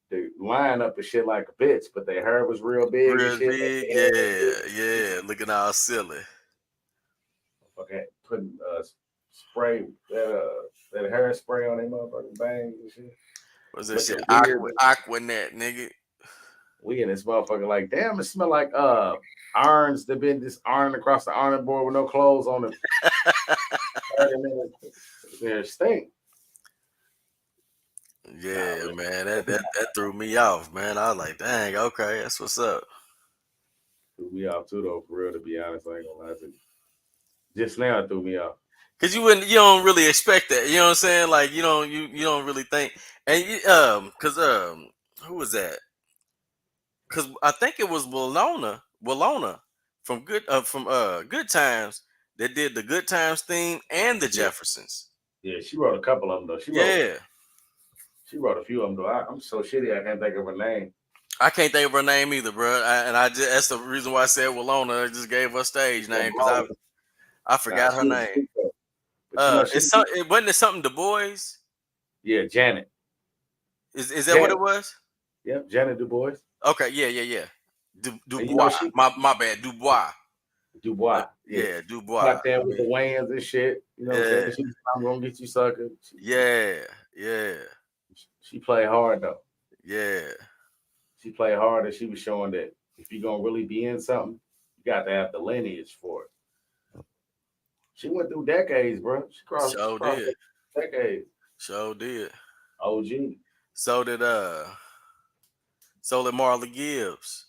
the line up and shit like a bitch, but their hair was real big. Real big, yeah. Looking all silly. Okay, putting spray that hairspray on their motherfucking bangs and shit. What's that shit? Aquanet, nigga. We in this motherfucker like, damn, it smell like irons that been just ironing across the ironing board with no clothes on it. 30 minutes. It stink. Yeah, man, that threw me off, man. I was like, dang, okay, that's what's up. Threw me off too, though, for real. To be honest, I ain't gonna lie to you. Just now, it threw me off. Cause you don't really expect that, you know what I'm saying? Like you don't really think, and who was that? Cause I think it was Walona from Good Times that did the Good Times theme and the Jeffersons. Yeah, she wrote a couple of them though. She wrote a few of them though. I'm so shitty I can't think of her name. I can't think of her name either, bro. That's the reason why I said Walona. I just gave her stage name because I forgot her name. It wasn't something Du Bois. Yeah, Janet. Is that what it was? Yep, Janet Du Bois. Okay, yeah. Dubois. My bad, Dubois. Dubois. Yeah, Dubois. Like that with the Wayans and shit. You know what I'm saying? I'm gonna get you, sucker. Yeah. She played hard though. Yeah. She played hard, and she was showing that if you're gonna really be in something, you got to have the lineage for it. She went through decades, bro. She crossed decades. So did. OG. So did Marla Gibbs.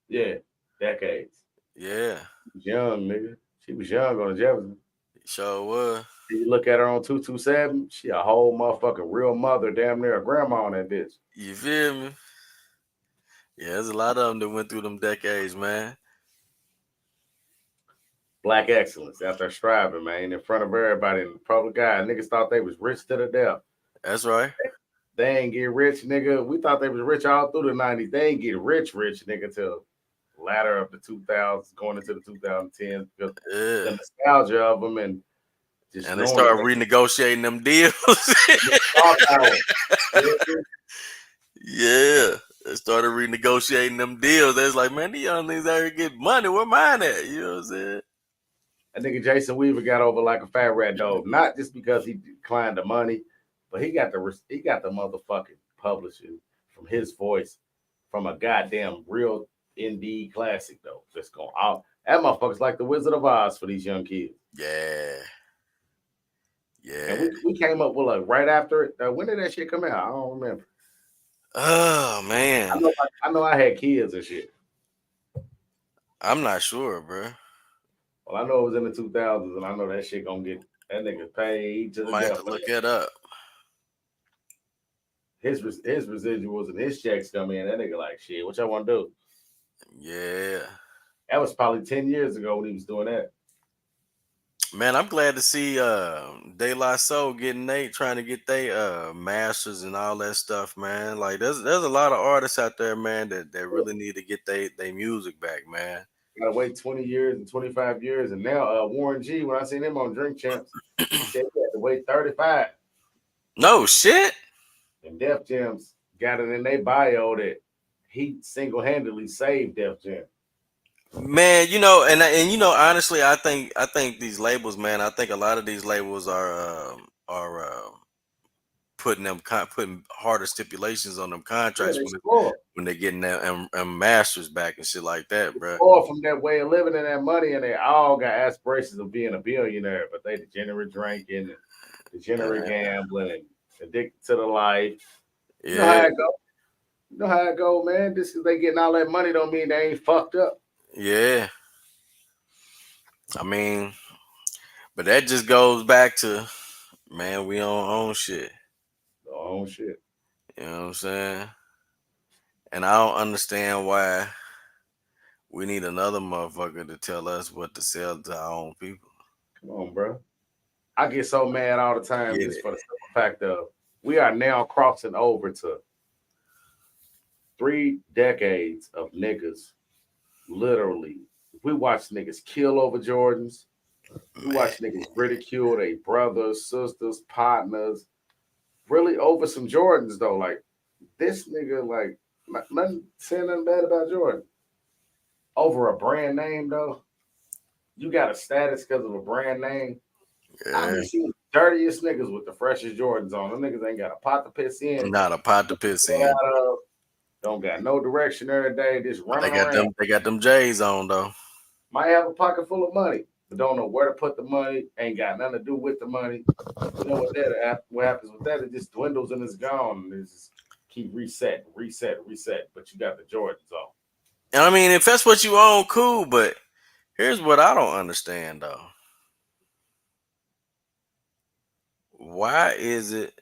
Yeah, decades. Yeah. She was young, nigga. She was young on the Jefferson. Sure was. You look at her on 227, she a whole motherfucking real mother, damn near a grandma on that bitch. You feel me? Yeah, there's a lot of them that went through them decades, man. Black excellence out there striving, man, in front of everybody in the public eye. Niggas thought they was rich to the death. That's right. They ain't get rich, nigga. We thought they was rich all through the 90s. They ain't get rich, nigga, till latter of the 2000s, going into the 2010s because the nostalgia of them and they started renegotiating them deals. Yeah, they started renegotiating them deals. They was like, man, these young niggas out here get money. Where mine at? You know what I'm saying? I think Jason Weaver got over like a fat rat dog, not just because he declined the money, but he got the motherfucking publishing from his voice from a goddamn real indie classic though. Just going out. That motherfucker's like the Wizard of Oz for these young kids. Yeah. And Yeah. we came up with like right after it. When did that shit come out? I don't remember. Oh man. I know I had kids and shit. I'm not sure, bro. Well, I know it was in the 2000s, and I know that shit gonna get that nigga paid to the Might have death. to look it up. His residuals and his checks come in. That nigga like, shit, what y'all want to do? Yeah. That was probably 10 years ago when he was doing that. Man, I'm glad to see De La Soul trying to get their masters and all that stuff, man. Like there's a lot of artists out there, man, that really need to get their music back, man. Gotta wait 20 years and 25 years. And now Warren G, when I seen him on Drink Champs, he said he had to wait 35. No shit. And Def Jam's got it in their bio that he single-handedly saved Def Jam. Man, you know, and you know, honestly, I think these labels, man, I think a lot of these labels are putting harder stipulations on them contracts when they're getting them masters back and shit like that, bro. Or from that way of living and that money, and they all got aspirations of being a billionaire, but they degenerate drinking, and degenerate gambling, and addicted to the life. Yeah. You know how it go. You know how it go, man. Just because they getting all that money don't mean they ain't fucked up. Yeah. I mean, but that just goes back to, man, we own shit. Own shit. You know what I'm saying? And I don't understand why we need another motherfucker to tell us what to sell to our own people. Come on, bro. I get so mad all the time just for the simple fact of we are now crossing over to 3 decades of niggas. Literally, we watch niggas kill over Jordans. We watch niggas ridicule their brothers, sisters, partners, really over some Jordans though. Like this nigga, like nothing saying nothing bad about Jordan. Over a brand name though, you got a status because of a brand name. Yeah. I see dirtiest niggas with the freshest Jordans on. Them niggas ain't got a pot to piss in. Not a pot to piss in. Don't got no direction every day. Just running around. They got them J's on though. Might have a pocket full of money, but don't know where to put the money. Ain't got nothing to do with the money. You know what happens with that? It just dwindles and it's gone. It just keep reset. But you got the Jordans on. And I mean, if that's what you own, cool. But here's what I don't understand though. Why is it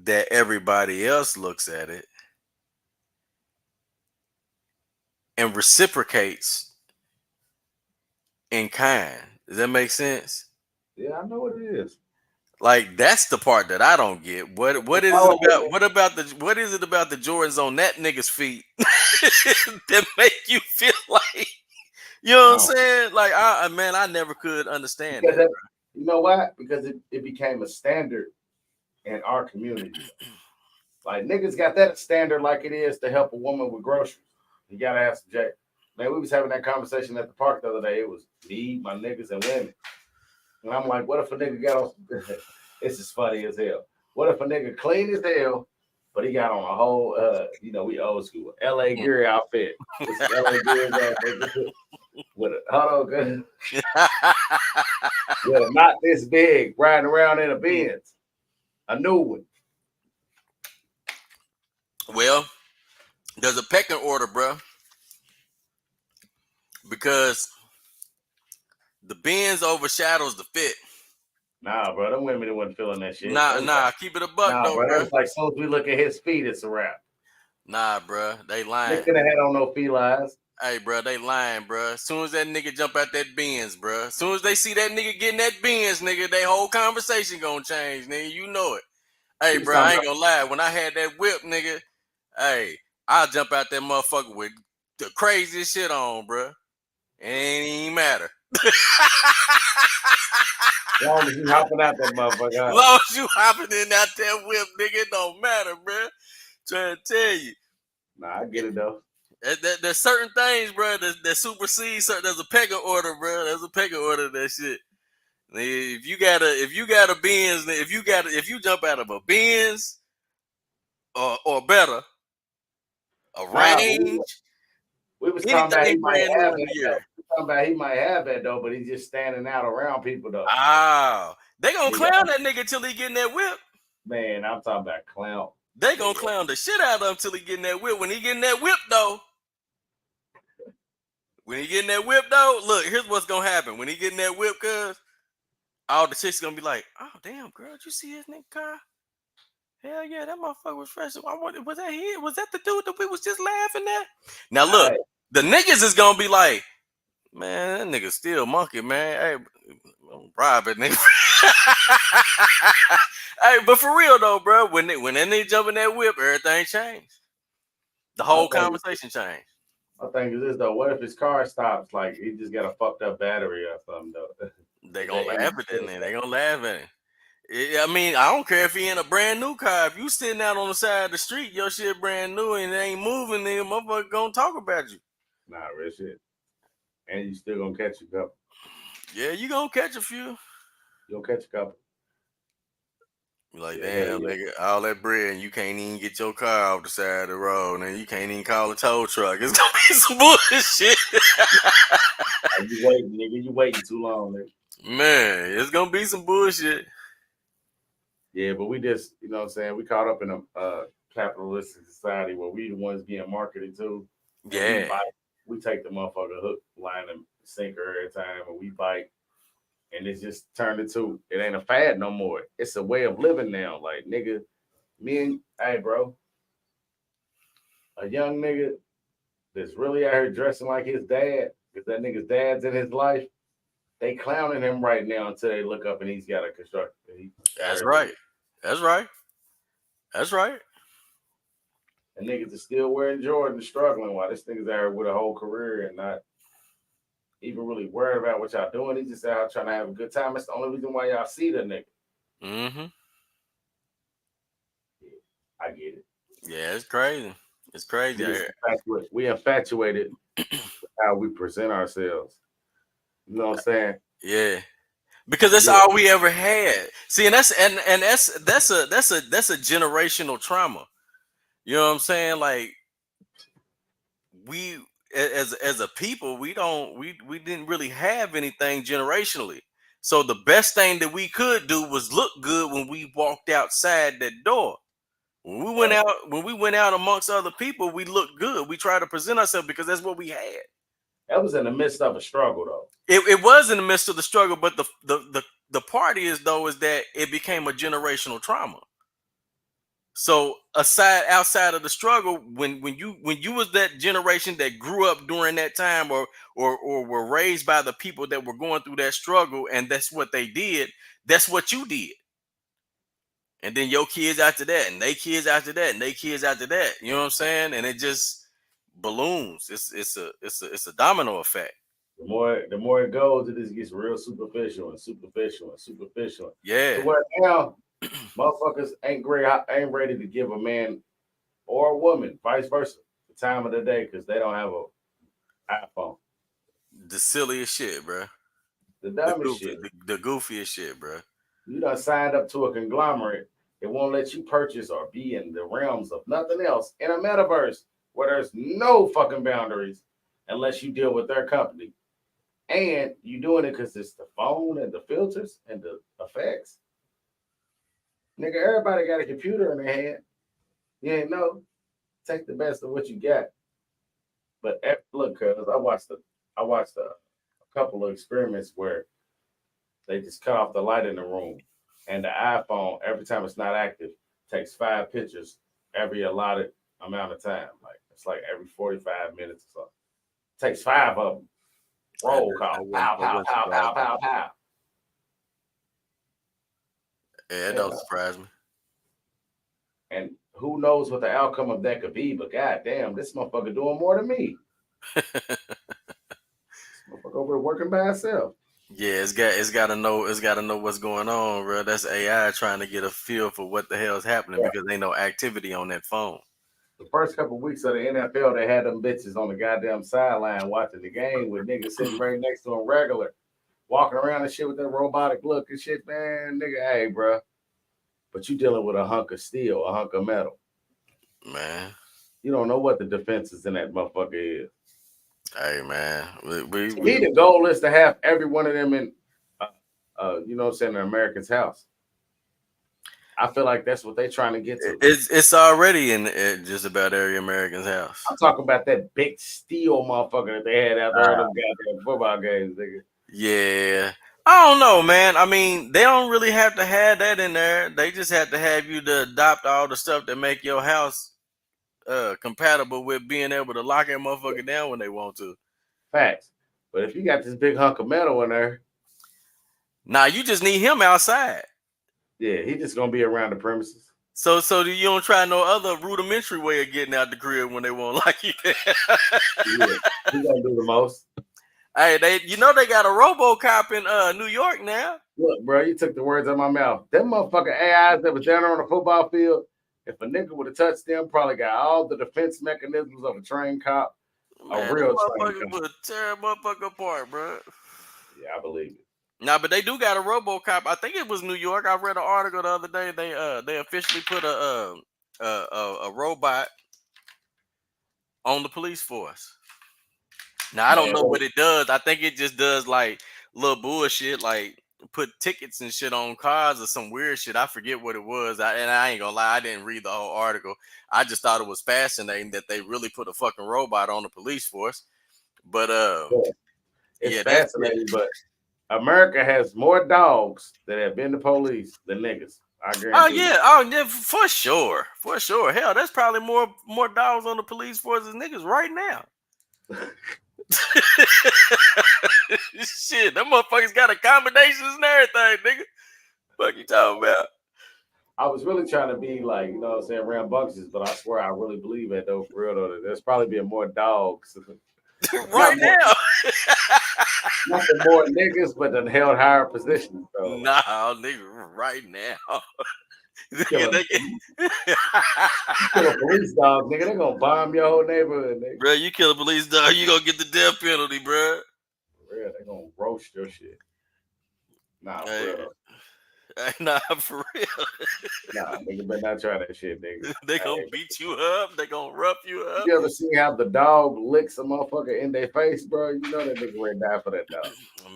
that everybody else looks at it and reciprocates in kind? Does that make sense? Yeah, I know what it is. Like that's the part that I don't get. What is it about? What is it about the Jordans on that nigga's feet that make you feel like, you know what I'm saying? Like I never could understand that. You know why? Because it became a standard in our community. Like niggas got that standard like it is to help a woman with groceries. You gotta have some Jack. Man, we was having that conversation at the park the other day. It was me, my niggas, and women. And I'm like, what if a nigga got on this is funny as hell. What if a nigga clean as hell, but he got on a whole we old school LA Gear outfit. LA Gear outfit with a hold on, with a not this big, riding around in a Benz. A new one. Well, there's a pecking order, bro. Because the Benz overshadows the fit. Nah, bro, them women wasn't feeling that shit. Nah, keep it a buck, though, bro. It's like, as soon as we look at his feet, it's a wrap. Nah, bro, they lying. They couldn't have had on no felines. Hey, bro, they lying, bro. As soon as that nigga jump out that Benz, bro. As soon as they see that nigga getting that Benz, nigga, their whole conversation gonna change, nigga. You know it. Hey, bro, I ain't gonna lie. When I had that whip, nigga, hey, I'll jump out that motherfucker with the craziest shit on, bro. It ain't even matter. As long as you hopping out that motherfucker. As long as you hopping in out that whip, nigga, it don't matter, bro. Trying to tell you. Nah, I get it though. There's certain things, bro, that supersede certain. There's a pecking order, bro. There's a pecking order of that shit. If you got a Benz, if you jump out of a Benz or better, a range, We was talking about he anything might brand new have in that. the year. We talking about he might have that though, but he's just standing out around people though. Oh, they gonna Nigga. clown that nigga till he get in that whip. Man, I'm talking about clown. They gonna clown the shit out of him till he get in that whip. When he get in that whip though, look, here's what's gonna happen. When he get in that whip, cuz all the chicks gonna be like, oh damn, girl, did you see his nigga car? Hell yeah, that motherfucker was fresh. I wonder, was that he? Was that the dude that we was just laughing at? Now look, the niggas is gonna be like, man, that nigga still monkey, man. Hey, rob it, nigga. Hey, but for real though, bro, when that nigga jump in that whip, everything changed. The whole conversation changed. My thing is this though: what if his car stops? Like he just got a fucked up battery or something though. They gonna laugh at that nigga. They gonna laugh at him. I mean, I don't care if he in a brand new car. If you sitting out on the side of the street, your shit brand new and it ain't moving, nigga, motherfucker gonna talk about you. Nah, real shit. And you still gonna catch a couple. Yeah, you gonna catch a few. You gonna catch a couple. You like, damn, nigga, all that bread and you can't even get your car off the side of the road, and you can't even call a tow truck. It's gonna be some bullshit. You waiting, nigga. You waiting too long, nigga. Man, it's gonna be some bullshit. Yeah, but we just, you know what I'm saying, we caught up in a capitalistic society where we the ones being marketed to. Yeah. We take the motherfucker hook, line, and sinker every time, and we bite. And it's just turned into, it ain't a fad no more. It's a way of living now. Like, nigga, hey, bro, a young nigga that's really out here dressing like his dad, because that nigga's dad's in his life, they clowning him right now until they look up and he's got a construction. That's right. That's right. That's right. And niggas are still wearing Jordan, struggling while this nigga's out here with a whole career and not even really worried about what y'all doing. He's just out trying to have a good time. That's the only reason why y'all see the nigga. Mm-hmm. Yeah, I get it. Yeah, it's crazy. It's crazy. We infatuated with how we present ourselves. You know what I'm saying? Yeah. Because that's all we ever had. See, and that's a generational trauma. You know what I'm saying? Like, we as a people, we didn't really have anything generationally. So the best thing that we could do was look good when we walked outside that door. When we went out amongst other people, we looked good. We tried to present ourselves because that's what we had. That was in the midst of a struggle, though. It was in the midst of the struggle, but the part is that it became a generational trauma. So outside of the struggle, when you was that generation that grew up during that time or were raised by the people that were going through that struggle, and that's what they did, that's what you did. And then your kids after that, and they kids after that, and they kids after that. You know what I'm saying? And it just balloons. It's a domino effect. The more it goes, it just gets real superficial and superficial and superficial. Yeah. So where now, motherfuckers ain't ready to give a man or a woman, vice versa, the time of the day because they don't have an iPhone. The silliest shit, bro. The dumbest shit. The goofiest shit, bro. You done signed up to a conglomerate. It won't let you purchase or be in the realms of nothing else in a metaverse where there's no fucking boundaries unless you deal with their company. And you doing it because it's the phone and the filters and the effects. Nigga, everybody got a computer in their hand. You ain't know. Take the best of what you got. But look, cuz I watched a couple of experiments where they just cut off the light in the room, and the iPhone, every time it's not active, takes 5 pictures every allotted amount of time. Like it's like every 45 minutes or something. Takes 5 of them. Roll call. Pow, pow, pow, pow, pow, pow. Yeah, it don't surprise me. And who knows what the outcome of that could be, but goddamn, this motherfucker doing more than me. This motherfucker over there working by himself. Yeah, it's gotta know what's going on, bro. That's AI trying to get a feel for what the hell is happening because ain't no activity on that phone. The first couple of weeks of the NFL, they had them bitches on the goddamn sideline watching the game with niggas sitting right next to them regular, walking around and shit with that robotic look and shit, man. Nigga, hey, bro. But you dealing with a hunk of steel, a hunk of metal. Man. You You don't know what the defenses in that motherfucker is. Hey man, The goal is to have every one of them in, you know what I'm saying, an American's house. I feel like that's what they're trying to get to. It's already in just about every American's house. I'm talking about that big steel motherfucker that they had out there on them goddamn football games, nigga. Yeah. I don't know, man. I mean, they don't really have to have that in there. They just have to have you to adopt all the stuff that make your house compatible with being able to lock that motherfucker down when they want to. Facts. But if you got this big hunk of metal in there, nah, you just need him outside. Yeah, he's just gonna be around the premises. So you don't try no other rudimentary way of getting out the crib when they won't lock you down. Yeah, he gonna do the most. Hey, they got a RoboCop in New York now. Look, bro, you took the words out of my mouth. Them motherfucking AIs that was down there on the football field, if a nigga would have touched them, probably got all the defense mechanisms of a trained cop. Man, a real motherfucker would tear a motherfucker apart, bro. Yeah, I believe it. Nah, but they do got a RoboCop. I think it was New York. I read an article the other day. They officially put a robot on the police force. Now I don't know what it does. I think it just does like little bullshit, like put tickets and shit on cars or some weird shit. I forget what it was. And I ain't gonna lie, I didn't read the whole article. I just thought it was fascinating that they really put a fucking robot on the police force. But it's fascinating. But America has more dogs that have been to police than niggas. I guarantee. Oh yeah, for sure. Hell, there's probably more dogs on the police force than niggas right now. Shit, them motherfuckers got accommodations and everything, nigga. Fuck you talking about? I was really trying to be like, you know what I'm saying, rambunctious, but I swear I really believe that though, for real though. There's probably been more dogs right now. Nothing more niggas, but then held higher positions. Though. Nah, nigga, right now. Kill a police dog, nigga. They gonna bomb your whole neighborhood, nigga. Bro, you kill a police dog, you gonna get the death penalty, bro. For real, they gonna roast your shit. Nah, hey, for real. Nah, for real. Nah, nigga better not try that shit, nigga. They gonna beat you up. They gonna rough you up. You ever see how the dog licks a motherfucker in their face, bro? You know that nigga ready to die for that dog.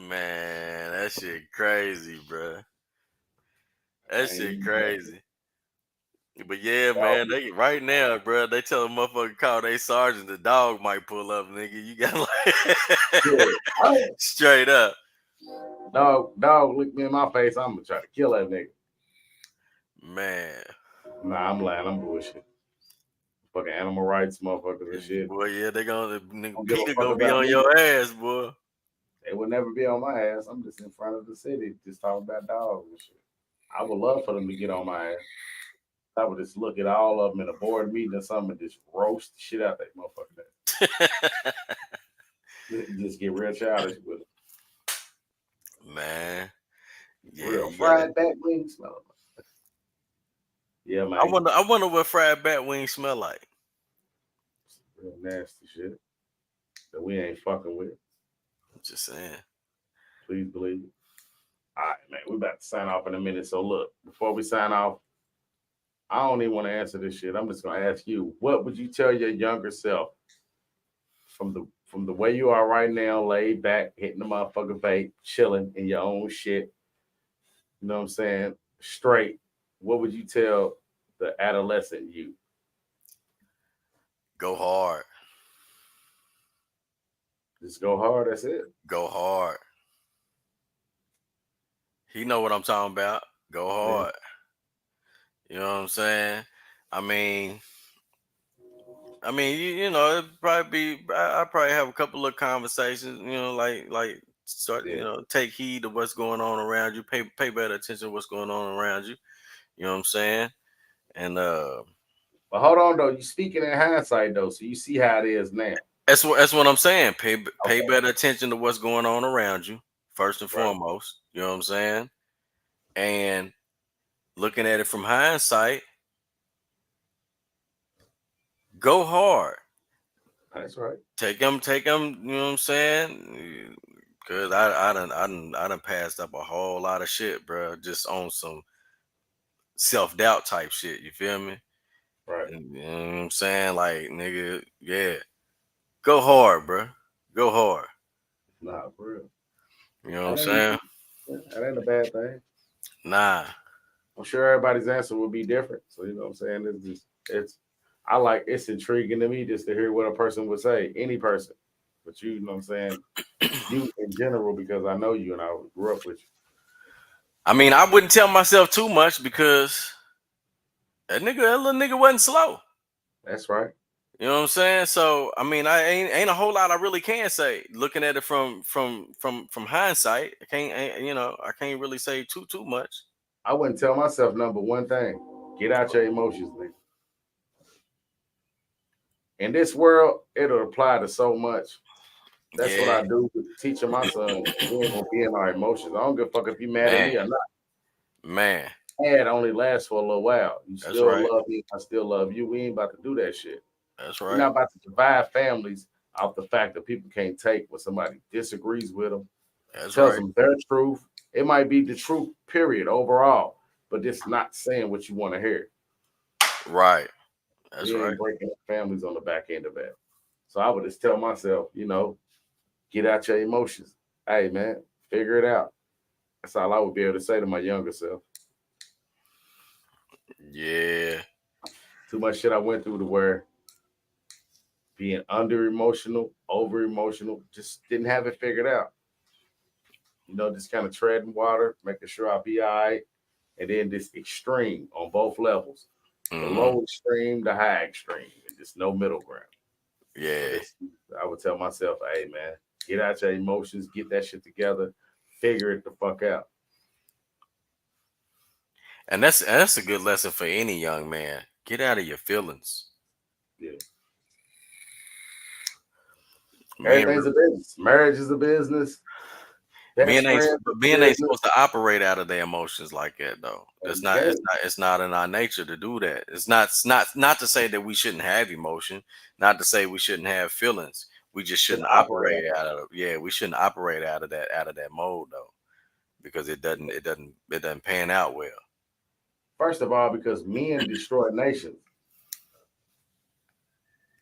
Man, that shit crazy, bro. That shit crazy. But yeah, man, they right now, bro. They tell a motherfucker call they sergeant, the dog might pull up, nigga. You got like straight up. Dog lick me in my face. I'm gonna try to kill that nigga. Man. Nah, I'm lying. I'm bullshit. Fucking animal rights motherfuckers and shit. Boy, yeah, they gonna Peter gonna be on your ass, boy. They would never be on my ass. I'm just in front of the city, just talking about dogs and shit. I would love for them to get on my ass. I would just look at all of them in a board meeting or something and just roast the shit out that motherfucker. Just get real childish with it. Man. Yeah, real fried bat wings smell like. Yeah, man. I wonder what fried bat wings smell like. Real nasty shit that we ain't fucking with. I'm just saying. Please believe it. All right, man. We about to sign off in a minute. So look, before we sign off, I don't even want to answer this shit. I'm just gonna ask you, what would you tell your younger self from the way you are right now, laid back, hitting the motherfucking vape, chilling in your own shit? You know what I'm saying? Straight. What would you tell the adolescent you? Go hard. Just go hard. That's it. Go hard. He know what I'm talking about. Go hard. Yeah. You know what I'm saying? I mean, you know, it'd probably be. I probably have a couple of conversations. You know, like start. You know, take heed of what's going on around you. Pay better attention to what's going on around you. You know what I'm saying? And but hold on though. You speaking in hindsight though, so you see how it is now. That's what I'm saying. Pay better attention to what's going on around you first and foremost. You know what I'm saying? And looking at it from hindsight, go hard. That's right. Take them. You know what I'm saying? Cause I done passed up a whole lot of shit, bro. Just on some self-doubt type shit. You feel me? Right. You know what I'm saying? Like, nigga, yeah. Go hard, bro. Go hard. Nah, for real. You know what I'm That ain't, saying? that ain't a bad thing. Nah. I'm sure everybody's answer will be different. So you know what I'm saying? It's intriguing to me just to hear what a person would say, any person. But you know what I'm saying? You in general, because I know you and I grew up with you. I mean, I wouldn't tell myself too much because that little nigga wasn't slow. That's right. You know what I'm saying? So I mean, I ain't a whole lot I really can say. Looking at it from hindsight, I can't really say too much. I wouldn't tell myself number one thing. Get out your emotions, nigga. In this world, it'll apply to so much. That's what Yeah, I do with teaching my son. We ain't gonna be in our emotions. I don't give a fuck if you mad at me or man, not. man. Mad only lasts for a little while. You That's still right. love me. I still love you. We ain't about to do that shit. That's We're right. not about to divide families off the fact that people can't take when somebody disagrees with them, That's tells right. them their truth. It might be the truth, period, overall, but it's not saying what you want to hear. Right. That's We right. ain't breaking up families on the back end of that. So I would just tell myself, get out your emotions. Hey, man, figure it out. That's all I would be able to say to my younger self. Yeah. Too much shit I went through to where being under emotional, over emotional, just didn't have it figured out. Just kind of treading water, making sure I'll be all right. And then this extreme on both levels, the Hmm. low extreme, the high extreme, and just no middle ground. So Yeah. I would tell myself, hey, man, get out your emotions, get that shit together, figure it the fuck out. And that's a good lesson for any young man. Get out of your feelings. Yeah. Men Everything's a business. Marriage is a business. Men Best ain't friends is a men ain't business. supposed to operate out of their emotions like that though. And It's you not can't. it's not in our nature to do that. It's not to say that we shouldn't have emotion, not to say we shouldn't have feelings. We just Shouldn't shouldn't operate operate out of out of we shouldn't operate out of that mode though. Because it doesn't pan out well. First of all, because men destroy nations,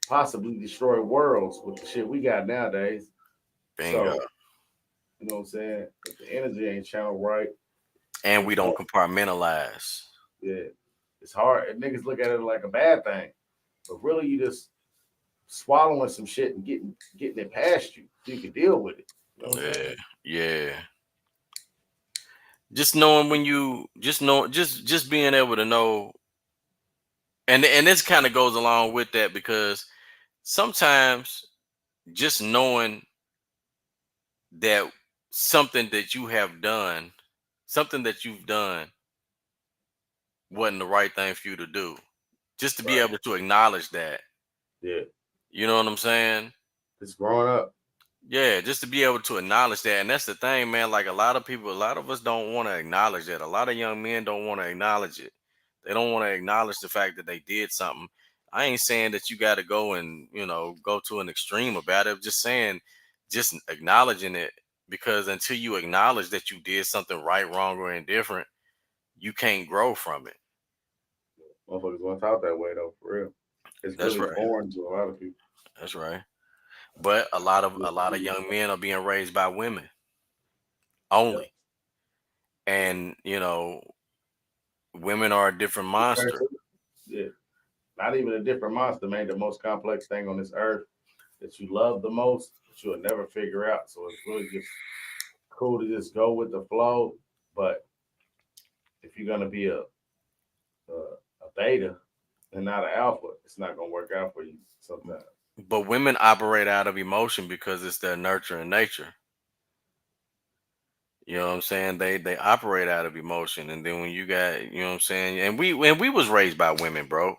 possibly destroy worlds with the shit we got nowadays. Bingo. So, you know what I'm saying? If the energy ain't channeled right, And we it's don't hard. compartmentalize. Yeah. It's hard. And niggas look at it like a bad thing. But really you just swallowing some shit and getting it past you so you can deal with it. You know what I'm Yeah. saying? Yeah. Just knowing when you just know just being able to know, and this kind of goes along with that because sometimes just knowing that something that you have done, something that you've done wasn't the right thing for you to do. Just to be Right. able to acknowledge that. Yeah. You know what I'm saying? It's growing up. Yeah, just to be able to acknowledge that. And that's the thing, man. Like a lot of people, a lot of us don't want to acknowledge that. A lot of young men don't want to acknowledge it. They don't want to acknowledge the fact that they did something. I ain't saying that you got to go and, go to an extreme about it. I'm just saying, just acknowledging it, because until you acknowledge that you did something right, wrong, or indifferent, you can't grow from it. Motherfuckers weren't taught that way though, for real. It's That's really right. foreign to a lot of people. That's right. But a lot of young men are being raised by women Yeah. only. And, women are a different monster. Yeah. Not even a different monster, man. The most complex thing on this earth that you love the most, that you'll never figure out. So it's really just cool to just go with the flow. But if you're gonna be a beta and not an alpha, it's not gonna work out for you sometimes. But women operate out of emotion because it's their nurture and nature. You know what I'm saying? They operate out of emotion. And then when you got, you know what I'm saying? And we was raised by women, bro.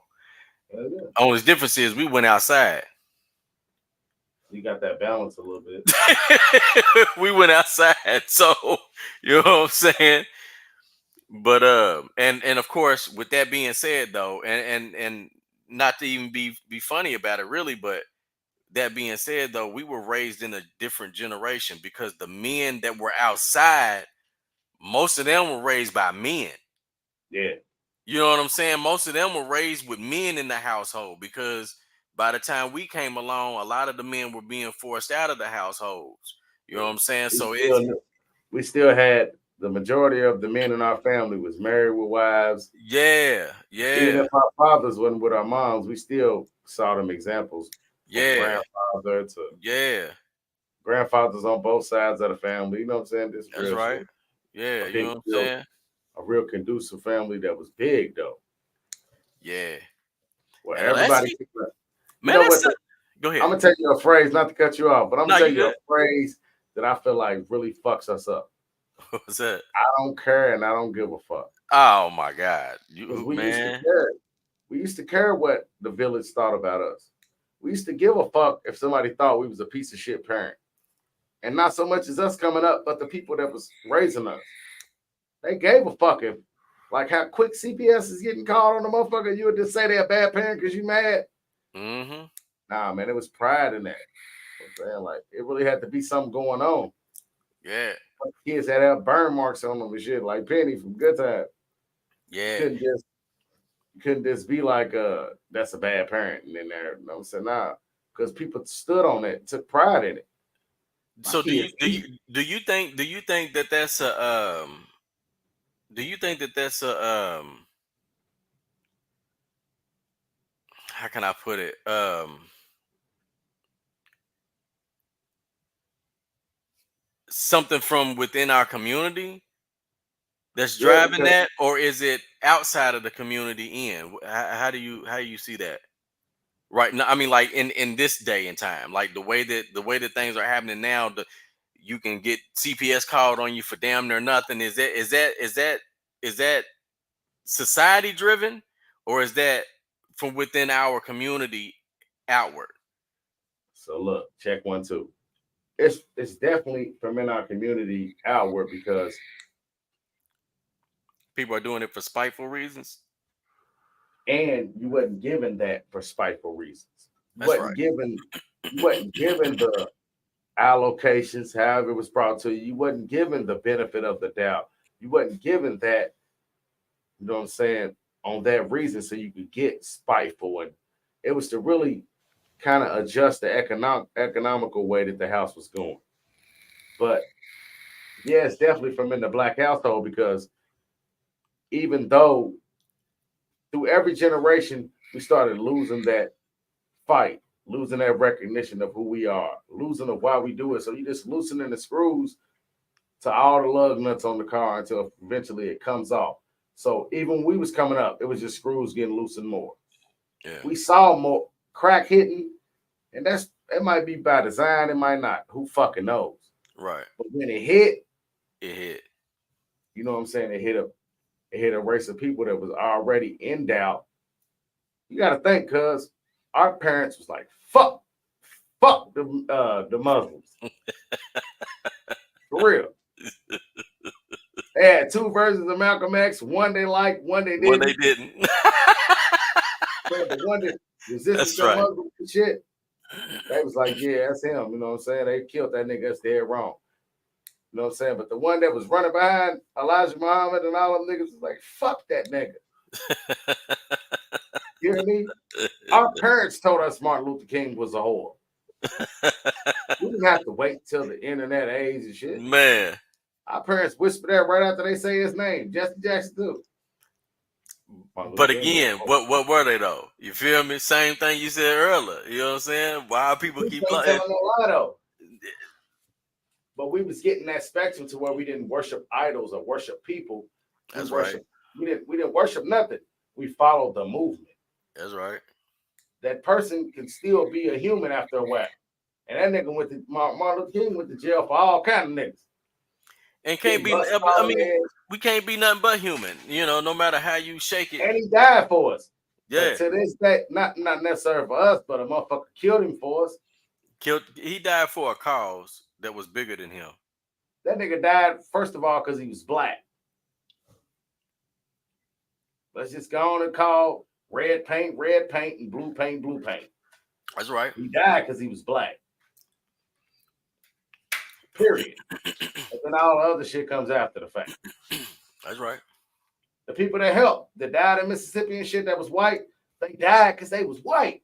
Hell yeah. Only difference is we went outside. You got that balance a little bit. We went outside. So, you know what I'm saying? But and of course, with that being said though, and not to even be funny about it really, but that being said though, we were raised in a different generation because the men that were outside, most of them were raised by men. Yeah. You know what I'm saying? Most of them were raised with men in the household because by the time we came along, a lot of the men were being forced out of the households. You know what I'm saying? We So it's still, we still had the majority of the men in our family was married with wives. yeah, Even yeah, if our fathers wasn't with our moms, we still saw them examples from yeah, grandfather to yeah. grandfathers on both sides of the family. You know what I'm saying? This That's real right. shit. Yeah, A you know big what I'm deal, saying? a real conducive family that was big though. Yeah. Where And let's everybody, see, you man. know what? Go I'm ahead. gonna tell you a phrase, not to cut you off, but I'm No, gonna tell you you a good. phrase that I feel like really fucks us up. What's that? I don't care and I don't give a fuck. Oh my God, Because you we used to man. care. We used to care what the village thought about us. We used to give a fuck if somebody thought we was a piece of shit parent. And not so much as us coming up, but the people that was raising us. They gave a fuck if, like how quick CPS is getting called on the motherfucker, you would just say they're a bad parent because you mad. Mm-hmm. Nah, man, it was pride in that. I'm saying, like, it really had to be something going on. Yeah, Kids had to have burn marks on them and shit, like Penny from Good Time. You yeah. couldn't just you couldn't just be like, that's a bad parent. And then there, you know what I'm saying? Nah, because people stood on it, took pride in it. My So kids eat. do you think that that's a do you think that that's a how can I put it something from within our community that's Yeah, driving because that, or is it outside of the community in? How do you see that? Right now, I mean, like in this day and time, like the way that things are happening now, you can get CPS called on you for damn near nothing. Is that society driven, or is that from within our community outward? so look, check 1 2. It's definitely from in our community outward because People are doing it for spiteful reasons. and you wasn't given that for spiteful reasons. You That's wasn't right. given you wasn't given the allocations, however it was brought to you. You wasn't given the benefit of the doubt. You wasn't given that, you know what I'm saying, on that reason so you could get spiteful. And it was to really kind of adjust the economical way that the house was going. But yeah, it's definitely from in the black household because even though through every generation we started losing that fight, losing that recognition of who we are, losing of why we do it. So you just loosening the screws to all the lug nuts on the car until eventually it comes off. So even when we was coming up, it was just screws getting loosened more. Yeah. We saw more crack hitting, and it might be by design, it might not. Who fucking knows? Right. But when it hit, It hit. you know what I'm saying? It hit a race of people that was already in doubt. You got to think, cuz our parents was like, fuck the Muslims. For real. They had two versions of Malcolm X. One they liked, one they Well, they didn't. didn't. But the one that resisted That's your right. Muslim shit, they was like, yeah, that's him. You know what I'm saying? They killed that nigga. That's dead wrong. You know what I'm saying? But the one that was running behind Elijah Muhammad and all them niggas was like, fuck that nigga. You hear me? Our parents told us Martin Luther King was a whore. We didn't have to wait till the internet age and shit. Man. Our parents whisper that right after they say his name. Jesse Jackson too. But again, what were they though? You feel me? Same thing you said earlier. You know what I'm saying? Why people keep ain't lying? telling no lie though. But we was getting that spectrum to where we didn't worship idols or worship people. We That's right. We didn't worship nothing. We followed the movement. That's right. That person can still be a human after a while. And that nigga Martin Luther King went to jail for all kind of niggas. And can't be. I mean, we can't be nothing but human. You know, no matter how you shake it. And he died for us. Yeah. But to this day, not necessarily for us, but a motherfucker killed him for us. He died for a cause that was bigger than him. That nigga died, first of all, because he was black. Let's just go on and call red paint, and blue paint, blue paint. That's right. He died because he was black. Period. And then all the other shit comes after the fact. That's right. The people that helped, that died in Mississippi and shit that was white, they died because they was white.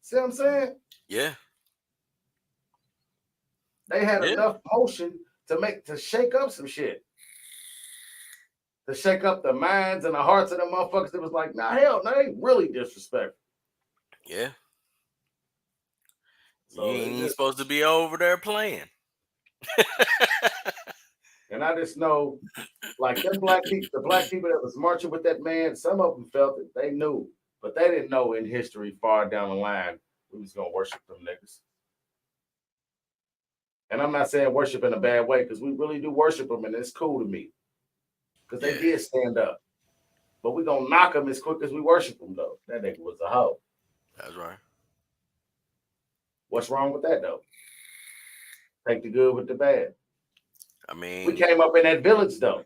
See what I'm saying? Yeah. They had Yeah. enough motion to shake up some shit. To shake up the minds and the hearts of the motherfuckers that was like, nah, hell, no, they really disrespectful. Yeah. So you ain't supposed to be over there playing. And I just know, like them black people, the black people that was marching with that man, some of them felt it. They knew, but they didn't know in history far down the line we was gonna worship them niggas. And I'm not saying worship in a bad way, because we really do worship them, and it's cool to me. Because they did stand up. But we're gonna knock them as quick as we worship them, though. That nigga was a hoe. That's right. What's wrong with that, though? Take the good with the bad. I mean, we came up in that village, though.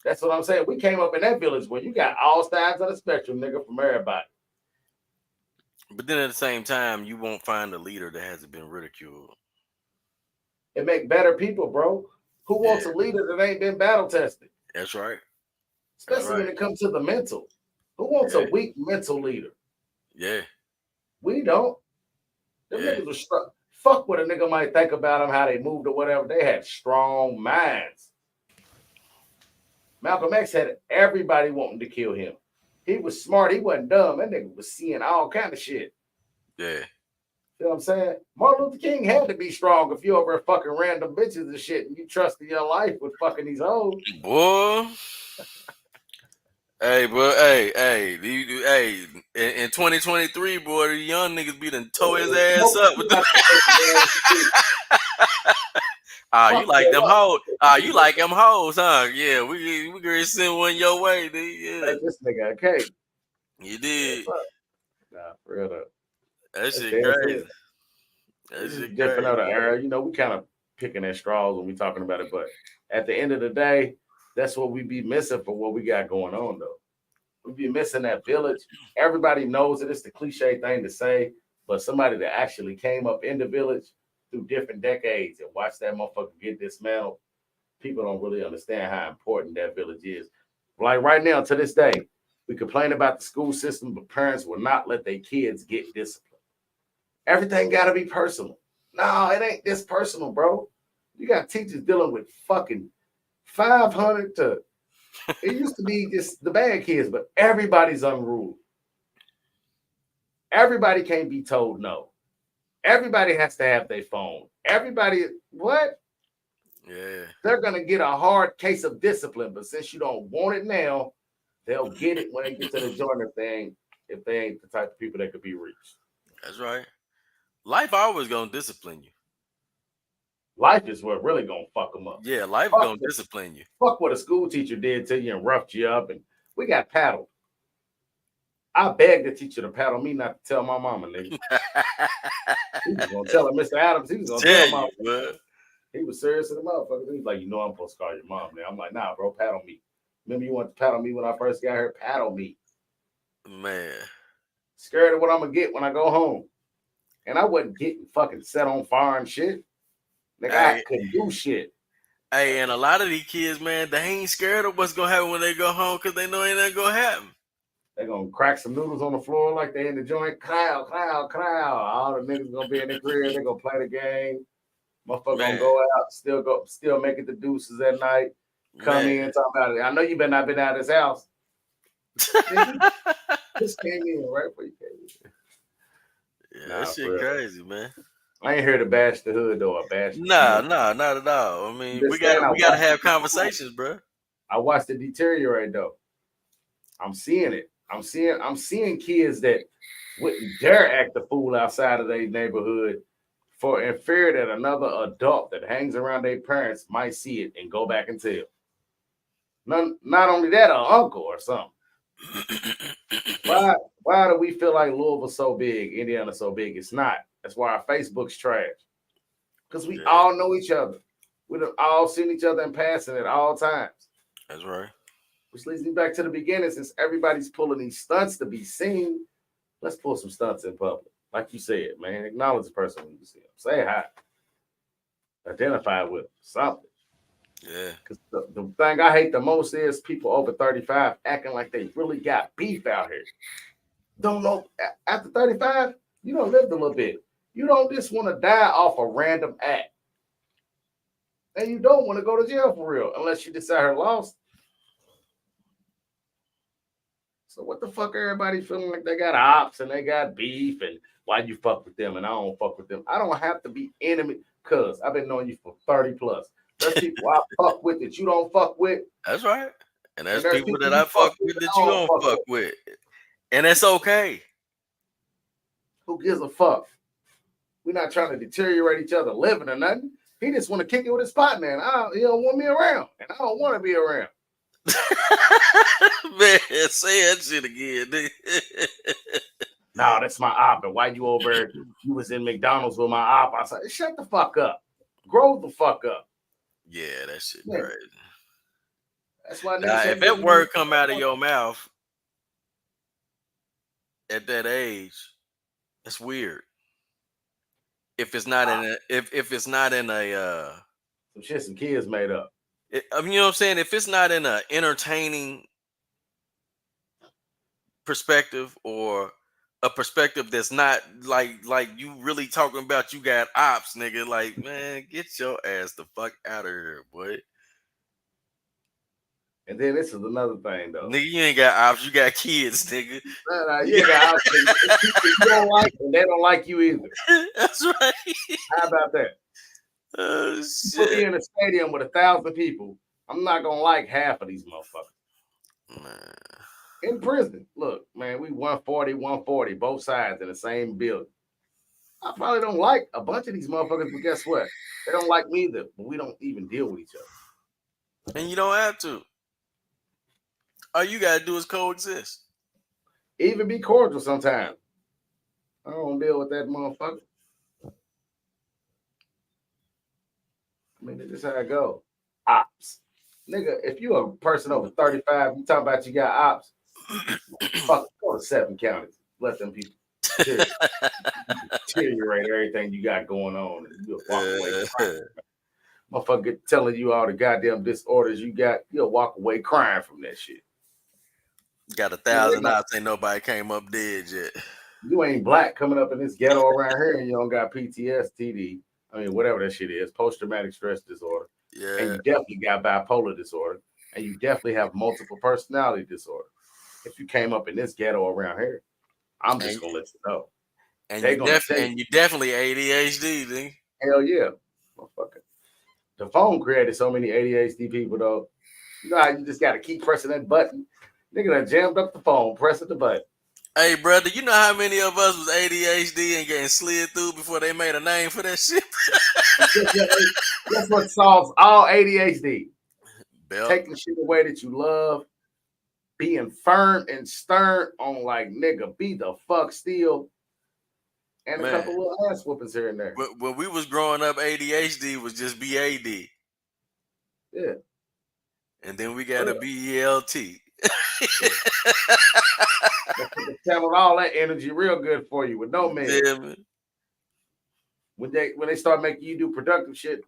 That's what I'm saying. We came up in that village where you got all sides of the spectrum, nigga, from everybody. But then at the same time, you won't find a leader that hasn't been ridiculed. It make better people, bro. Who wants a leader that ain't been battle tested? That's right. Especially when it comes to the mental. Who wants a weak mental leader? Yeah. We don't. Them niggas were strong. Fuck what a nigga might think about them, how they moved or whatever. They had strong minds. Malcolm X had everybody wanting to kill him. He was smart. He wasn't dumb. That nigga was seeing all kind of shit. Yeah. You know what I'm saying? Martin Luther King had to be strong if you over fucking random bitches and shit and you trusted your life with fucking these hoes. Boy. Hey, bro, hey, in 2023, boy, the young niggas be done tore his ass up with the you like them hoes? You like them hoes, huh? Yeah, we gonna send one your way, dude. Yeah. Hey, this nigga okay. You did. Nah, for real though. That shit crazy. That shit different out of era. You know, we kind of picking at straws when we talking about it, but at the end of the day, that's what we be missing for what we got going on, though. We be missing that village. Everybody knows it. It's the cliche thing to say, but somebody that actually came up in the village through different decades and watched that motherfucker get dismantled, people don't really understand how important that village is. Like right now, to this day, we complain about the school system, but parents will not let their kids get disciplined. Everything got to be personal. No, it ain't this personal, bro. You got teachers dealing with fucking 500 to, it used to be just the bad kids, but everybody's unruly. Everybody can't be told no. Everybody has to have their phone. Everybody, what? Yeah. They're going to get a hard case of discipline, but since you don't want it now, they'll get it when they get to the joint if they ain't the type of people that could be reached. That's right. Life always going to discipline you. Life is what really going to fuck them up. Yeah, life is going to discipline you. Fuck what a school teacher did to you and roughed you up, and we got paddled. I begged the teacher to paddle me, not to tell my mama, nigga. He was going to tell her, Mr. Adams, he was going to tell my mama. He was serious to the motherfucker. He was like, you know I'm supposed to call your mom now. I'm like, nah, bro, paddle me. Remember you wanted to paddle me when I first got here? Paddle me. Man. Scared of what I'm going to get when I go home. And I wasn't getting fucking set on fire and shit. Nigga, I couldn't do shit. Hey, and a lot of these kids, man, they ain't scared of what's going to happen when they go home because they know ain't nothing going to happen. They're going to crack some noodles on the floor like they in the joint. Clow. All the niggas going to be in the crib. They're going to play the game. Motherfucker going to go out, still make it the deuces at night. Come in, talk about it. I know you better not been out of this house. Just came in right before you came in. Yeah, that shit crazy, man. I ain't here to bash the hood though. Nah, not at all. I mean, we gotta have conversations, bro. I watched it deteriorate though. I'm seeing it. I'm seeing kids that wouldn't dare act the fool outside of their neighborhood in fear that another adult that hangs around their parents might see it and go back and tell. Not only that, an uncle or something. Why do we feel like Louisville's so big, Indiana so big? It's not. That's why our Facebook's trash. Because we all know each other. We've all seen each other in passing at all times. That's right. Which leads me back to the beginning. Since everybody's pulling these stunts to be seen, let's pull some stunts in public. Like you said, man. Acknowledge the person when you see them. Say hi. Identify with them. Something. Yeah. Because the thing I hate the most is people over 35 acting like they really got beef out here. Don't know after 35, you don't live a little bit. You don't just want to die off a random act. And you don't want to go to jail for real unless you decide her lost. So what the fuck everybody feeling like they got ops and they got beef and why you fuck with them and I don't fuck with them. I don't have to be enemy because I've been knowing you for 30 plus. There's people I fuck with that you don't fuck with. That's right. And there's there's people that you I fuck with that that I you don't don't fuck with. And that's okay. Who gives a fuck? We're not trying to deteriorate each other living or nothing. He just want to kick it with his partner and he don't want me around. And I don't want to be around. Man, say that shit again, nigga. No, that's my op. And why you over there? You was in McDonald's with my op. I said, shut the fuck up. Grow the fuck up. Yeah, that shit Yeah. crazy. That's why now, if that word come out of your mouth at that age, that's weird. If it's not in a if it's not in a some shit some kids made up. I mean, you know what I'm saying? If it's not in a entertaining perspective or a perspective that's not like you really talking about you got ops, nigga, like, man, get your ass the fuck out of here, boy. And then this is another thing, though. Nigga, you ain't got ops, you got kids, nigga. Nah, you ain't got ops. You don't like and they don't like you either. That's right. How about that? Oh, shit. Put me in a stadium with 1,000 people. I'm not gonna like half of these motherfuckers. Man. In prison, look, man, we 140, both sides in the same building. I probably don't like a bunch of these motherfuckers, but guess what? They don't like me either, but we don't even deal with each other. And you don't have to. All you gotta do is coexist. Even be cordial sometimes. I don't deal with that motherfucker. I mean, this is how it go. Ops. Nigga, if you a person over 35, you talking about you got ops, fuck, go to 7 counties. Let them people deteriorate everything you got going on. And you'll walk away crying. Motherfucker telling you all the goddamn disorders you got, you'll walk away crying from that shit. Got 1,000 ops, ain't nobody came up dead yet. You ain't black coming up in this ghetto around here and you don't got PTSD. I mean, whatever that shit is, post-traumatic stress disorder. Yeah. And you definitely got bipolar disorder. And you definitely have multiple personality disorder. If you came up in this ghetto around here, I'm just going to let you know. And you definitely ADHD, nigga. Hell yeah. Motherfucker. The phone created so many ADHD people, though. You know how you just got to keep pressing that button? Nigga done jammed up the phone, pressing the button. Hey, brother, you know how many of us was ADHD and getting slid through before they made a name for that shit? That's what solves all ADHD. Belt. Taking shit away that you love, being firm and stern on like, nigga, be the fuck still, and a couple little ass whoopings here and there. When we was growing up, ADHD was just BAD. Yeah. And then we got a BELT. Channel all that energy real good for you with no man. Yeah, man. When they start making you do productive shit,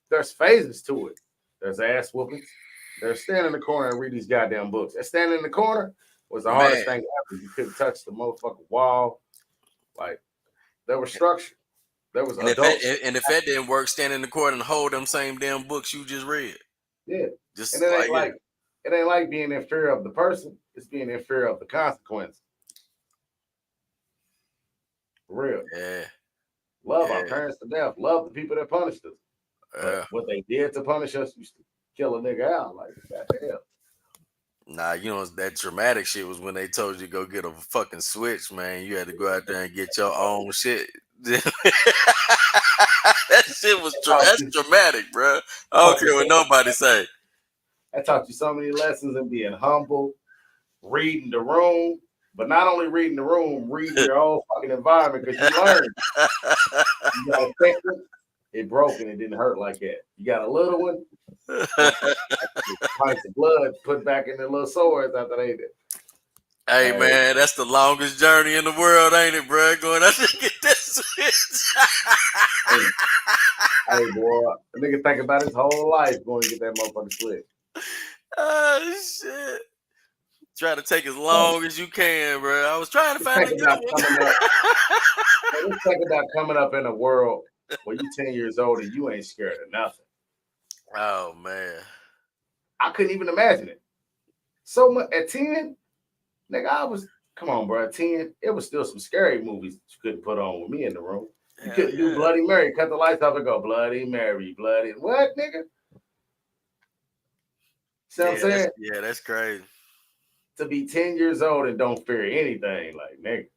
there's phases to it. There's ass whoopings. There's standing in the corner and read these goddamn books. And standing in the corner was the hardest thing ever. You couldn't touch the motherfucking wall. Like, there was structure. There was adults. And if that didn't work, stand in the corner and hold them same damn books you just read. Yeah. Just and it ain't like being in fear of the person. It's being in fear of the consequences. For real. Yeah. Love our parents to death. Love the people that punished us. But what they did to punish us used to kill a nigga out. Like, what the hell? Nah, you know, that dramatic shit was when they told you to go get a fucking switch, man. You had to go out there and get your own shit. That shit was that's dramatic, bro. I don't care what nobody say. I taught you so many lessons in being humble, reading the room, but not only reading the room, reading your whole fucking environment because you learned. You got a thick one, it broke and it didn't hurt like that. You got a little one, pints of blood put back in the little sores after they did. Hey Hey, man, that's the longest journey in the world, ain't it, bro? Going out to get that switch. hey, hey, boy, a nigga think about his whole life going to get that motherfucking switch. Oh shit! Try to take as long as you can, bro. I was trying to Let's find a think good about one. coming up. Let's think about coming up in a world where you 10 years old and you ain't scared of nothing. Oh man. I couldn't even imagine it. So much at 10, nigga, I was, come on, bro. At 10, it was still some scary movies that you couldn't put on with me in the room. You Hell couldn't do yeah. Bloody Mary, cut the lights off and go, Bloody Mary, bloody. What, nigga? See what I'm saying? That's crazy. To be 10 years old and don't fear anything, like, nigga.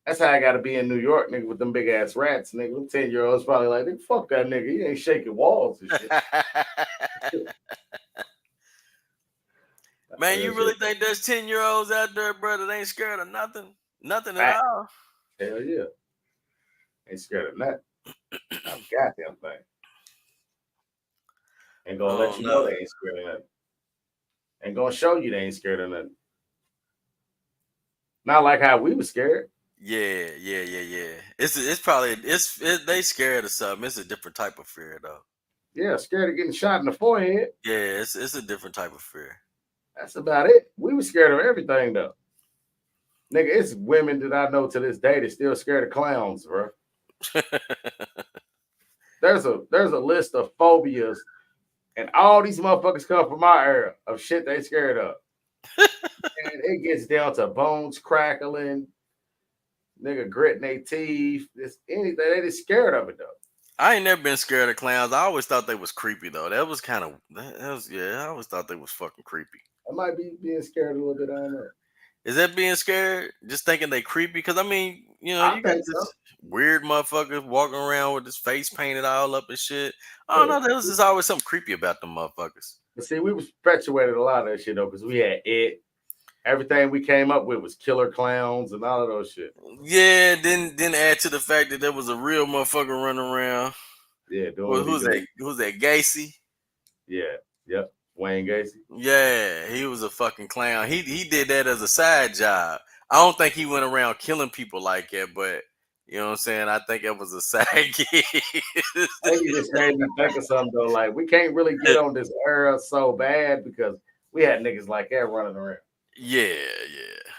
That's how I got to be in New York, nigga, with them big ass rats, nigga. Them 10-year-olds probably like, nigga, fuck that nigga. He ain't shaking walls and shit. Man, you really think there's 10-year-olds out there, bro, that ain't scared of nothing? Nothing at Fact. all. Hell yeah. Ain't scared of nothing. Not a goddamn thing. Ain't gonna let you know they ain't scared of nothing. Ain't gonna show you they ain't scared of nothing. Not like how we was scared. Yeah. It's probably they scared of something. It's a different type of fear though. Yeah, scared of getting shot in the forehead. Yeah, it's a different type of fear. That's about it. We was scared of everything though. Nigga, it's women that I know to this day that still scared of clowns, bro. There's a list of phobias, and all these motherfuckers come from our era of shit they scared of. And it gets down to bones crackling, nigga gritting their teeth. It's anything. They just scared of it though. I ain't never been scared of clowns. I always thought they was creepy though. That was kind of I always thought they was fucking creepy. I might be being scared a little bit. I don't know. Is that being scared? Just thinking they creepy? Because I mean, you know, I you got think so. this weird motherfucker walking around with his face painted all up and shit. I don't know. There was just always something creepy about them motherfuckers. But see, we perpetuated a lot of that shit though, because we had it. Everything we came up with was killer clowns and all of those shit. Yeah, then add to the fact that there was a real motherfucker running around. Yeah, doing Well, what he who's doing. that? Who's that? Gacy? Yeah, yep. Wayne Gacy. Yeah, he was a fucking clown. He did that as a side job. I don't think he went around killing people like that, but you know what I'm saying? I think it was a side gig. And you just made me think of something though. Like we can't really get on this era so bad because we had niggas like that running around. Yeah.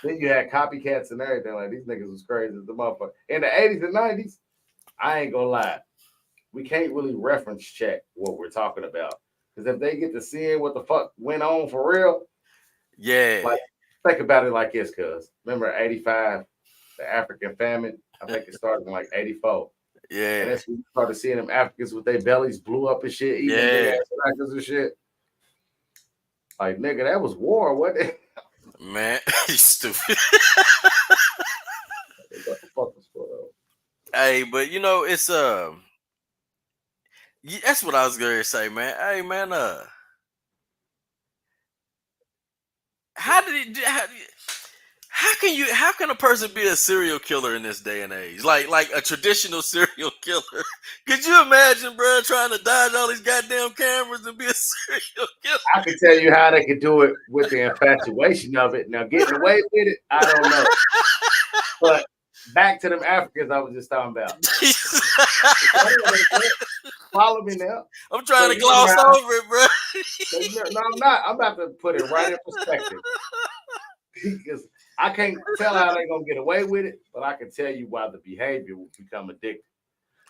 Then you had copycats and everything. Like these niggas was crazy as the motherfucker. In the 80s and 90s, I ain't gonna lie. We can't really reference check what we're talking about. Because if they get to seeing what the fuck went on for real, Yeah. like think about it like this, cuz remember 85, the African famine? I think it started in like 84. Yeah. And that's when you started seeing them Africans with their bellies blew up and shit, eating big ass crackers and shit. Like, nigga, that was war, what? Man, you stupid. What the fuck was going on? Hey, but you know, it's that's what I was gonna say, man. Hey man, how can a person be a serial killer in this day and age? Like a traditional serial killer. Could you imagine, bro, trying to dodge all these goddamn cameras and be a serial killer? I can tell you how they could do it with the infatuation of it. Now, getting away with it, I don't know. But back to them Africans I was just talking about. Follow me now. I'm trying to gloss over it, bro. No, I'm not. I'm about to put it right in perspective. Because I can't tell how they're gonna get away with it, but I can tell you why the behavior will become addictive.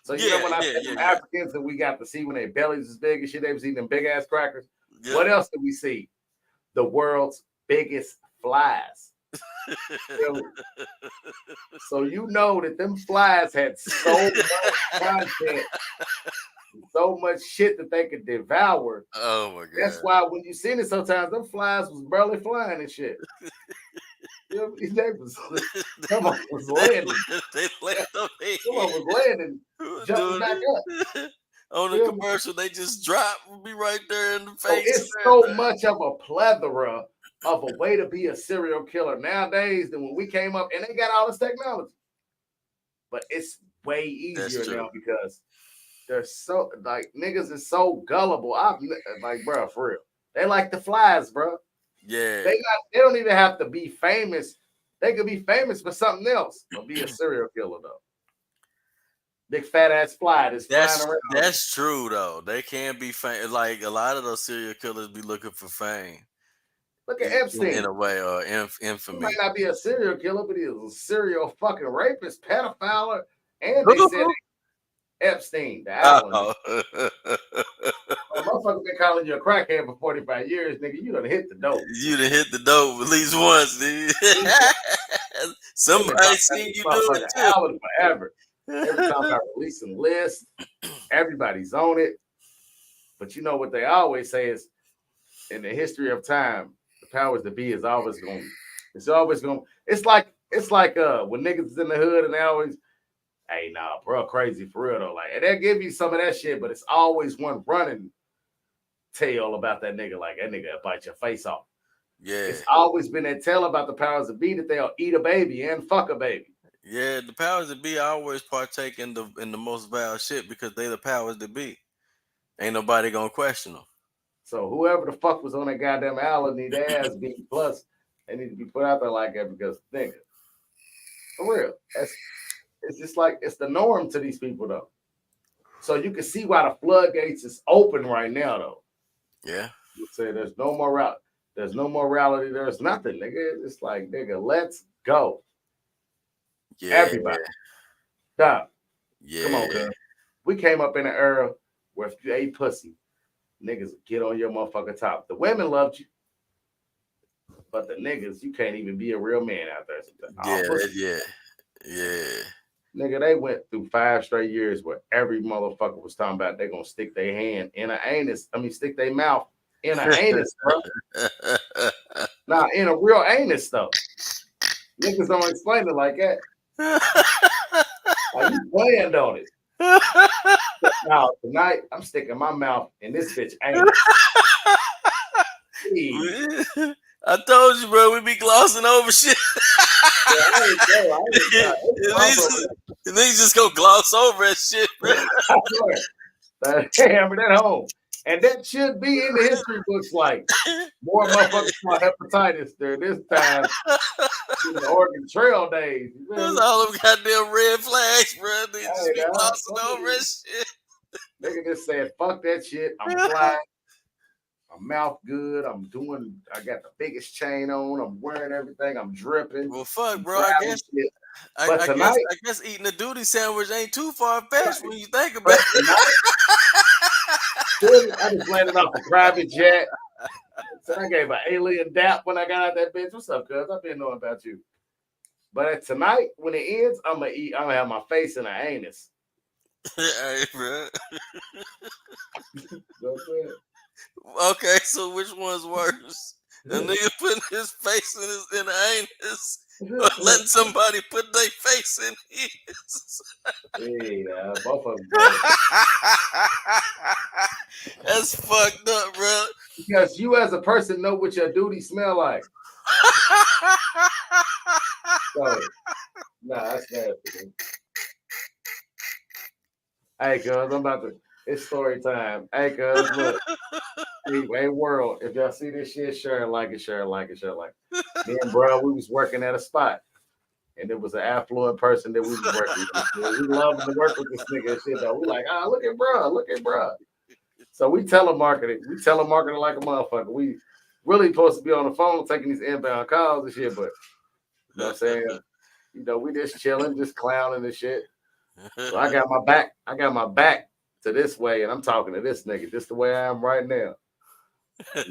So you know when I said them Africans that we got to see when their bellies is big and shit, they was eating them big ass crackers. Yeah. What else did we see? The world's biggest flies. So you know that them flies had so much content, so much shit that they could devour. Oh my god! That's why when you seen it, sometimes them flies was barely flying and shit. They was landing. They was landing, jumping back up. On the commercial, they just drop, be right there in the face. So it's so much of a plethora of a way to be a serial killer nowadays than when we came up, and they got all this technology. But it's way easier now because they're so like niggas is so gullible. I'm like, bro, for real. They like the flies, bro. Yeah. They don't even have to be famous. They could be famous for something else, or be a serial killer though. Big fat ass fly that's flying around. That's true though. They can be like a lot of those serial killers be looking for fame. Look at Epstein. In a way, or He infamy. might not be a serial killer, but he was a serial fucking rapist, pedophile, and they said Epstein, the island. Motherfucker been calling you a crackhead for 45 years, nigga. You done hit the dope. You done hit the dope at least once, dude. Somebody seen you do it too. Forever. Every time I release a list, everybody's on it. But you know what they always say is, in the history of time, the powers that be is always going. It's always going. It's like when niggas is in the hood and they always, hey, nah, bro, crazy for real though. Like, and they'll give you some of that shit, but it's always one running tale about that nigga. Like, that nigga will bite your face off. Yeah. It's always been that tale about the powers that be that they'll eat a baby and fuck a baby. Yeah, the powers that be always partake in the most vile shit because they the powers that be. Ain't nobody gonna question them. So whoever the fuck was on that goddamn island need their ass beat. Plus, they need to be put out there like that because nigga, for real, it's just like it's the norm to these people though. So you can see why the floodgates is open right now though. Yeah. You say there's no morality. There's no morality. There's nothing, nigga. It's like, nigga, let's go. Yeah. Everybody. Stop. Yeah. Come on, girl. We came up in an era where if you ate pussy, niggas would get on your motherfucking top. The women loved you. But the niggas, you can't even be a real man out there. Yeah. Nigga, they went through 5 straight years where every motherfucker was talking about they gonna stick their hand in an anus. I mean, stick their mouth in an anus, bro. Nah, in a real anus, though. Niggas don't explain it like that. Like, you planned on it. Now, tonight, I'm sticking my mouth in this bitch anus. I told you, bro, we be glossing over shit. Niggas just go gloss over that shit, bro. Hammer that home. And that should be in the history books like more motherfuckers saw hepatitis during this time in the Oregon Trail days. That's all them goddamn red flags, bro. They just be glossing over that shit. Nigga just said, fuck that shit. I'm flying. My mouth good. I got the biggest chain on. I'm wearing everything. I'm dripping. Well, fuck, bro. I guess eating a duty sandwich ain't too far-fetched when you think about it. I just landed off a private jet. So I gave an alien dap when I got out that bitch. What's up, cuz? I've been knowing about you. But tonight, when it ends, I'm gonna have my face in an anus. Hey, bro. Okay, so which one's worse? The nigga putting his face in the anus, or letting somebody put their face in his? Yeah, both of them. That's fucked up, bro. Because you as a person know what your duty smell like. So, that's nasty. Hey, cuz, I'm about to. It's story time. Hey, cuz, look. Hey, world, if y'all see this shit, share it, like it, share it, like it, share it, like it. Me and bro, we was working at a spot. And it was an affluent person that we was working with. We love to work with this nigga and shit, though. We like, look at bro. So we telemarketing. We telemarketing like a motherfucker. We really supposed to be on the phone taking these inbound calls and shit, but you know what I'm saying? You know, we just chilling, just clowning and shit. So I got my back to this way, and I'm talking to this nigga just the way I am right now.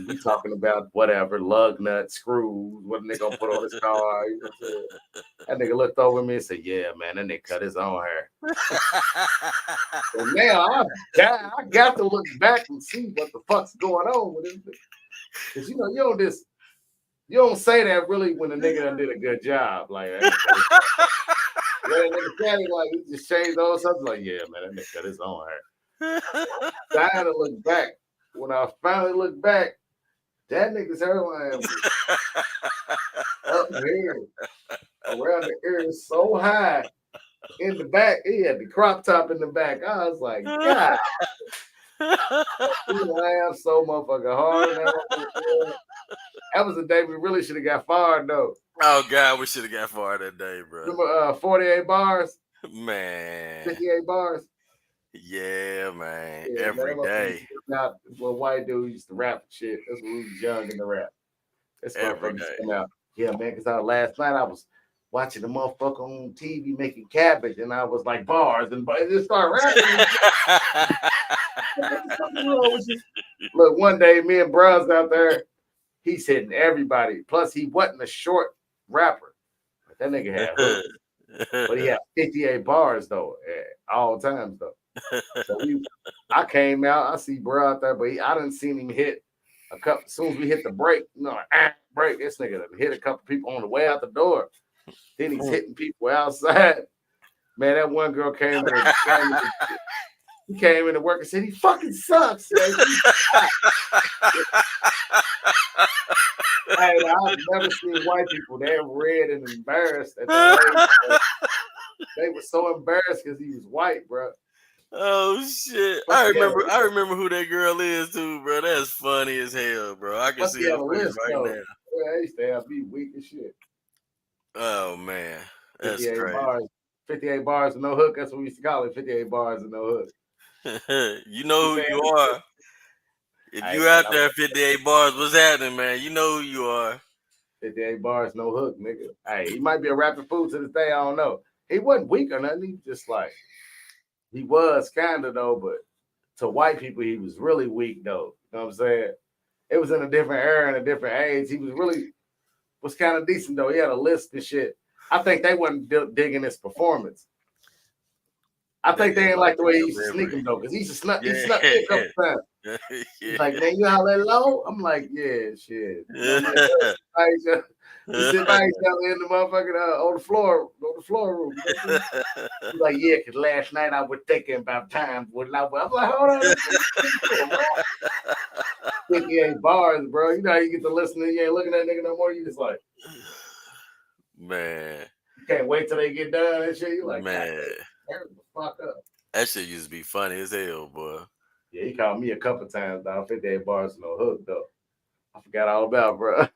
We talking about whatever, lug nuts, screws, what a nigga gonna put on his car. You know what I'm saying? That nigga looked over at me and said, yeah, man, that nigga cut his own hair. So now I got to look back and see what the fuck's going on with him. Because you know, you don't say that really when a nigga done did a good job. Like like he just changed all something like, yeah, man, that nigga cut his own hair. I had to look back. When I finally looked back, that nigga's hairline was up here, around the ears so high. In the back, he had the crop top in the back. I was like, God. He laughed so motherfucking hard. That was the day we really should have got fired, though. Oh God, we should have got fired that day, bro. Remember 48 bars? Man. 58 bars? Yeah, man. Yeah, Every man, day. Now, well, white dude used to rap and shit. That's when we was young in the rap. This Every motherfucker day. come out. Yeah, man, because last night I was watching the motherfucker on TV making cabbage, and I was like bars, and it just started rapping. Look, one day, me and Bros out there, he's hitting everybody. Plus, he wasn't a short rapper. That nigga had hooks. But he had 58 bars, though, at all times, though. So I came out, I see bro out there, but I didn't see him hit a couple. As soon as we hit the break, break, this nigga done hit a couple people on the way out the door. Then he's hitting people outside. Man, that one girl came he came into work and said, he fucking sucks. Hey, I've never seen white people that red and embarrassed at that age. They were so embarrassed because he was white, bro. Oh shit! I remember who that girl is too, bro. That's funny as hell, bro. I can see her face right now. Yeah, I used to have me weak as shit. Oh man, that's crazy. 58 bars and no hook. That's what we used to call it. 58 bars and no hook. You know who you are. If you out there 58 bars, what's happening, man? You know who you are. 58 bars, no hook, nigga. Hey, he might be a rapping fool to this day. I don't know. He wasn't weak or nothing. He just like. He was kind of, though, but to white people, he was really weak, though. You know what I'm saying? It was in a different era and a different age. He was kind of decent, though. He had a list and shit. I think they wasn't digging his performance. I think they didn't like the way he used to sneak him, though, because he snuck me a couple times. He's like, man, you holler low? I'm like, yeah, shit. He sit by each other in the motherfucking on the floor room. He's like, yeah, because last night I was thinking about times when I'm like, hold on. 58 bars, bro. You know how you get to listen and you ain't looking at that nigga no more. You just like, man. You can't wait till they get done and shit. You like, man, the fuck up. That shit used to be funny as hell, boy. Yeah, he called me a couple times, dog. 58 bars, no hook, though. I forgot all about, bro.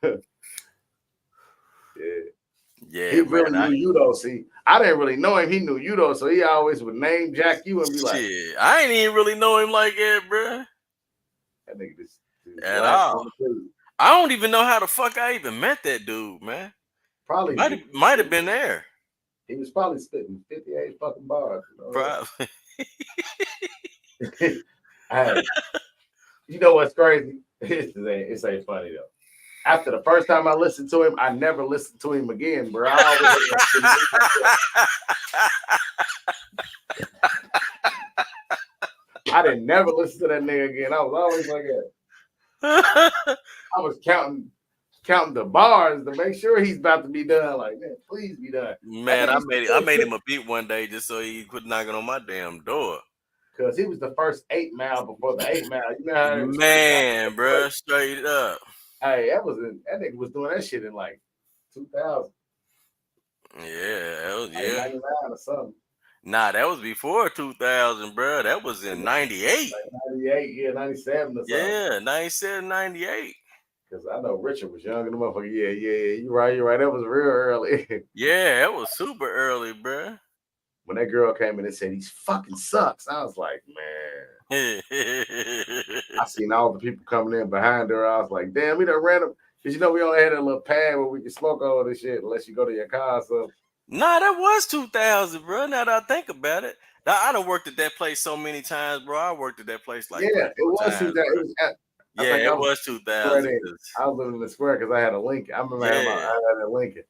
Yeah, he really knew you, though. See, I didn't really know him. He knew you, though, so he always would name jack you and be like, shit, I ain't even really know him like that, bro. That nigga just at all. I don't even know how the fuck I even met that dude, man. Probably might have been there. He was probably spitting 58 fucking bars. You know? Probably. Hey, you know what's crazy? It's ain't funny though. After the first time I listened to him, I never listened to him again, bro. I didn't never listen to that nigga again. I was always like that. I was counting the bars to make sure he's about to be done. Like, man, please be done. Man, I made him a beat one day just so he quit knocking on my damn door. Because he was the first 8 Mile before the 8 Mile. You know how man, bro, straight up. Hey, that nigga was doing that shit in like 2000. Yeah, that was, yeah. 99 or something. Nah, that was before 2000, bro. That was in 98. Like 98, yeah, 97 or something. Yeah, 97, 98. Because I know Richard was young and the motherfucker. Yeah, you're right. That was real early. Yeah, that was super early, bro. When that girl came in and said, he fucking sucks, I was like, man. I seen all the people coming in behind her. I was like, damn, we done ran them. Because you know we only had a little pad where we could smoke all this shit unless you go to your car or something. Nah, that was 2000, bro. Now that I think about it. I done worked at that place so many times, bro. I worked at that place like it was 2000. It was 2000. I was living in the square because I had a Lincoln. I remember I had a Lincoln.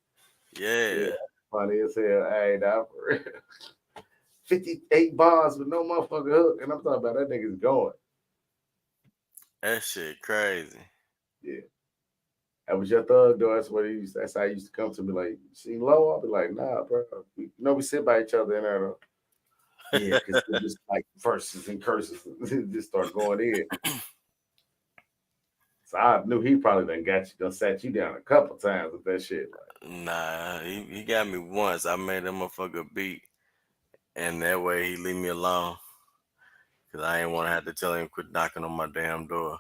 Yeah. Funny as hell. Hey, now for real. 58 bars with no motherfucking hook. And I'm talking about that nigga's going. That shit crazy. Yeah. That was your thug, though. That's how he used to come to me. Like, see low? I'll be like, nah, bro. We sit by each other in there, though. Yeah, because we just like verses and curses just start going in. So I knew he probably done sat you down a couple times with that shit. Like, nah, he got me once. I made that motherfucker beat. And that way he leave me alone. Because I ain't want to have to tell him quit knocking on my damn door.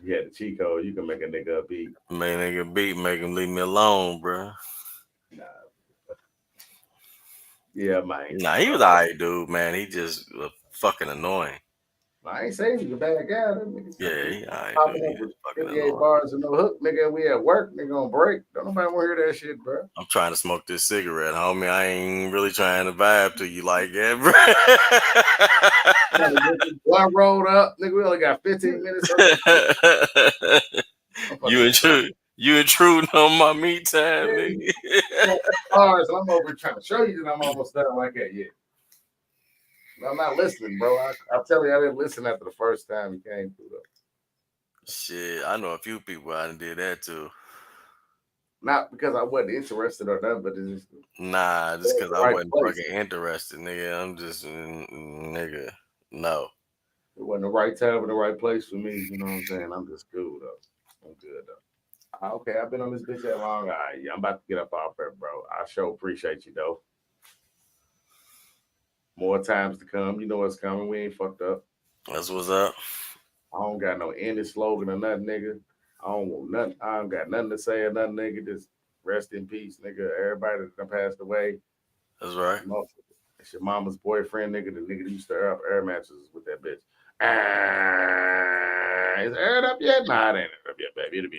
Yeah, the cheat code, you can make a nigga a beat. Man, nigga beat, make him leave me alone, bro. Nah. Yeah, man. Nah, he was alright, dude, man. He just was fucking annoying. I ain't saying he's a bad guy. That nigga Yeah, he alright, popping dude. up with Fucking 58 annoying. bars and no hook, nigga. We at work, nigga on break. Don't nobody want to hear that shit, bro. I'm trying to smoke this cigarette, homie. I ain't really trying to vibe to you like that, bro. I rolled up, nigga. We only got 15 minutes. You intruding on my me time, nigga. Bars, I'm over trying to show you that I'm almost done like that. Yeah. I'm not listening, bro. I'll tell you, I didn't listen after the first time he came through, though. Shit, I know a few people I done did that too. Not because I wasn't interested or nothing, but it's just Nah, just because I right wasn't place. fucking interested, nigga. I'm just, nigga, no. It wasn't the right time and the right place for me. You know what I'm saying? I'm just cool, though. I'm good, though. Okay, I've been on this bitch that long. All right, I'm about to get up off there, bro. I sure appreciate you, though. More times to come. You know what's coming. We ain't fucked up. That's what's up. I don't got no any slogan or nothing, nigga. I don't want nothing. I don't got nothing to say or nothing, nigga. Just rest in peace, nigga. Everybody that passed away. That's right. It's your mama's boyfriend, nigga. The nigga that used to air up air mattresses with that bitch. Is it aired up yet? Nah, it ain't aired up yet, baby. It'll be